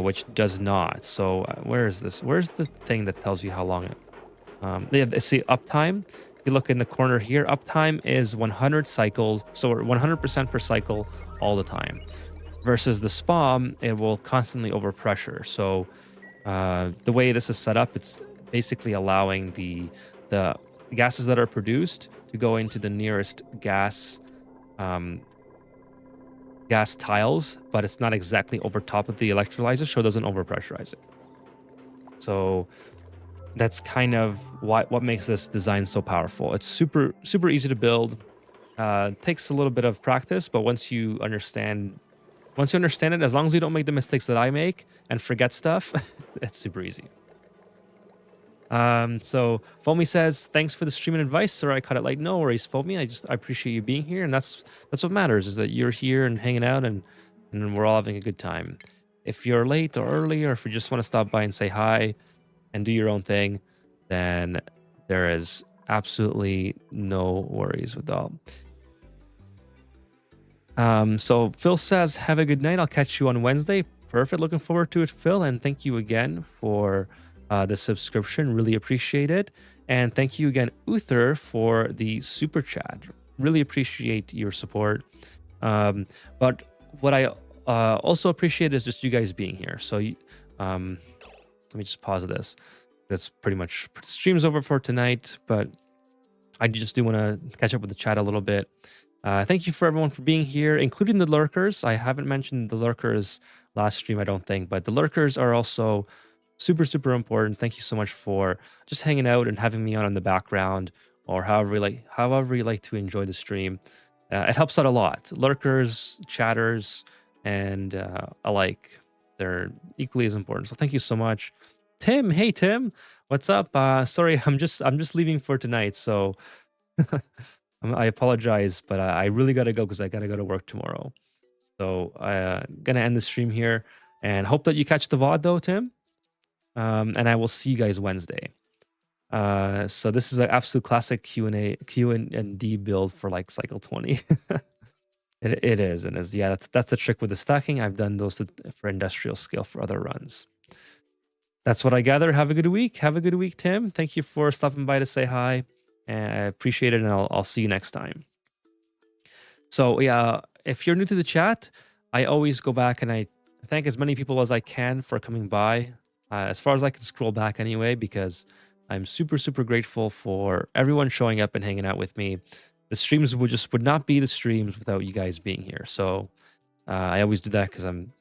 which does not. So where is this? Where's the thing that tells you how long it? See uptime. If you look in the corner here, uptime is 100 cycles, so 100% per cycle all the time. Versus the Spom, it will constantly overpressure. So the way this is set up, it's basically allowing the gases that are produced to go into the nearest gas tiles, but it's not exactly over top of the electrolyzer, so it doesn't overpressurize it. So that's kind of what makes this design so powerful. It's super easy to build. Takes a little bit of practice, but once you understand it, as long as you don't make the mistakes that I make and forget stuff, it's super easy. So Foamy says, thanks for the stream and advice, sir. I cut it light. No worries, Foamy. I appreciate you being here, and that's what matters, is that you're here and hanging out, and we're all having a good time. If you're late or early, or if you just want to stop by and say hi and do your own thing, then there is absolutely no worries with all. So Phil says, have a good night. I'll catch you on Wednesday. Perfect. Looking forward to it, Phil. And thank you again for the subscription. Really appreciate it. And thank you again, Uther, for the super chat. Really appreciate your support. But what I also appreciate is just you guys being here. So let me just pause this. That's pretty much stream's over for tonight, but I just do want to catch up with the chat a little bit. Thank you for everyone for being here, including the lurkers. I haven't mentioned the lurkers last stream, I don't think, but the lurkers are also super important. Thank you so much for just hanging out and having me on in the background, or however you like to enjoy the stream. It helps out a lot. Lurkers, chatters, and alike, they're equally as important. So thank you so much. Tim, hey Tim, what's up? Sorry, I'm just leaving for tonight, so I apologize, but I really gotta go because I gotta go to work tomorrow. So I'm gonna end the stream here, and hope that you catch the VOD though, Tim. And I will see you guys Wednesday. So this is an absolute classic Q&D build for like cycle 20. It is. Yeah, that's the trick with the stacking. I've done those for industrial scale for other runs. That's what I gather. Have a good week. Have a good week, Tim. Thank you for stopping by to say hi. And I appreciate it, and I'll see you next time. So yeah, if you're new to the chat, I always go back and I thank as many people as I can for coming by. As far as I can scroll back anyway, because I'm super grateful for everyone showing up and hanging out with me. The streams would not be the streams without you guys being here. So I always do that because I'm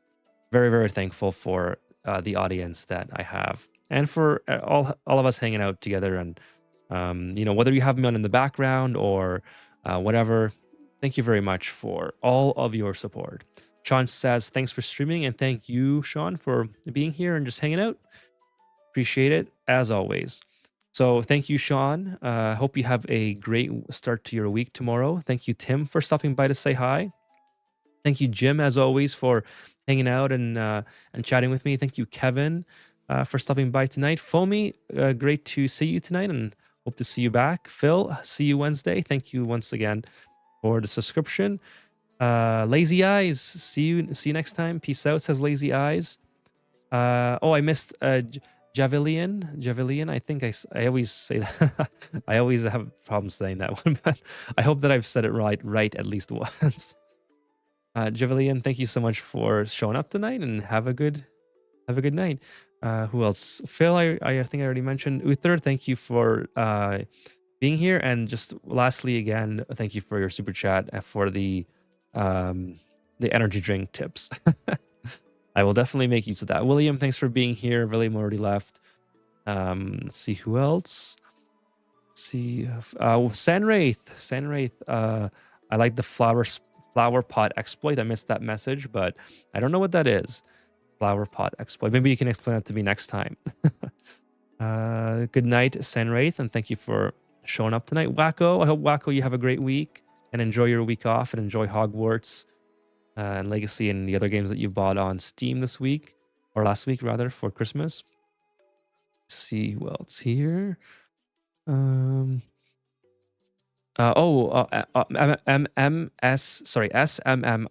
very thankful for the audience that I have, and for all of us hanging out together. And whether you have me on in the background or whatever, thank you very much for all of your support. Sean says, thanks for streaming, and thank you, Sean, for being here and just hanging out. Appreciate it, as always. So thank you, Sean. Hope you have a great start to your week tomorrow. Thank you, Tim, for stopping by to say hi. Thank you, Jim, as always, for hanging out and chatting with me. Thank you, Kevin, for stopping by tonight. Foamy, great to see you tonight, and hope to see you back. Phil, see you Wednesday. Thank you once again for the subscription. Lazy Eyes, see you next time. Peace out, says Lazy Eyes. I missed Javelian. I think I always say that. I always have problems saying that one, but I hope that I've said it right at least once. Javelian, thank you so much for showing up tonight, and have a good night. Who else? Phil, I think I already mentioned. Uther, thank you for being here. And just lastly, again, thank you for your super chat for the energy drink tips. I will definitely make use of that. William, thanks for being here. William already left. Let's see who else. Sanwraith. I like the flower pot exploit. I missed that message, but I don't know what that is. Flower pot exploit. Maybe you can explain that to me next time. Good night, Senwraith, and thank you for showing up tonight. Wacko, I hope Wacko you have a great week and enjoy your week off and enjoy Hogwarts and Legacy and the other games that you bought on Steam this week or last week rather for Christmas. Let's see who else here. SMM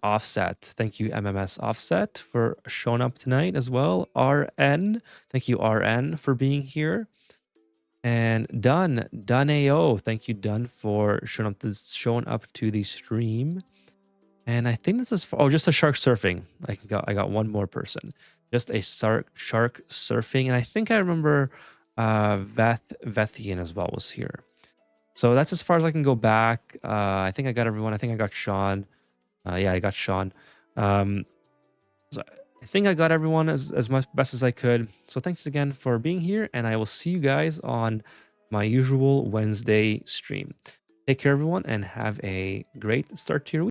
Offset. Thank you, MMS Offset, for showing up tonight as well. RN, thank you, RN, for being here. And Dun AO, thank you, Dun, for showing up to the stream. And I think this is for just a shark surfing. I got one more person, just a shark surfing, and I think I remember Vethian as well was here. So that's as far as I can go back. I think I got everyone. I think I got Sean. Yeah, I got Sean. So I think I got everyone as much best as I could. So thanks again for being here, and I will see you guys on my usual Wednesday stream. Take care, everyone, and have a great start to your week.